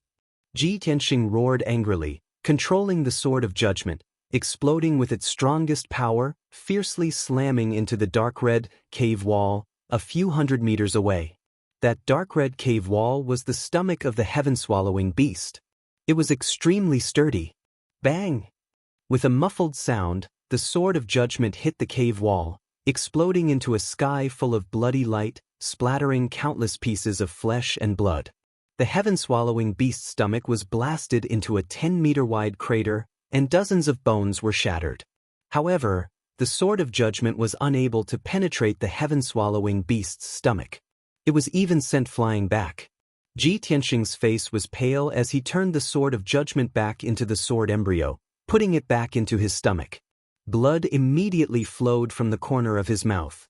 Ji Tianxing roared angrily, controlling the Sword of Judgment, exploding with its strongest power, fiercely slamming into the dark red cave wall a few hundred meters away. That dark red cave wall was the stomach of the heaven-swallowing beast. It was extremely sturdy. Bang! With a muffled sound, the Sword of Judgment hit the cave wall, exploding into a sky full of bloody light, splattering countless pieces of flesh and blood. The heaven-swallowing beast's stomach was blasted into a 10-meter-wide crater, and dozens of bones were shattered. However, the Sword of Judgment was unable to penetrate the heaven-swallowing beast's stomach. It was even sent flying back. Ji Tianxing's face was pale as he turned the Sword of Judgment back into the sword embryo, putting it back into his stomach. Blood immediately flowed from the corner of his mouth.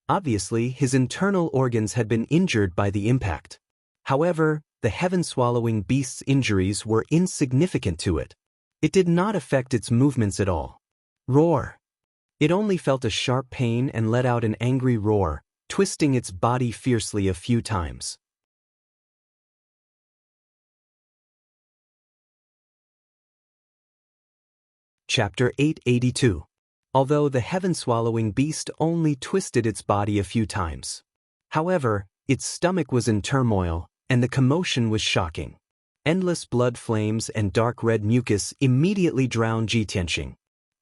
Obviously, his internal organs had been injured by the impact. However, the heaven-swallowing beast's injuries were insignificant to it. It did not affect its movements at all. Roar! It only felt a sharp pain and let out an angry roar, twisting its body fiercely a few times. Chapter 882. Although the heaven-swallowing beast only twisted its body a few times. However, its stomach was in turmoil, and the commotion was shocking. Endless blood flames and dark red mucus immediately drowned Ji Tianxing.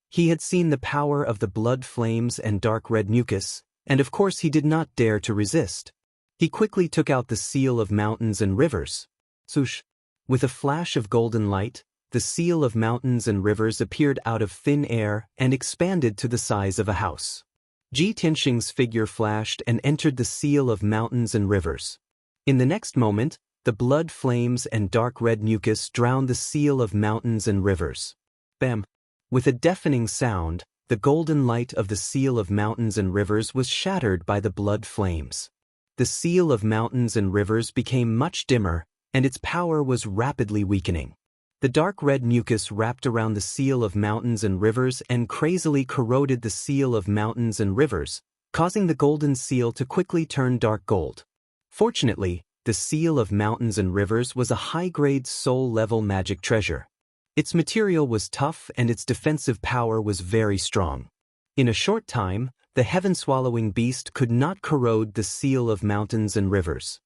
He had seen the power of the blood flames and dark red mucus, and of course he did not dare to resist. He quickly took out the seal of mountains and rivers. Swoosh! With a flash of golden light, the seal of mountains and rivers appeared out of thin air and expanded to the size of a house. Ji Tianxing's figure flashed and entered the seal of mountains and rivers. In the next moment, the blood flames and dark red mucus drowned the seal of mountains and rivers. Bam! With a deafening sound, the golden light of the seal of mountains and rivers was shattered by the blood flames. The seal of mountains and rivers became much dimmer, and its power was rapidly weakening. The dark red mucus wrapped around the seal of mountains and rivers and crazily corroded the seal of mountains and rivers, causing the golden seal to quickly turn dark gold. Fortunately, the seal of mountains and rivers was a high-grade soul-level magic treasure. Its material was tough and its defensive power was very strong. In a short time, the heaven-swallowing beast could not corrode the seal of mountains and rivers.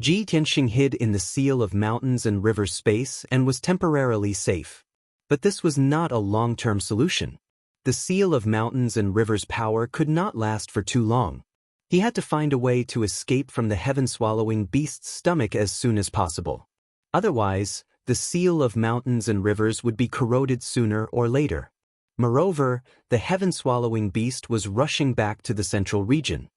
Ji Tianxing hid in the seal of mountains and rivers space and was temporarily safe. But this was not a long-term solution. The seal of mountains and rivers' power could not last for too long. He had to find a way to escape from the heaven-swallowing beast's stomach as soon as possible. Otherwise, the seal of mountains and rivers would be corroded sooner or later. Moreover, the heaven-swallowing beast was rushing back to the central region.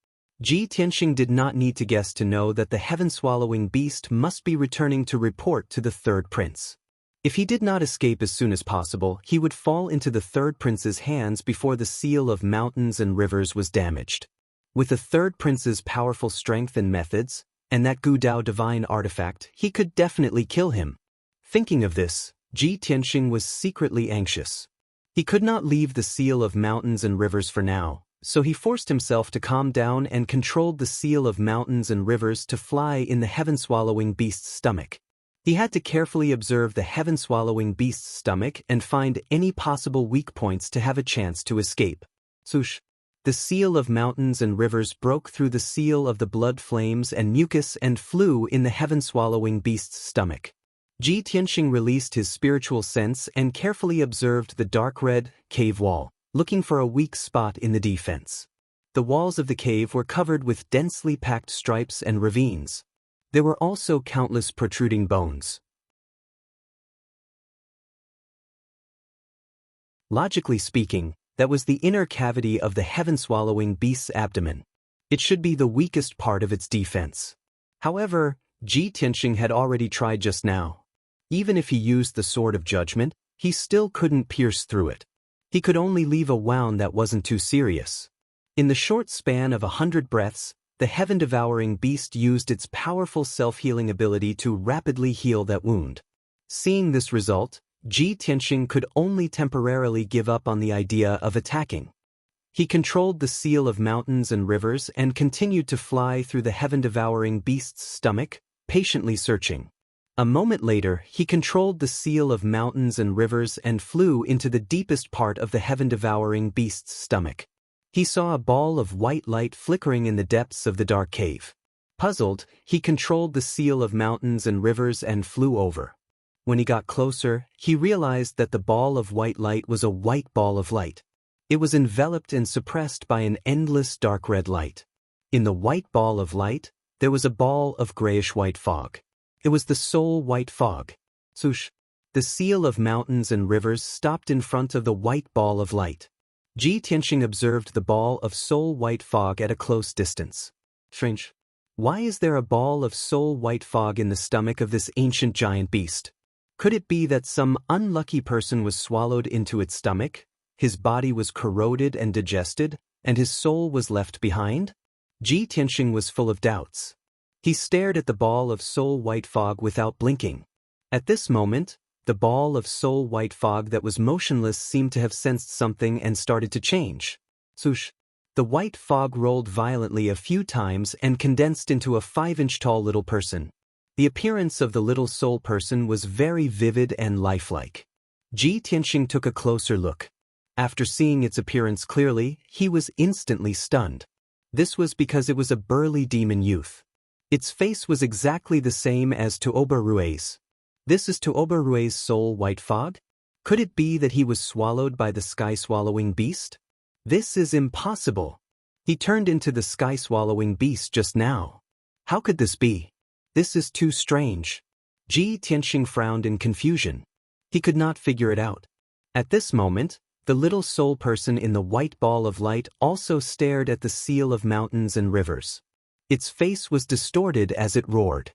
Ji Tianxing did not need to guess to know that the heaven-swallowing beast must be returning to report to the third prince. If he did not escape as soon as possible, he would fall into the third prince's hands before the seal of mountains and rivers was damaged. With the third prince's powerful strength and methods, And that Gu Dao divine artifact, he could definitely kill him. Thinking of this, Ji Tianxing was secretly anxious. He could not leave the seal of mountains and rivers for now, so he forced himself to calm down and controlled the seal of mountains and rivers to fly in the heaven-swallowing beast's stomach. He had to carefully observe the heaven-swallowing beast's stomach and find any possible weak points to have a chance to escape. Swoosh! The seal of mountains and rivers broke through the seal of the blood flames and mucus and flew in the heaven-swallowing beast's stomach. Ji Tianxing released his spiritual sense and carefully observed the dark red cave wall, looking for a weak spot in the defense. The walls of the cave were covered with densely packed stripes and ravines. There were also countless protruding bones. Logically speaking, that was the inner cavity of the heaven-swallowing beast's abdomen. It should be the weakest part of its defense. However, Ji Tianxing had already tried just now. Even if he used the Sword of Judgment, he still couldn't pierce through it. He could only leave a wound that wasn't too serious. In the short span of 100 breaths, the heaven-devouring beast used its powerful self-healing ability to rapidly heal that wound. Seeing this result, Ji Tianxing could only temporarily give up on the idea of attacking. He controlled the seal of mountains and rivers and continued to fly through the heaven-devouring beast's stomach, patiently searching. A moment later, he controlled the seal of mountains and rivers and flew into the deepest part of the heaven-devouring beast's stomach. He saw a ball of white light flickering in the depths of the dark cave. Puzzled, he controlled the seal of mountains and rivers and flew over. When he got closer, he realized that the ball of white light was a white ball of light. It was enveloped and suppressed by an endless dark red light. In the white ball of light, there was a ball of grayish-white fog. It was the soul white fog. Swoosh! The seal of mountains and rivers stopped in front of the white ball of light. Ji Tianxing observed the ball of soul white fog at a close distance. Strange. Why is there a ball of soul white fog in the stomach of this ancient giant beast? Could it be that some unlucky person was swallowed into its stomach, his body was corroded and digested, and his soul was left behind? Ji Tianxing was full of doubts. He stared at the ball of soul white fog without blinking. At this moment, the ball of soul white fog that was motionless seemed to have sensed something and started to change. Swoosh! The white fog rolled violently a few times and condensed into a 5-inch tall little person. The appearance of the little soul person was very vivid and lifelike. Ji Tianxing took a closer look. After seeing its appearance clearly, he was instantly stunned. This was because it was a burly demon youth. Its face was exactly the same as Tuoba Rui's. This is Tuoba Rui's soul white fog? Could it be that he was swallowed by the sky-swallowing beast? This is impossible. He turned into the sky-swallowing beast just now. How could this be? This is too strange. Ji Tianxing frowned in confusion. He could not figure it out. At this moment, the little soul person in the white ball of light also stared at the seal of mountains and rivers. Its face was distorted as it roared.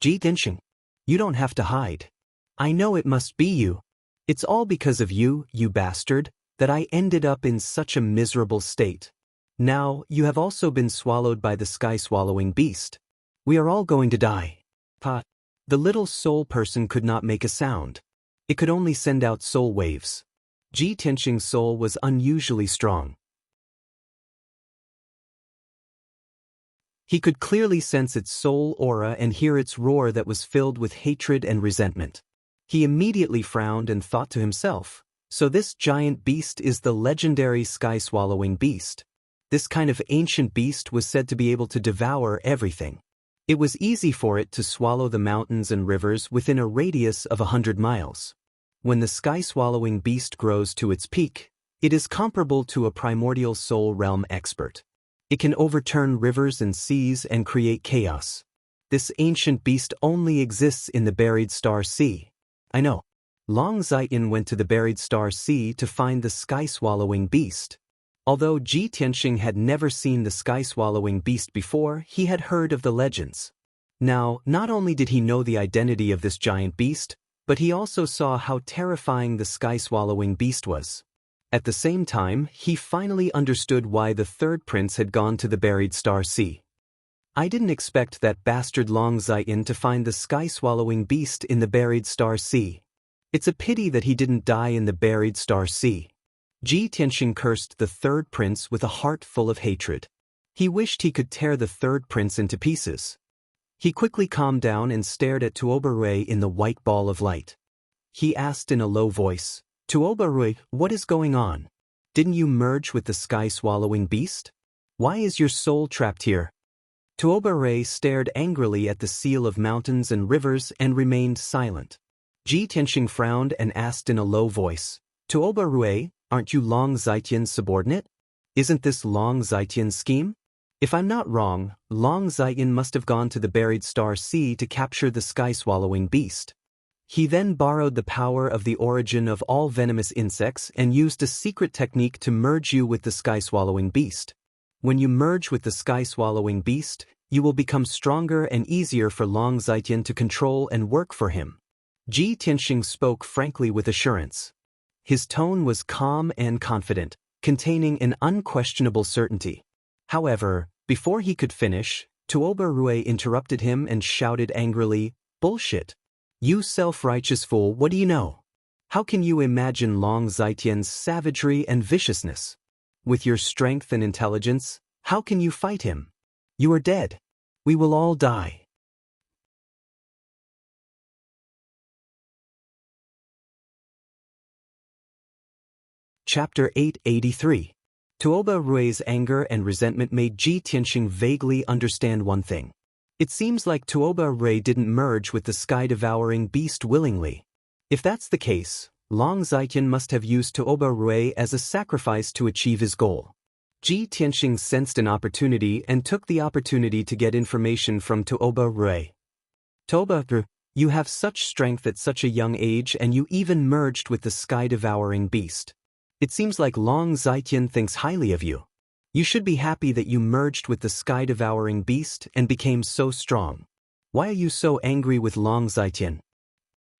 Ji Tianxing, you don't have to hide. I know it must be you. It's all because of you, you bastard, that I ended up in such a miserable state. Now, you have also been swallowed by the sky-swallowing beast. We are all going to die. Pa. The little soul person could not make a sound. It could only send out soul waves. Ji Tianxing's soul was unusually strong. He could clearly sense its soul aura and hear its roar that was filled with hatred and resentment. He immediately frowned and thought to himself, so this giant beast is the legendary sky-swallowing beast. This kind of ancient beast was said to be able to devour everything. It was easy for it to swallow the mountains and rivers within a radius of 100 miles. When the sky-swallowing beast grows to its peak, it is comparable to a primordial soul realm expert. It can overturn rivers and seas and create chaos. This ancient beast only exists in the Buried Star Sea. I know. Long Zaiyin went to the Buried Star Sea to find the sky-swallowing beast. Although Ji Tianxing had never seen the sky-swallowing beast before, he had heard of the legends. Now, not only did he know the identity of this giant beast, but he also saw how terrifying the sky-swallowing beast was. At the same time, he finally understood why the third prince had gone to the Buried Star Sea. I didn't expect that bastard Longzaiyan to find the sky-swallowing beast in the buried star sea. It's a pity that he didn't die in the buried star sea. Ji Tianxing cursed the third prince with a heart full of hatred. He wished he could tear the third prince into pieces. He quickly calmed down and stared at Tuoba in the white ball of light. He asked in a low voice, Tuoba, what is going on? Didn't you merge with the sky-swallowing beast? Why is your soul trapped here? Tuoba stared angrily at the seal of mountains and rivers and remained silent. Ji Tianxing frowned and asked in a low voice, Tuoba, aren't you Longzaiyan's subordinate? Isn't this Longzaiyan's scheme? If I'm not wrong, Longzaiyan must have gone to the buried star sea to capture the sky-swallowing beast. He then borrowed the power of the origin of all venomous insects and used a secret technique to merge you with the sky-swallowing beast. When you merge with the sky-swallowing beast, you will become stronger and easier for Longzaiyan to control and work for him. Ji Tianxing spoke frankly with assurance. His tone was calm and confident, containing an unquestionable certainty. However, before he could finish, Tuoba interrupted him and shouted angrily, Bullshit! You self-righteous fool, what do you know? How can you imagine Longzaiyan's savagery and viciousness? With your strength and intelligence, how can you fight him? You are dead. We will all die. Chapter 883. Tuoba anger and resentment made Ji Tianxing vaguely understand one thing. It seems like Tuoba didn't merge with the sky-devouring beast willingly. If that's the case, Longzaiyan must have used Tuoba as a sacrifice to achieve his goal. Ji Tianxing sensed an opportunity and took the opportunity to get information from Tuoba. Tuoba, you have such strength at such a young age and you even merged with the sky-devouring beast. It seems like Longzaiyan thinks highly of you. You should be happy that you merged with the sky-devouring beast and became so strong. Why are you so angry with Longzaiyan?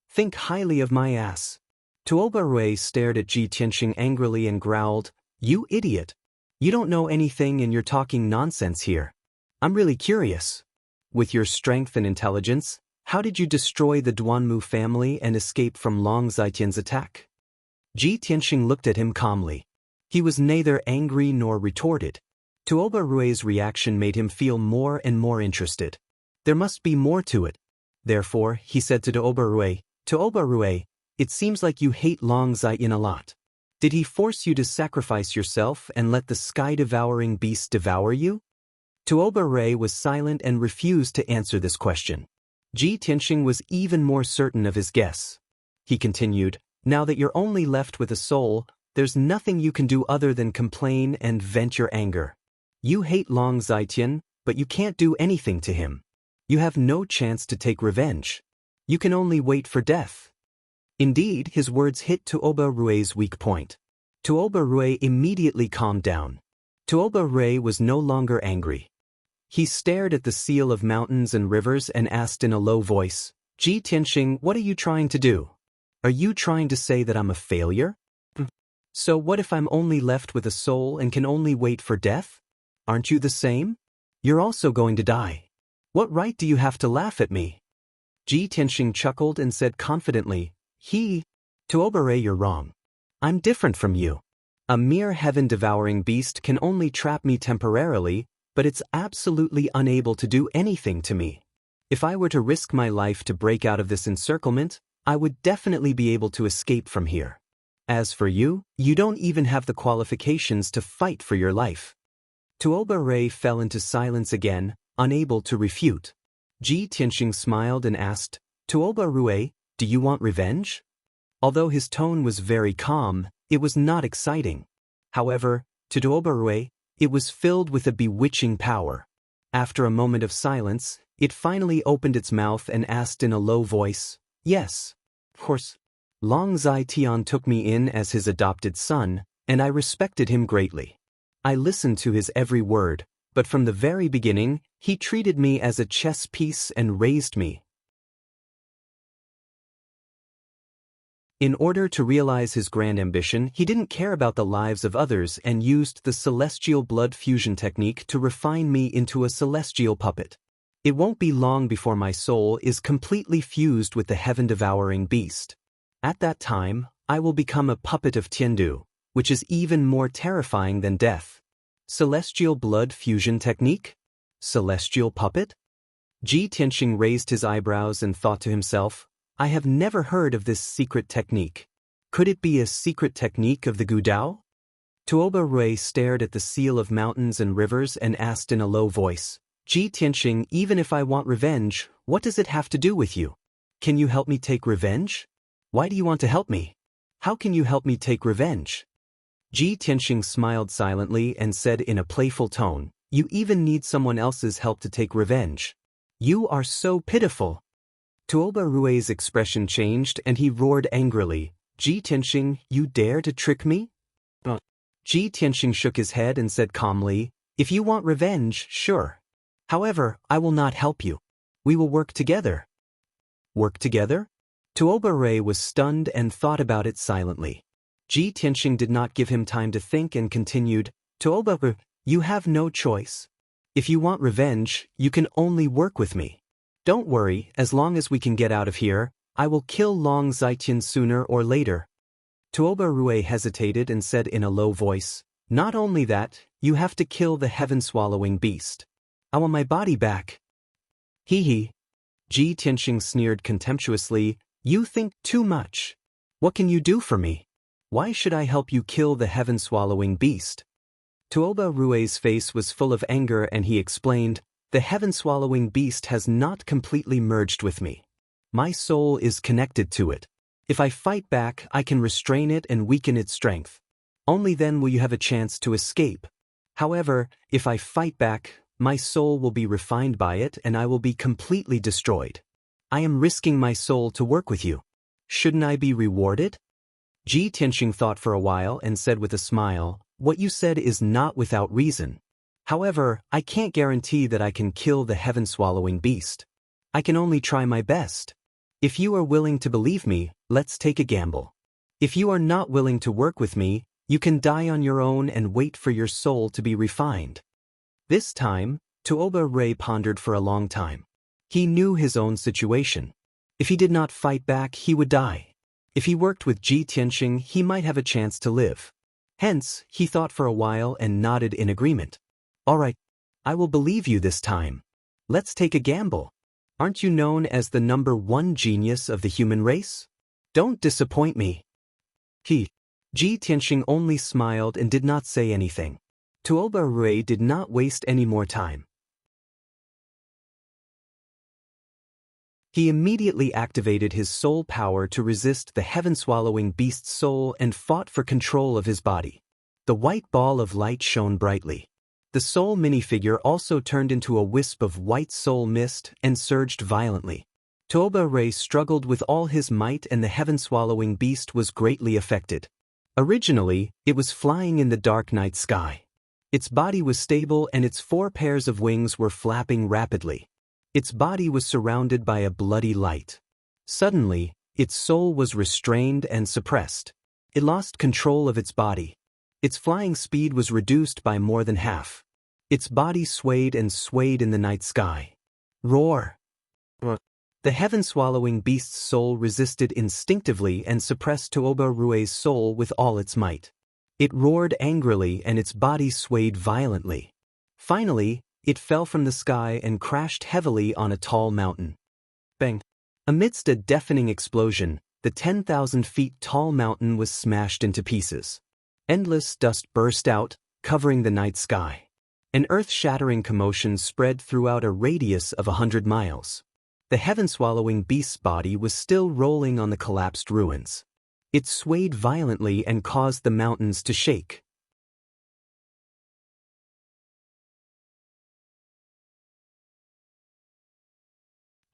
Think highly of my ass. Tuoba stared at Ji Tianxing angrily and growled, You idiot! You don't know anything and you're talking nonsense here. I'm really curious. With your strength and intelligence, how did you destroy the Duanmu family and escape from Longzaiyan's attack? Ji Tianxing looked at him calmly. He was neither angry nor retorted. Tuoba reaction made him feel more and more interested. There must be more to it. Therefore, he said to Tuoba, it seems like you hate Longzaiyan a lot. Did he force you to sacrifice yourself and let the sky-devouring beast devour you? Tuoba was silent and refused to answer this question. Ji Tianxing was even more certain of his guess. He continued, Now that you're only left with a soul, there's nothing you can do other than complain and vent your anger. You hate Longzaiyan, but you can't do anything to him. You have no chance to take revenge. You can only wait for death. Indeed, his words hit Tuoba weak point. Tuoba immediately calmed down. Tuoba was no longer angry. He stared at the seal of mountains and rivers and asked in a low voice, Ji Tianxing, what are you trying to do? Are you trying to say that I'm a failure? So what if I'm only left with a soul and can only wait for death? Aren't you the same? You're also going to die. What right do you have to laugh at me? Ji Tianxing chuckled and said confidently, Tuoba, you're wrong. I'm different from you. A mere heaven-devouring beast can only trap me temporarily, but it's absolutely unable to do anything to me. If I were to risk my life to break out of this encirclement, I would definitely be able to escape from here. As for you, you don't even have the qualifications to fight for your life. Tuoba fell into silence again, unable to refute. Ji Tianxing smiled and asked, Tuoba, do you want revenge? Although his tone was very calm, it was not exciting. However, to Tuoba, it was filled with a bewitching power. After a moment of silence, it finally opened its mouth and asked in a low voice, Yes, of course. Longzaiyan took me in as his adopted son, and I respected him greatly. I listened to his every word, but from the very beginning, he treated me as a chess piece and raised me. In order to realize his grand ambition, he didn't care about the lives of others and used the celestial blood fusion technique to refine me into a celestial puppet. It won't be long before my soul is completely fused with the heaven-devouring beast. At that time, I will become a puppet of Tiandu, which is even more terrifying than death. Celestial blood fusion technique? Celestial puppet? Ji Tianxing raised his eyebrows and thought to himself, I have never heard of this secret technique. Could it be a secret technique of the Gudao? Tuoba Rui stared at the seal of mountains and rivers and asked in a low voice, Ji Tianxing, even if I want revenge, what does it have to do with you? Can you help me take revenge? Why do you want to help me? How can you help me take revenge? Ji Tianxing smiled silently and said in a playful tone, You even need someone else's help to take revenge. You are so pitiful. Tuoba Rui's expression changed and he roared angrily, Ji Tianxing, you dare to trick me? Ji Tianxing shook his head and said calmly, If you want revenge, sure. However, I will not help you. We will work together. Work together? Tuoba Rui was stunned and thought about it silently. Ji Tianxing did not give him time to think and continued, Tuoba Rui, you have no choice. If you want revenge, you can only work with me. Don't worry, as long as we can get out of here, I will kill Long Zaiqian sooner or later. Tuoba Rui hesitated and said in a low voice, Not only that, you have to kill the heaven-swallowing beast. I want my body back. Hee. Ji Tianxing sneered contemptuously, You think too much. What can you do for me? Why should I help you kill the heaven-swallowing beast? Tuoba Rui's face was full of anger and he explained, The heaven-swallowing beast has not completely merged with me. My soul is connected to it. If I fight back, I can restrain it and weaken its strength. Only then will you have a chance to escape. However, if I fight back, my soul will be refined by it and I will be completely destroyed. I am risking my soul to work with you. Shouldn't I be rewarded? Ji Tianxing thought for a while and said with a smile, What you said is not without reason. However, I can't guarantee that I can kill the heaven-swallowing beast. I can only try my best. If you are willing to believe me, let's take a gamble. If you are not willing to work with me, you can die on your own and wait for your soul to be refined. This time, Tuoba Rui pondered for a long time. He knew his own situation. If he did not fight back, he would die. If he worked with Ji Tianxing, he might have a chance to live. Hence, he thought for a while and nodded in agreement. All right, I will believe you this time. Let's take a gamble. Aren't you known as the #1 genius of the human race? Don't disappoint me. Ji Tianxing only smiled and did not say anything. Tuoba Rui did not waste any more time. He immediately activated his soul power to resist the heaven-swallowing beast's soul and fought for control of his body. The white ball of light shone brightly. The soul minifigure also turned into a wisp of white soul mist and surged violently. Tuoba Rui struggled with all his might and the heaven-swallowing beast was greatly affected. Originally, it was flying in the dark night sky. Its body was stable and its 4 pairs of wings were flapping rapidly. Its body was surrounded by a bloody light. Suddenly, its soul was restrained and suppressed. It lost control of its body. Its flying speed was reduced by more than half. Its body swayed and swayed in the night sky. Roar! The heaven-swallowing beast's soul resisted instinctively and suppressed Tuoba Rui's soul with all its might. It roared angrily and its body swayed violently. Finally, it fell from the sky and crashed heavily on a tall mountain. Bang! Amidst a deafening explosion, the 10,000 feet tall mountain was smashed into pieces. Endless dust burst out, covering the night sky. An earth-shattering commotion spread throughout a radius of 100 miles. The heaven-swallowing beast's body was still rolling on the collapsed ruins. It swayed violently and caused the mountains to shake.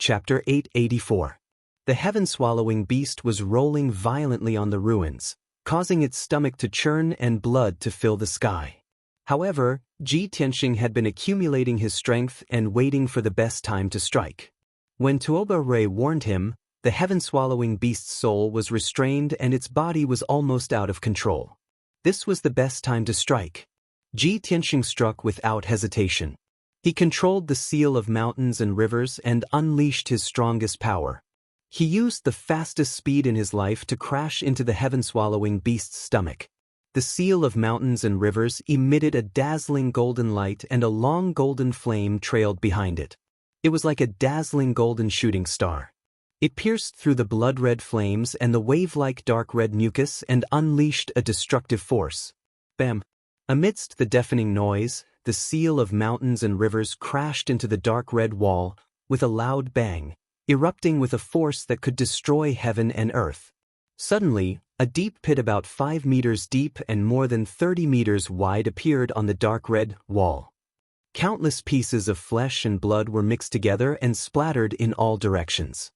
Chapter 884. The heaven-swallowing beast was rolling violently on the ruins, causing its stomach to churn and blood to fill the sky. However, Ji Tianxing had been accumulating his strength and waiting for the best time to strike. When Tuoba Rui warned him, The heaven-swallowing beast's soul was restrained and its body was almost out of control. This was the best time to strike. Ji Tianxing struck without hesitation. He controlled the seal of mountains and rivers and unleashed his strongest power. He used the fastest speed in his life to crash into the heaven-swallowing beast's stomach. The seal of mountains and rivers emitted a dazzling golden light and a long golden flame trailed behind it. It was like a dazzling golden shooting star. It pierced through the blood-red flames and the wave-like dark red mucus and unleashed a destructive force. Bam! Amidst the deafening noise, the seal of mountains and rivers crashed into the dark red wall with a loud bang, erupting with a force that could destroy heaven and earth. Suddenly, a deep pit about 5 meters deep and more than 30 meters wide appeared on the dark red wall. Countless pieces of flesh and blood were mixed together and splattered in all directions.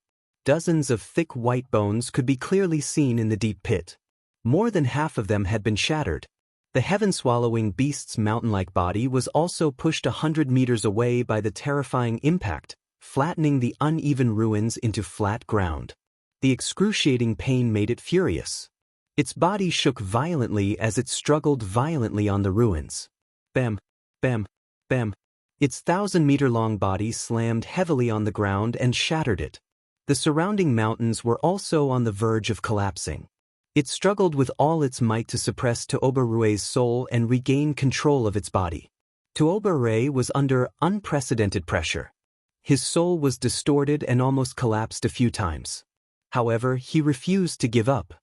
Dozens of thick white bones could be clearly seen in the deep pit. More than half of them had been shattered. The heaven-swallowing beast's mountain-like body was also pushed 100 meters away by the terrifying impact, flattening the uneven ruins into flat ground. The excruciating pain made it furious. Its body shook violently as it struggled violently on the ruins. Bam, bam, bam. Its 1,000-meter-long body slammed heavily on the ground and shattered it. The surrounding mountains were also on the verge of collapsing. It struggled with all its might to suppress Tuoba soul and regain control of its body. Tuoba was under unprecedented pressure. His soul was distorted and almost collapsed a few times. However, he refused to give up.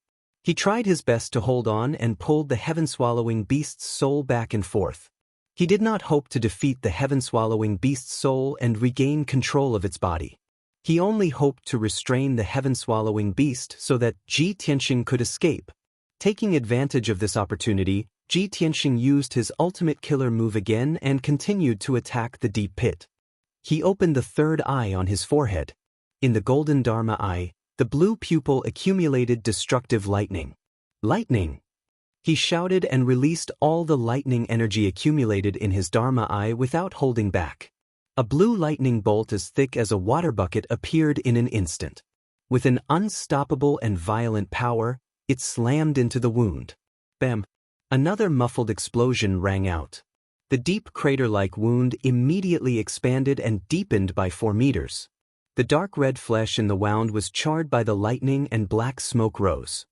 He tried his best to hold on and pulled the heaven-swallowing beast's soul back and forth. He did not hope to defeat the heaven-swallowing beast's soul and regain control of its body. He only hoped to restrain the heaven-swallowing beast so that Ji Tianxing could escape. Taking advantage of this opportunity, Ji Tianxing used his ultimate killer move again and continued to attack the deep pit. He opened the third eye on his forehead. In the golden Dharma eye, the blue pupil accumulated destructive lightning. Lightning! He shouted and released all the lightning energy accumulated in his Dharma eye without holding back. A blue lightning bolt as thick as a water bucket appeared in an instant. With an unstoppable and violent power, it slammed into the wound. Bam! Another muffled explosion rang out. The deep crater-like wound immediately expanded and deepened by 4 meters. The dark red flesh in the wound was charred by the lightning and black smoke rose.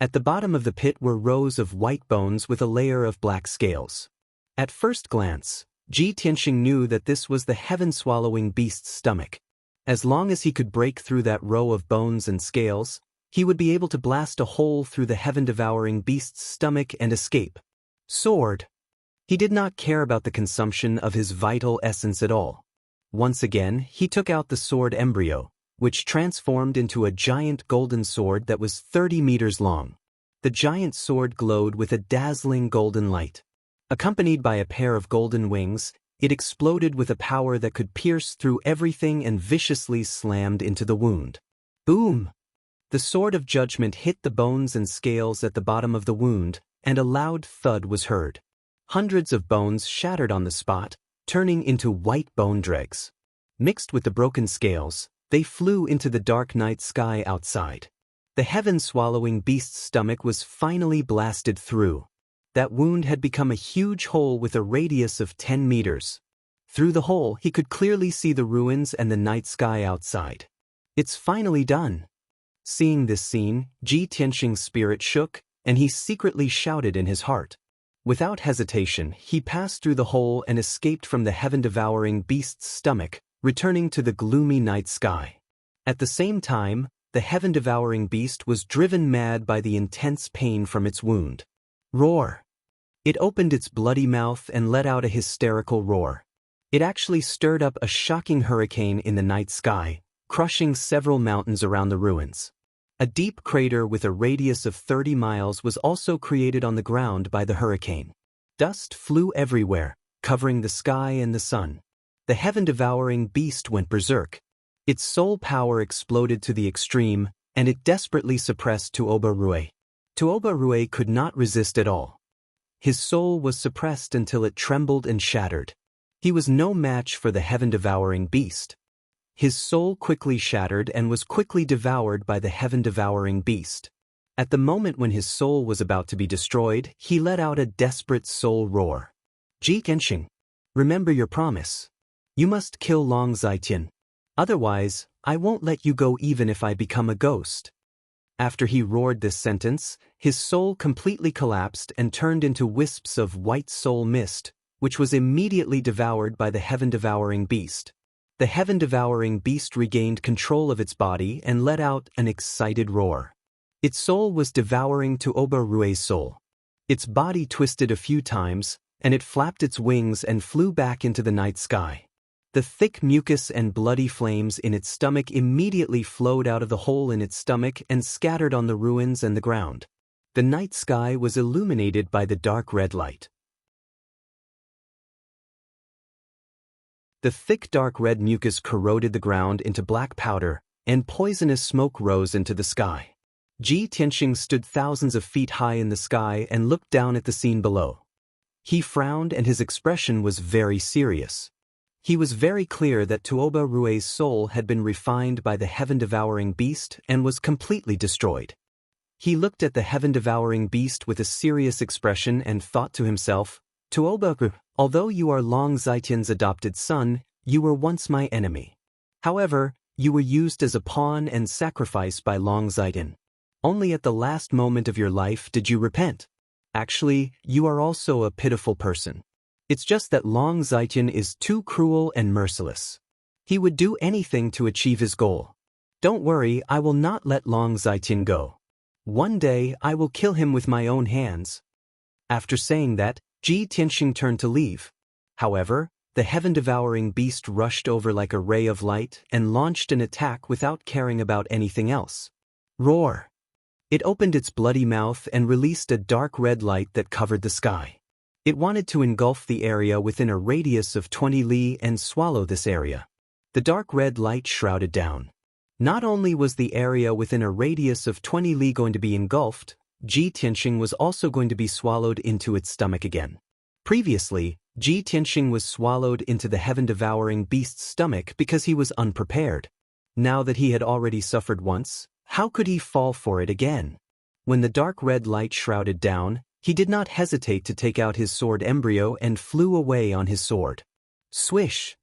At the bottom of the pit were rows of white bones with a layer of black scales. At first glance, Ji Tianxing knew that this was the heaven-swallowing beast's stomach. As long as he could break through that row of bones and scales, he would be able to blast a hole through the heaven-devouring beast's stomach and escape. Sword! He did not care about the consumption of his vital essence at all. Once again, he took out the sword embryo, which transformed into a giant golden sword that was 30 meters long. The giant sword glowed with a dazzling golden light. Accompanied by a pair of golden wings, it exploded with a power that could pierce through everything and viciously slammed into the wound. Boom! The sword of judgment hit the bones and scales at the bottom of the wound, and a loud thud was heard. Hundreds of bones shattered on the spot, turning into white bone dregs. Mixed with the broken scales, they flew into the dark night sky outside. The heaven-swallowing beast's stomach was finally blasted through. That wound had become a huge hole with a radius of 10 meters. Through the hole, he could clearly see the ruins and the night sky outside. It's finally done. Seeing this scene, Ji Tianxing's spirit shook, and he secretly shouted in his heart. Without hesitation, he passed through the hole and escaped from the heaven-devouring beast's stomach, returning to the gloomy night sky. At the same time, the heaven-devouring beast was driven mad by the intense pain from its wound. Roar! It opened its bloody mouth and let out a hysterical roar. It actually stirred up a shocking hurricane in the night sky, crushing several mountains around the ruins. A deep crater with a radius of 30 miles was also created on the ground by the hurricane. Dust flew everywhere, covering the sky and the sun. The heaven-devouring beast went berserk. Its soul power exploded to the extreme, and it desperately suppressed Tuoba. Tuoba could not resist at all. His soul was suppressed until it trembled and shattered. He was no match for the heaven-devouring beast. His soul quickly shattered and was quickly devoured by the heaven-devouring beast. At the moment when his soul was about to be destroyed, he let out a desperate soul roar. Ji Kenshin, remember your promise. You must kill Long Zaitian. Otherwise, I won't let you go even if I become a ghost. After he roared this sentence, his soul completely collapsed and turned into wisps of white soul mist, which was immediately devoured by the heaven-devouring beast. The heaven-devouring beast regained control of its body and let out an excited roar. Its soul was devouring Tuoba Rue's soul. Its body twisted a few times, and it flapped its wings and flew back into the night sky. The thick mucus and bloody flames in its stomach immediately flowed out of the hole in its stomach and scattered on the ruins and the ground. The night sky was illuminated by the dark red light. The thick dark red mucus corroded the ground into black powder, and poisonous smoke rose into the sky. Ji Tianxing stood thousands of feet high in the sky and looked down at the scene below. He frowned and his expression was very serious. He was very clear that Tuoba Rue's soul had been refined by the heaven-devouring beast and was completely destroyed. He looked at the heaven-devouring beast with a serious expression and thought to himself, Tuoba Ru, although you are Long Zaitian's adopted son, you were once my enemy. However, you were used as a pawn and sacrificed by Long Zaitian. Only at the last moment of your life did you repent. Actually, you are also a pitiful person. It's just that Long Zaitian is too cruel and merciless. He would do anything to achieve his goal. Don't worry, I will not let Long Zaitian go. One day, I will kill him with my own hands. After saying that, Ji Tianxing turned to leave. However, the heaven-devouring beast rushed over like a ray of light and launched an attack without caring about anything else. Roar! It opened its bloody mouth and released a dark red light that covered the sky. It wanted to engulf the area within a radius of 20 li and swallow this area. The dark red light shrouded down. Not only was the area within a radius of 20 li going to be engulfed, Ji Tianxing was also going to be swallowed into its stomach again. Previously, Ji Tianxing was swallowed into the heaven-devouring beast's stomach because he was unprepared. Now that he had already suffered once, how could he fall for it again? When the dark red light shrouded down, he did not hesitate to take out his sword embryo and flew away on his sword. Swish!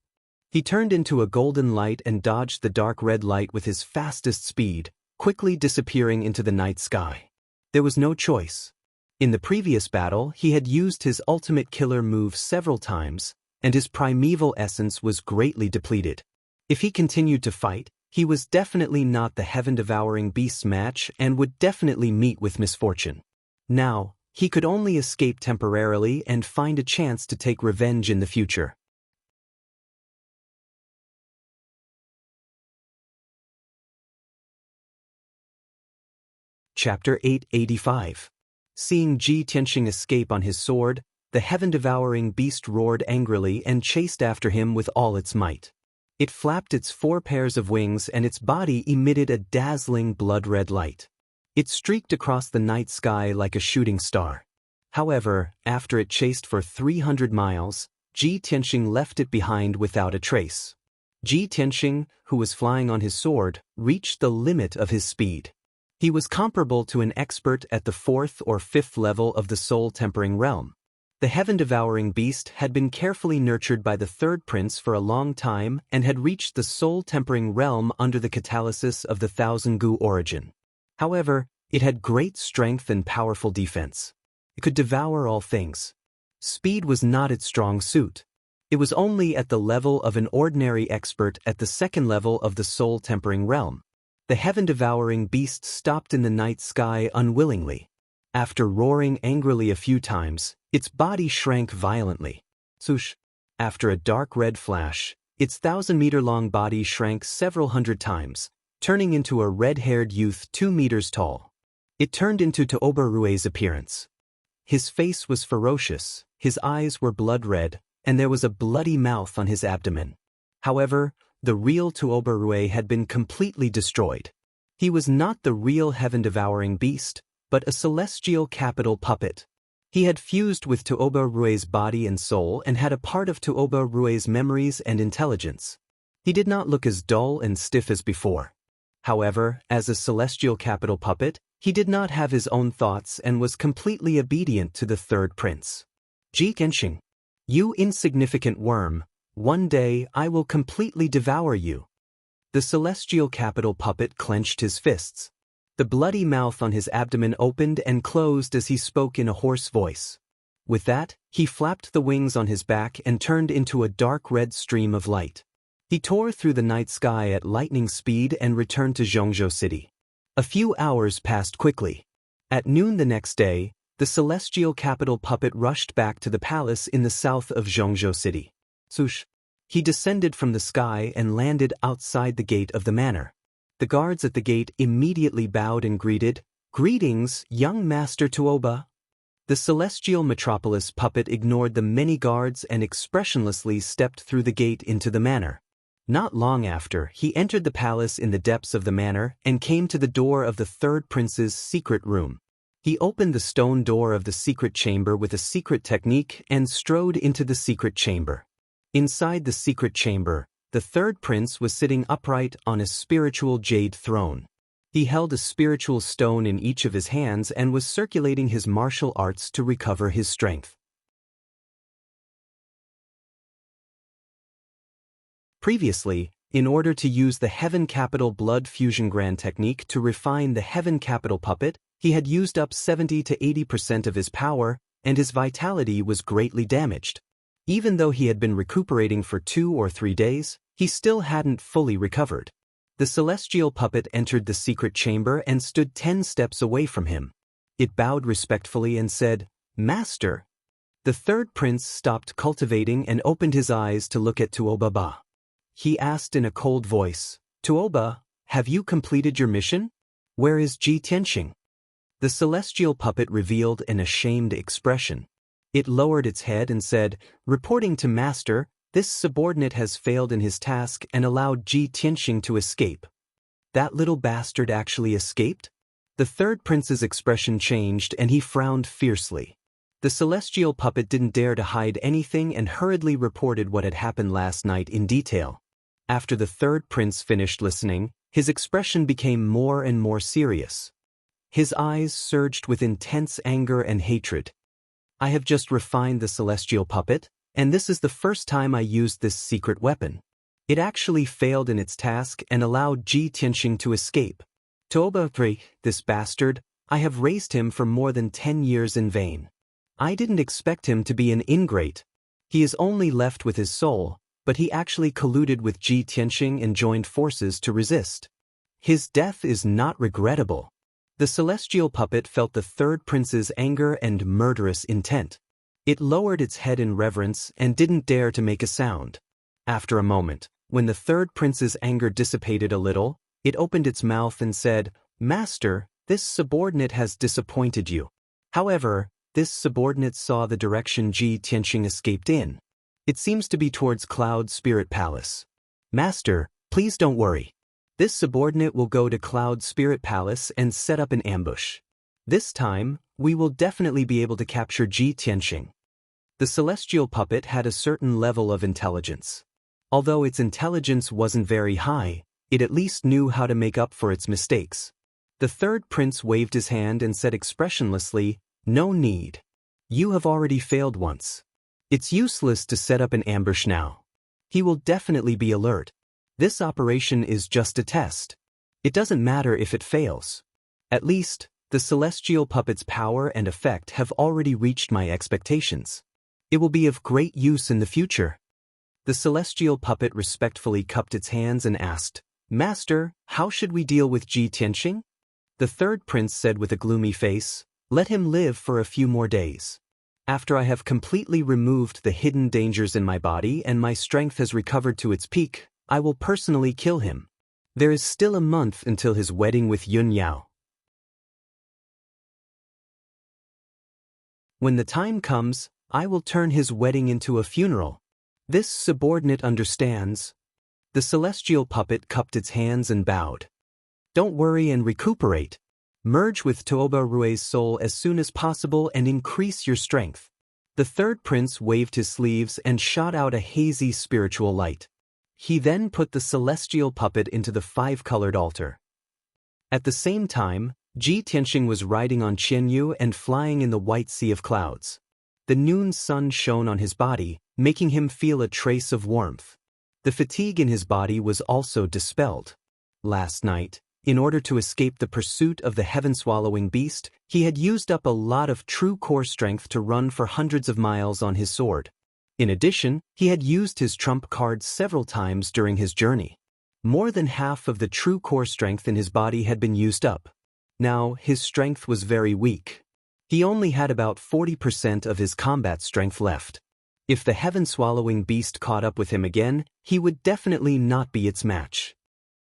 He turned into a golden light and dodged the dark red light with his fastest speed, quickly disappearing into the night sky. There was no choice. In the previous battle, he had used his ultimate killer move several times, and his primeval essence was greatly depleted. If he continued to fight, he was definitely not the heaven-devouring beast's match and would definitely meet with misfortune. Now, he could only escape temporarily and find a chance to take revenge in the future. Chapter 885. Seeing Ji Tianxing escape on his sword, the heaven-devouring beast roared angrily and chased after him with all its might. It flapped its 4 pairs of wings and its body emitted a dazzling blood-red light. It streaked across the night sky like a shooting star. However, after it chased for 300 miles, Ji Tianxing left it behind without a trace. Ji Tianxing, who was flying on his sword, reached the limit of his speed. He was comparable to an expert at the 4th or 5th level of the soul-tempering realm. The heaven-devouring beast had been carefully nurtured by the 3rd prince for a long time and had reached the soul-tempering realm under the catalysis of the Thousand Gu origin. However, it had great strength and powerful defense. It could devour all things. Speed was not its strong suit. It was only at the level of an ordinary expert at the 2nd level of the soul-tempering realm. The heaven-devouring beast stopped in the night sky unwillingly. After roaring angrily a few times, its body shrank violently. Swoosh! After a dark red flash, its 1,000-meter-long body shrank several hundred times, turning into a red-haired youth 2 meters tall. It turned into Tuoba Rue's appearance. His face was ferocious, his eyes were blood-red, and there was a bloody mouth on his abdomen. However, the real Tuoba Rue had been completely destroyed. He was not the real heaven-devouring beast, but a celestial capital puppet. He had fused with Tuoba Rue's body and soul and had a part of Tuoba Rue's memories and intelligence. He did not look as dull and stiff as before. However, as a celestial capital puppet, he did not have his own thoughts and was completely obedient to the third prince. Ji Genxing, you insignificant worm, one day I will completely devour you. The celestial capital puppet clenched his fists. The bloody mouth on his abdomen opened and closed as he spoke in a hoarse voice. With that, he flapped the wings on his back and turned into a dark red stream of light. He tore through the night sky at lightning speed and returned to Zhongzhou City. A few hours passed quickly. At noon the next day, the celestial capital puppet rushed back to the palace in the south of Zhongzhou City. Swoosh! He descended from the sky and landed outside the gate of the manor. The guards at the gate immediately bowed and greeted, "Greetings, young Master Tuoba." The celestial metropolis puppet ignored the many guards and expressionlessly stepped through the gate into the manor. Not long after, he entered the palace in the depths of the manor and came to the door of the third prince's secret room. He opened the stone door of the secret chamber with a secret technique and strode into the secret chamber. Inside the secret chamber, the third prince was sitting upright on a spiritual jade throne. He held a spiritual stone in each of his hands and was circulating his martial arts to recover his strength. Previously, in order to use the Heaven Capital Blood Fusion Grand technique to refine the Heaven Capital puppet, he had used up 70 to 80% of his power, and his vitality was greatly damaged. Even though he had been recuperating for 2 or 3 days, he still hadn't fully recovered. The celestial puppet entered the secret chamber and stood 10 steps away from him. It bowed respectfully and said, "Master." The third prince stopped cultivating and opened his eyes to look at Tuoba Ba. He asked in a cold voice, "Tuoba, have you completed your mission? Where is Ji Tianxing?" The celestial puppet revealed an ashamed expression. It lowered its head and said, "Reporting to Master, this subordinate has failed in his task and allowed Ji Tianxing to escape." That little bastard actually escaped? The third prince's expression changed and he frowned fiercely. The celestial puppet didn't dare to hide anything and hurriedly reported what had happened last night in detail. After the third prince finished listening, his expression became more and more serious. His eyes surged with intense anger and hatred. "I have just refined the celestial puppet, and this is the first time I used this secret weapon. It actually failed in its task and allowed Ji Tianxing to escape. Tuoba, this bastard, I have raised him for more than 10 years in vain. I didn't expect him to be an ingrate. He is only left with his soul, but he actually colluded with Ji Tianxing and joined forces to resist. His death is not regrettable." The celestial puppet felt the third prince's anger and murderous intent. It lowered its head in reverence and didn't dare to make a sound. After a moment, when the third prince's anger dissipated a little, it opened its mouth and said, "Master, this subordinate has disappointed you." However, this subordinate saw the direction Ji Tianxing escaped in. It seems to be towards Cloud Spirit Palace. "Master, please don't worry. This subordinate will go to Cloud Spirit Palace and set up an ambush. This time, we will definitely be able to capture Ji Tianxing." The celestial puppet had a certain level of intelligence. Although its intelligence wasn't very high, it at least knew how to make up for its mistakes. The third prince waved his hand and said expressionlessly, "No need. You have already failed once. It's useless to set up an ambush now. He will definitely be alert. This operation is just a test. It doesn't matter if it fails. At least, the celestial puppet's power and effect have already reached my expectations. It will be of great use in the future." The celestial puppet respectfully cupped its hands and asked, "Master, how should we deal with Ji Tianxing?" The third prince said with a gloomy face, "Let him live for a few more days. After I have completely removed the hidden dangers in my body and my strength has recovered to its peak, I will personally kill him. There is still a month until his wedding with Yun Yao. When the time comes, I will turn his wedding into a funeral. This subordinate understands." The celestial puppet cupped its hands and bowed. "Don't worry and recuperate. Merge with Toba Rue's soul as soon as possible and increase your strength. The third prince waved his sleeves and shot out a hazy spiritual light. He then put the celestial puppet into the 5-colored altar. At the same time, Ji Tianxing was riding on Qianyu and flying in the white sea of clouds. The noon sun shone on his body, making him feel a trace of warmth. The fatigue in his body was also dispelled. Last night, in order to escape the pursuit of the heaven-swallowing beast, he had used up a lot of true core strength to run for hundreds of miles on his sword. In addition, he had used his trump card several times during his journey. More than half of the true core strength in his body had been used up. Now, his strength was very weak. He only had about 40% of his combat strength left. If the heaven-swallowing beast caught up with him again, he would definitely not be its match.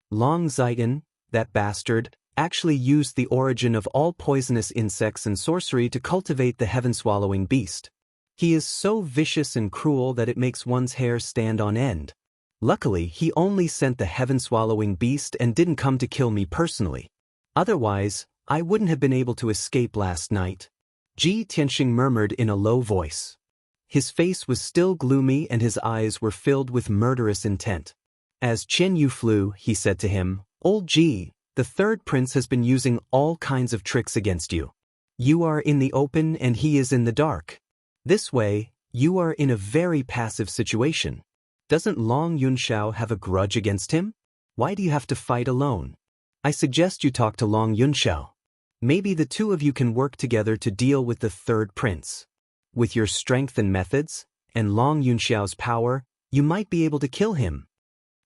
Long Zaidan, that bastard, actually used the origin of all poisonous insects and sorcery to cultivate the heaven-swallowing beast. He is so vicious and cruel that it makes one's hair stand on end. Luckily, he only sent the heaven-swallowing beast and didn't come to kill me personally. Otherwise, I wouldn't have been able to escape last night. Ji Tianxing murmured in a low voice. His face was still gloomy and his eyes were filled with murderous intent. As Qianyu flew, he said to him, "Old Ji, the third prince has been using all kinds of tricks against you. You are in the open and he is in the dark. This way, you are in a very passive situation. Doesn't Long Yunxiao have a grudge against him? Why do you have to fight alone? I suggest you talk to Long Yunxiao. Maybe the two of you can work together to deal with the third prince. With your strength and methods, and Long Yunxiao's power, you might be able to kill him."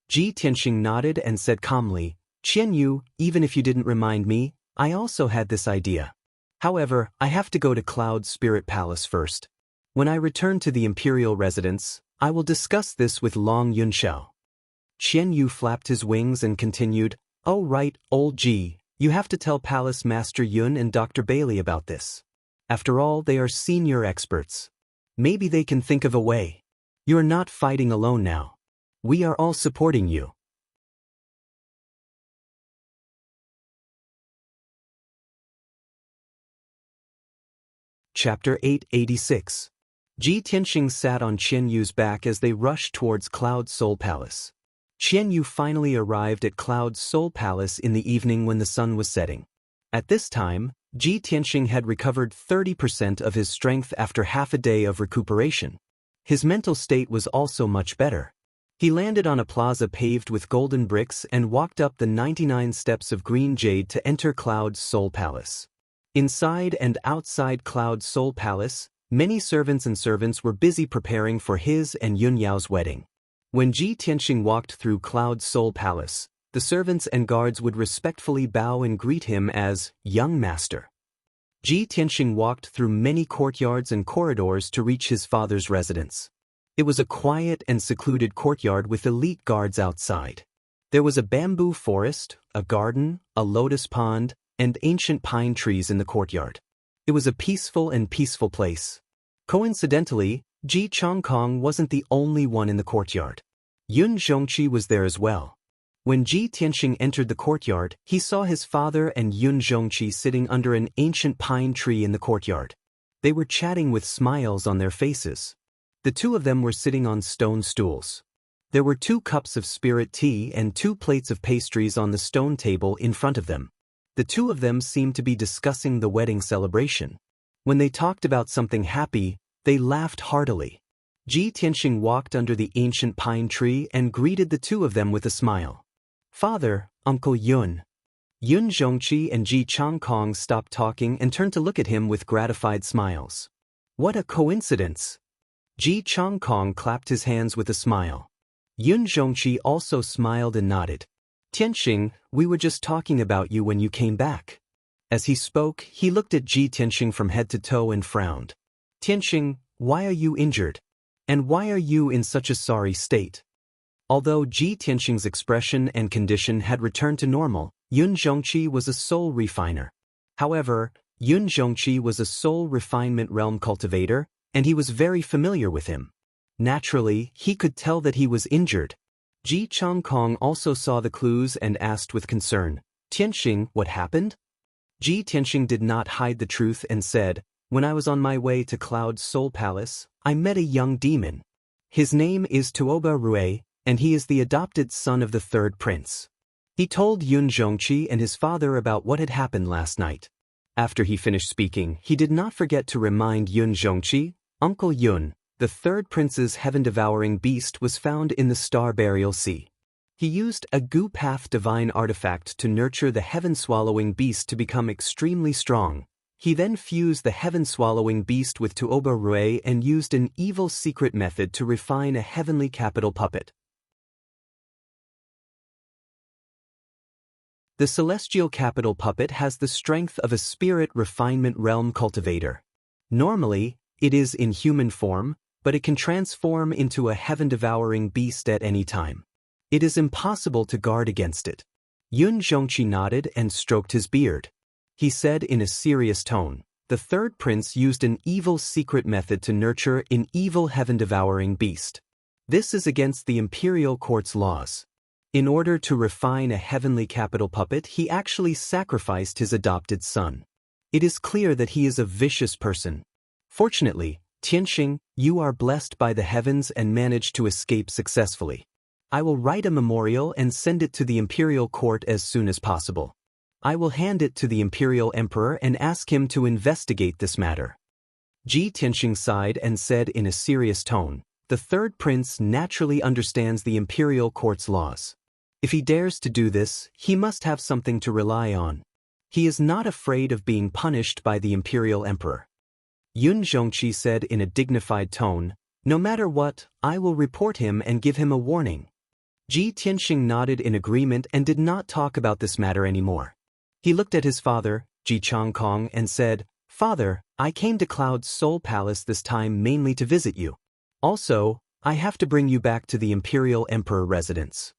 Ji Tianxing nodded and said calmly, "Qianyu, even if you didn't remind me, I also had this idea. However, I have to go to Cloud Spirit Palace first. When I return to the imperial residence, I will discuss this with Long Yunxiao." Qianyu flapped his wings and continued, "Oh right, old Ji, you have to tell Palace Master Yun and Dr. Bailey about this. After all, they are senior experts. Maybe they can think of a way. You are not fighting alone now. We are all supporting you." Chapter 886. Ji Tianxing sat on Qianyu's back as they rushed towards Cloud Soul Palace. Qianyu finally arrived at Cloud Soul Palace in the evening when the sun was setting. At this time, Ji Tianxing had recovered 30% of his strength after half a day of recuperation. His mental state was also much better. He landed on a plaza paved with golden bricks and walked up the 99 steps of green jade to enter Cloud Soul Palace. Inside and outside Cloud Soul Palace, many servants were busy preparing for his and Yun Yao's wedding. When Ji Tianxing walked through Cloud Soul Palace, the servants and guards would respectfully bow and greet him as young master. Ji Tianxing walked through many courtyards and corridors to reach his father's residence. It was a quiet and secluded courtyard with elite guards outside. There was a bamboo forest, a garden, a lotus pond, and ancient pine trees in the courtyard. It was a peaceful place. Coincidentally, Ji Chongkong wasn't the only one in the courtyard. Yun Zhongqi was there as well. When Ji Tianxing entered the courtyard, he saw his father and Yun Zhongqi sitting under an ancient pine tree in the courtyard. They were chatting with smiles on their faces. The two of them were sitting on stone stools. There were 2 cups of spirit tea and 2 plates of pastries on the stone table in front of them. The two of them seemed to be discussing the wedding celebration. When they talked about something happy, they laughed heartily. Ji Tianxing walked under the ancient pine tree and greeted the two of them with a smile. "Father, Uncle Yun." Yun Zhongqi and Ji Chongkong stopped talking and turned to look at him with gratified smiles. "What a coincidence." Ji Chongkong clapped his hands with a smile. Yun Zhongqi also smiled and nodded. "Tianxing, we were just talking about you when you came back." As he spoke, he looked at Ji Tianxing from head to toe and frowned. "Tianxing, why are you injured? And why are you in such a sorry state?" Although Ji Tianxing's expression and condition had returned to normal, Yun Zhongqi was a soul refiner. However, Yun Zhongqi was a soul refinement realm cultivator, and he was very familiar with him. Naturally, he could tell that he was injured. Ji Chongkong also saw the clues and asked with concern, "Tianxing, what happened?" Ji Tianxing did not hide the truth and said, "When I was on my way to Cloud's Soul Palace, I met a young demon. His name is Tuoba Rui, and he is the adopted son of the third prince." He told Yun Zhongqi and his father about what had happened last night. After he finished speaking, he did not forget to remind Yun Zhongqi, "Uncle Yun, the third prince's heaven-devouring beast was found in the Star Burial Sea. He used a Gu Path divine artifact to nurture the heaven-swallowing beast to become extremely strong. He then fused the heaven-swallowing beast with Tuoba Rui and used an evil secret method to refine a heavenly capital puppet. The celestial capital puppet has the strength of a spirit refinement realm cultivator. Normally, it is in human form, but it can transform into a heaven-devouring beast at any time. It is impossible to guard against it. Yun Zhongqi nodded and stroked his beard. He said in a serious tone, "The third prince used an evil secret method to nurture an evil heaven-devouring beast. This is against the imperial court's laws. In order to refine a heavenly capital puppet, he actually sacrificed his adopted son. It is clear that he is a vicious person. Fortunately, Tianxing, you are blessed by the heavens and managed to escape successfully. I will write a memorial and send it to the imperial court as soon as possible. I will hand it to the imperial emperor and ask him to investigate this matter." Ji Tianxing sighed and said in a serious tone, "The third prince naturally understands the imperial court's laws. If he dares to do this, he must have something to rely on. He is not afraid of being punished by the imperial emperor." Yun Zhongqi said in a dignified tone, "No matter what, I will report him and give him a warning." Ji Tianxing nodded in agreement and did not talk about this matter anymore. He looked at his father, Ji Changkong, and said, "Father, I came to Cloud's Soul Palace this time mainly to visit you. Also, I have to bring you back to the imperial emperor residence."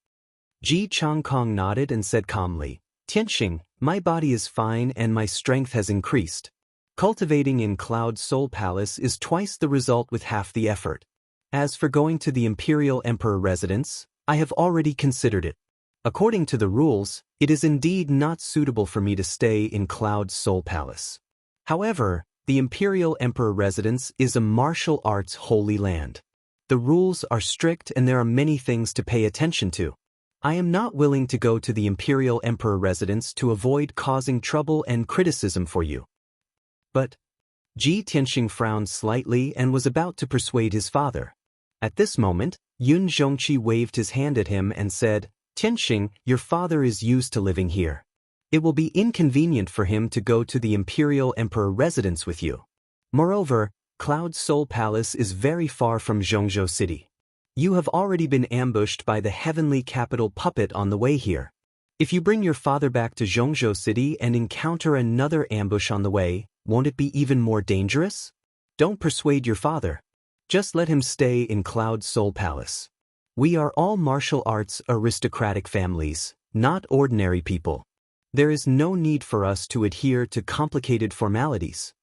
Ji Changkong nodded and said calmly, "Tianxing, my body is fine and my strength has increased. Cultivating in Cloud Soul Palace is twice the result with half the effort. As for going to the imperial emperor residence, I have already considered it. According to the rules, it is indeed not suitable for me to stay in Cloud Soul Palace. However, the imperial emperor residence is a martial arts holy land. The rules are strict and there are many things to pay attention to. I am not willing to go to the imperial emperor residence to avoid causing trouble and criticism for you." But Ji Tianxing frowned slightly and was about to persuade his father. At this moment, Yun Zhongqi waved his hand at him and said, "Tianxing, your father is used to living here. It will be inconvenient for him to go to the imperial emperor residence with you. Moreover, Cloud Soul Palace is very far from Zhongzhou City. You have already been ambushed by the heavenly capital puppet on the way here. If you bring your father back to Zhongzhou City and encounter another ambush on the way, won't it be even more dangerous? Don't persuade your father. Just let him stay in Cloud Soul Palace. We are all martial arts aristocratic families, not ordinary people. There is no need for us to adhere to complicated formalities."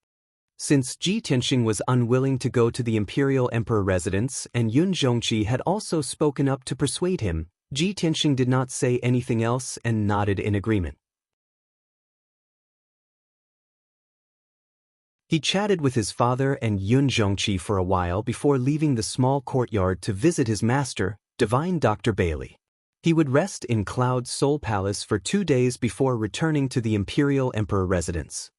Since Ji Tianxing was unwilling to go to the imperial emperor residence and Yun Zhongqi had also spoken up to persuade him, Ji Tianxing did not say anything else and nodded in agreement. He chatted with his father and Yun Zhongqi for a while before leaving the small courtyard to visit his master, Divine Dr. Bailey. He would rest in Cloud Soul Palace for 2 days before returning to the imperial emperor residence.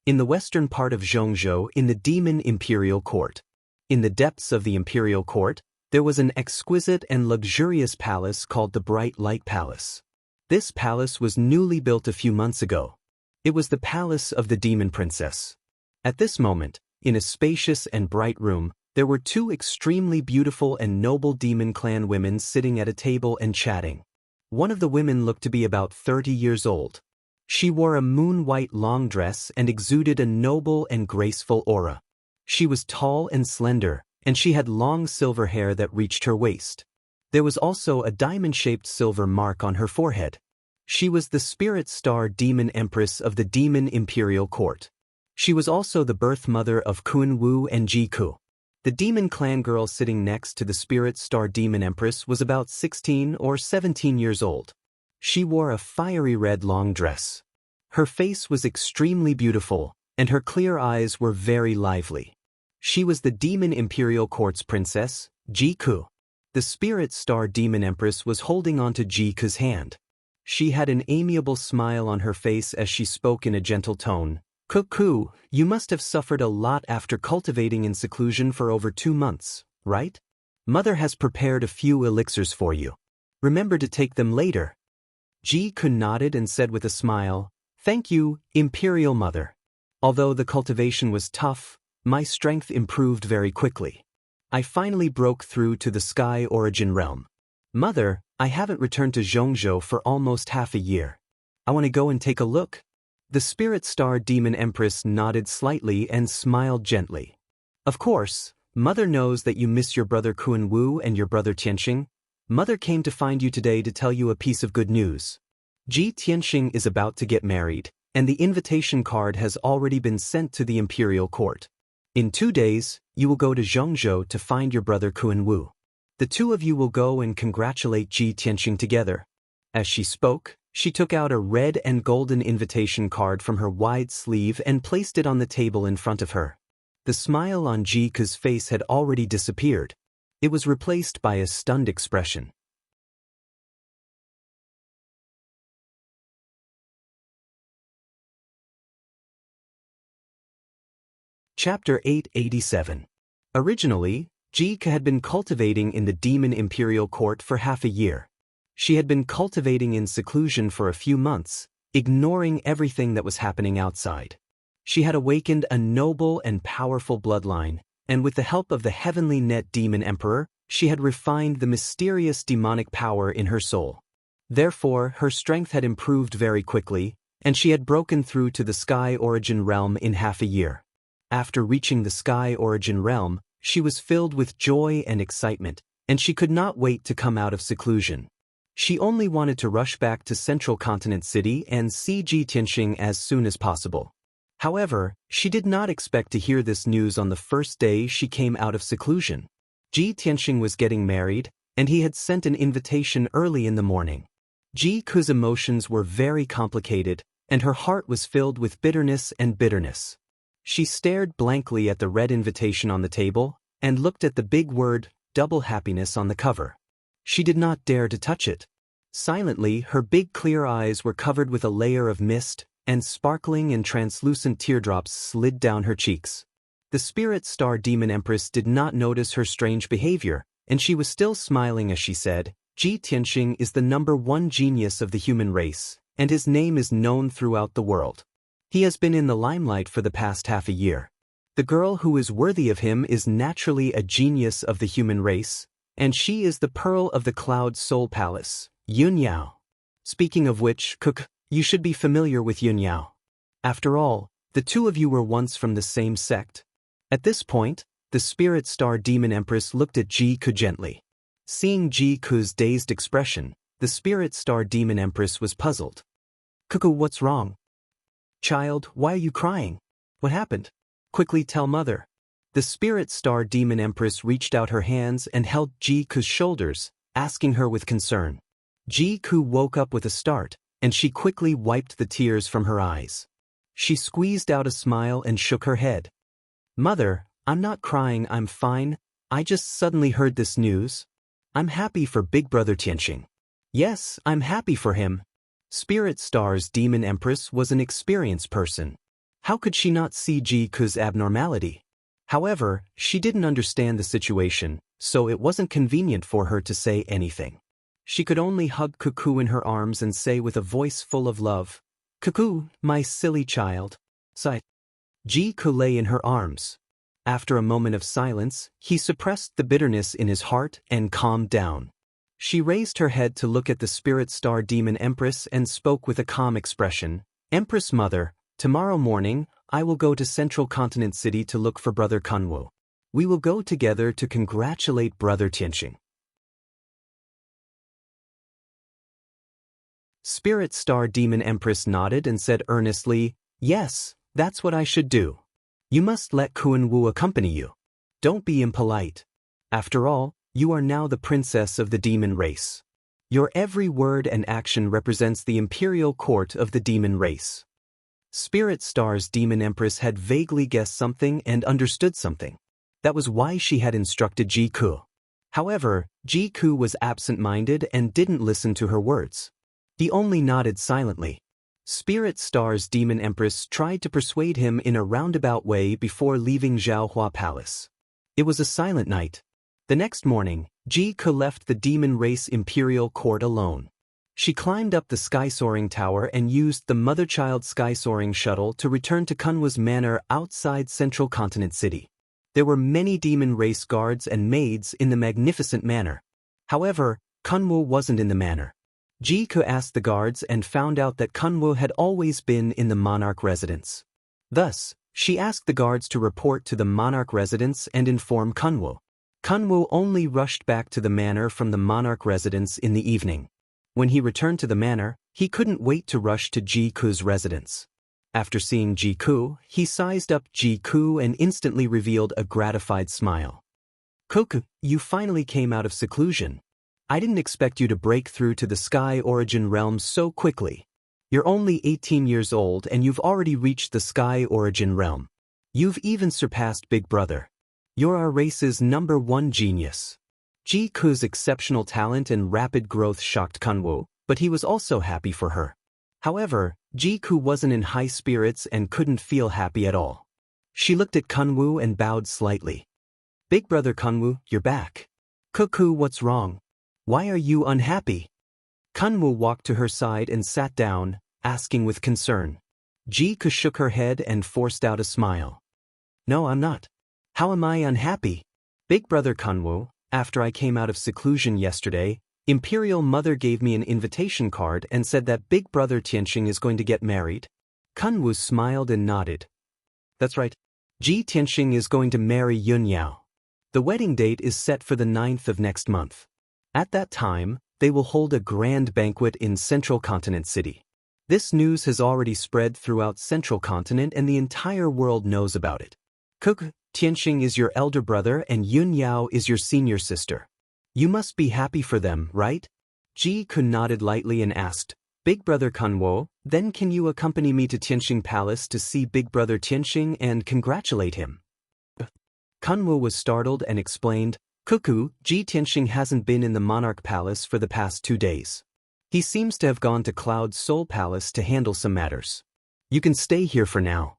In the western part of Zhongzhou, in the Demon Imperial Court. In the depths of the Imperial Court, there was an exquisite and luxurious palace called the Bright Light Palace. This palace was newly built a few months ago. It was the palace of the Demon Princess. At this moment, in a spacious and bright room, there were 2 extremely beautiful and noble demon clan women sitting at a table and chatting. One of the women looked to be about 30 years old. She wore a moon-white long dress and exuded a noble and graceful aura. She was tall and slender, and she had long silver hair that reached her waist. There was also a diamond-shaped silver mark on her forehead. She was the Spirit Star Demon Empress of the Demon Imperial Court. She was also the birth mother of Kun Wu and Ji Ku. The demon clan girl sitting next to the Spirit Star Demon Empress was about 16 or 17 years old. She wore a fiery red long dress. Her face was extremely beautiful, and her clear eyes were very lively. She was the Demon Imperial Court's princess, Jiku. The Spirit Star Demon Empress was holding onto Jiku's hand. She had an amiable smile on her face as she spoke in a gentle tone. Cuckoo, you must have suffered a lot after cultivating in seclusion for over 2 months, right? Mother has prepared a few elixirs for you. Remember to take them later. Jiku nodded and said with a smile, Thank you, Imperial Mother. Although the cultivation was tough, my strength improved very quickly. I finally broke through to the Sky Origin Realm. Mother, I haven't returned to Zhongzhou for almost half a year. I want to go and take a look. The Spirit Star Demon Empress nodded slightly and smiled gently. Of course, Mother knows that you miss your brother Kuan-Wu and your brother Tianxing. Mother came to find you today to tell you a piece of good news. Ji Tianxing is about to get married, and the invitation card has already been sent to the Imperial Court. In 2 days, you will go to Zhongzhou to find your brother Kuan-Wu. The two of you will go and congratulate Ji Tianxing together. As she spoke, she took out a red and golden invitation card from her wide sleeve and placed it on the table in front of her. The smile on Jiku's face had already disappeared. It was replaced by a stunned expression. Chapter 887. Originally, Jiku had been cultivating in the Demon Imperial Court for half a year. She had been cultivating in seclusion for a few months, ignoring everything that was happening outside. She had awakened a noble and powerful bloodline, and with the help of the heavenly net demon emperor, she had refined the mysterious demonic power in her soul. Therefore, her strength had improved very quickly, and she had broken through to the Sky Origin Realm in half a year. After reaching the Sky Origin Realm, she was filled with joy and excitement, and she could not wait to come out of seclusion. She only wanted to rush back to Central Continent City and see Ji Tianxing as soon as possible. However, she did not expect to hear this news on the first day she came out of seclusion. Ji Tianxing was getting married, and he had sent an invitation early in the morning. Jiku's emotions were very complicated, and her heart was filled with bitterness. She stared blankly at the red invitation on the table, and looked at the big word, double happiness on the cover. She did not dare to touch it. Silently, her big clear eyes were covered with a layer of mist, and sparkling and translucent teardrops slid down her cheeks. The Spirit Star Demon Empress did not notice her strange behavior, and she was still smiling as she said, Ji Tianxing is the #1 genius of the human race, and his name is known throughout the world. He has been in the limelight for the past half a year. The girl who is worthy of him is naturally a genius of the human race, and she is the Pearl of the Cloud Soul Palace, Yunyao. Speaking of which, you should be familiar with Yunyao. After all, the two of you were once from the same sect. At this point, the Spirit Star Demon Empress looked at Jiku gently. Seeing Jiku's dazed expression, the Spirit Star Demon Empress was puzzled. Cuckoo, what's wrong? Child, why are you crying? What happened? Quickly tell Mother. The Spirit Star Demon Empress reached out her hands and held Jiku's shoulders, asking her with concern. Jiku woke up with a start, and she quickly wiped the tears from her eyes. She squeezed out a smile and shook her head. Mother, I'm not crying, I'm fine. I just suddenly heard this news. I'm happy for Big Brother Tianxing. Yes, I'm happy for him. Spirit Star's Demon Empress was an experienced person. How could she not see Jiku's abnormality? However, she didn't understand the situation, so it wasn't convenient for her to say anything. She could only hug Cuckoo in her arms and say with a voice full of love, Cuckoo, my silly child. Sigh. Jiku lay in her arms. After a moment of silence, he suppressed the bitterness in his heart and calmed down. She raised her head to look at the Spirit Star Demon Empress and spoke with a calm expression. Empress Mother, tomorrow morning, I will go to Central Continent City to look for Brother Kuan-Wu. We will go together to congratulate Brother Tianxing. Spirit Star Demon Empress nodded and said earnestly, Yes, that's what I should do. You must let Kuan-Wu accompany you. Don't be impolite. After all, you are now the princess of the demon race. Your every word and action represents the imperial court of the demon race. Spirit Star's Demon Empress had vaguely guessed something and understood something. That was why she had instructed Ji-ku. However, Ji-ku was absent-minded and didn't listen to her words. He only nodded silently. Spirit Star's Demon Empress tried to persuade him in a roundabout way before leaving Zhaohua Palace. It was a silent night. The next morning, Ji-ku left the demon race imperial court alone. She climbed up the sky-soaring tower and used the mother-child sky-soaring shuttle to return to Kunwu's manor outside Central Continent City. There were many demon race guards and maids in the magnificent manor. However, Kunwu wasn't in the manor. Ji-ku asked the guards and found out that Kunwu had always been in the monarch residence. Thus, she asked the guards to report to the monarch residence and inform Kunwu. Kunwu only rushed back to the manor from the monarch residence in the evening. When he returned to the manor, he couldn't wait to rush to Ji-ku's residence. After seeing Ji-ku, he sized up Ji-ku and instantly revealed a gratified smile. "Koku, you finally came out of seclusion. I didn't expect you to break through to the Sky Origin realm so quickly. You're only 18 years old and you've already reached the Sky Origin realm. You've even surpassed Big Brother. You're our race's #1 genius." Ji-ku's exceptional talent and rapid growth shocked Kunwu, but he was also happy for her. However, Ji-ku wasn't in high spirits and couldn't feel happy at all. She looked at Kunwu and bowed slightly. "Big Brother Kunwu, you're back. Koku, what's wrong? Why are you unhappy?" Kunwu walked to her side and sat down, asking with concern. Ji-ku shook her head and forced out a smile. "No, I'm not. How am I unhappy? Big Brother Kunwu, after I came out of seclusion yesterday, Imperial Mother gave me an invitation card and said that Big Brother Tianxing is going to get married." Kunwu smiled and nodded. "That's right. Ji Tianxing is going to marry Yunyao. The wedding date is set for the 9th of next month. At that time, they will hold a grand banquet in Central Continent City. This news has already spread throughout Central Continent and the entire world knows about it. Koku, Tianxing is your elder brother and Yunyao is your senior sister. You must be happy for them, right?" Ji-ku nodded lightly and asked, "Big Brother Kunwu, then can you accompany me to Tianxing Palace to see Big Brother Tianxing and congratulate him?" Kunwu was startled and explained, "Koku, Ji Tianxing hasn't been in the Monarch Palace for the past 2 days. He seems to have gone to Cloud Soul Palace to handle some matters. You can stay here for now.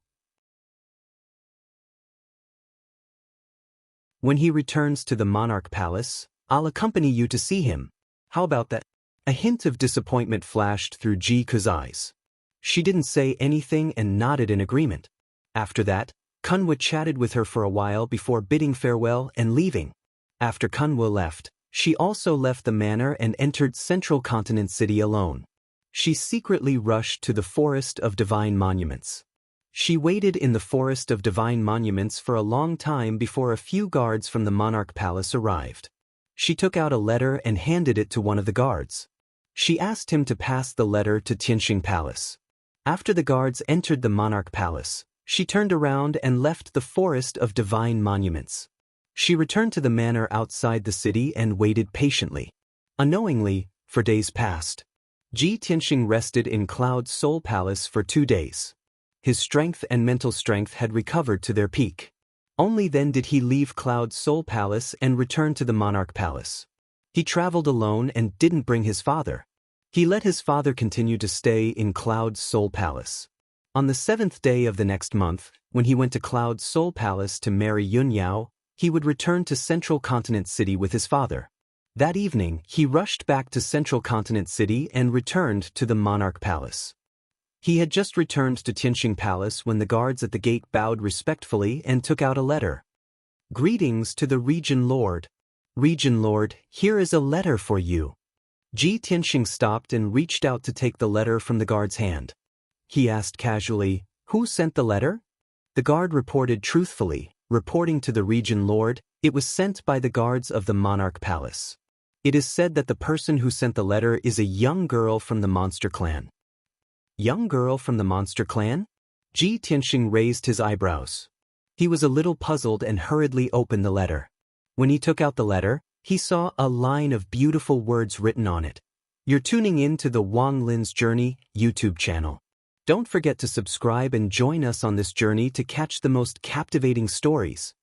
When he returns to the Monarch Palace, I'll accompany you to see him. How about that?" A hint of disappointment flashed through Ji-ku's eyes. She didn't say anything and nodded in agreement. After that, Kunwu chatted with her for a while before bidding farewell and leaving. After Kunwu left, she also left the manor and entered Central Continent City alone. She secretly rushed to the Forest of Divine Monuments. She waited in the Forest of Divine Monuments for a long time before a few guards from the Monarch Palace arrived. She took out a letter and handed it to one of the guards. She asked him to pass the letter to Tianxing Palace. After the guards entered the Monarch Palace, she turned around and left the Forest of Divine Monuments. She returned to the manor outside the city and waited patiently. Unknowingly, for days passed. Ji Tianxing rested in Cloud Soul Palace for 2 days. His strength and mental strength had recovered to their peak. Only then did he leave Cloud Soul Palace and return to the Monarch Palace. He traveled alone and didn't bring his father. He let his father continue to stay in Cloud Soul Palace. On the 7th day of the next month, when he went to Cloud Soul Palace to marry Yunyao, he would return to Central Continent City with his father. That evening, he rushed back to Central Continent City and returned to the Monarch Palace. He had just returned to Tianxing Palace when the guards at the gate bowed respectfully and took out a letter. "Greetings to the Region Lord. Region Lord, here is a letter for you." Ji Tianxing stopped and reached out to take the letter from the guard's hand. He asked casually, "Who sent the letter?" The guard reported truthfully, reporting to the Region Lord, it was sent by the guards of the Monarch Palace. It is said that the person who sent the letter is a young girl from the Monster Clan. Young girl from the Monster Clan? Ji Tianxing raised his eyebrows. He was a little puzzled and hurriedly opened the letter. When he took out the letter, he saw a line of beautiful words written on it. "You're tuning in to the Wang Lin's Journey YouTube channel. Don't forget to subscribe and join us on this journey to catch the most captivating stories.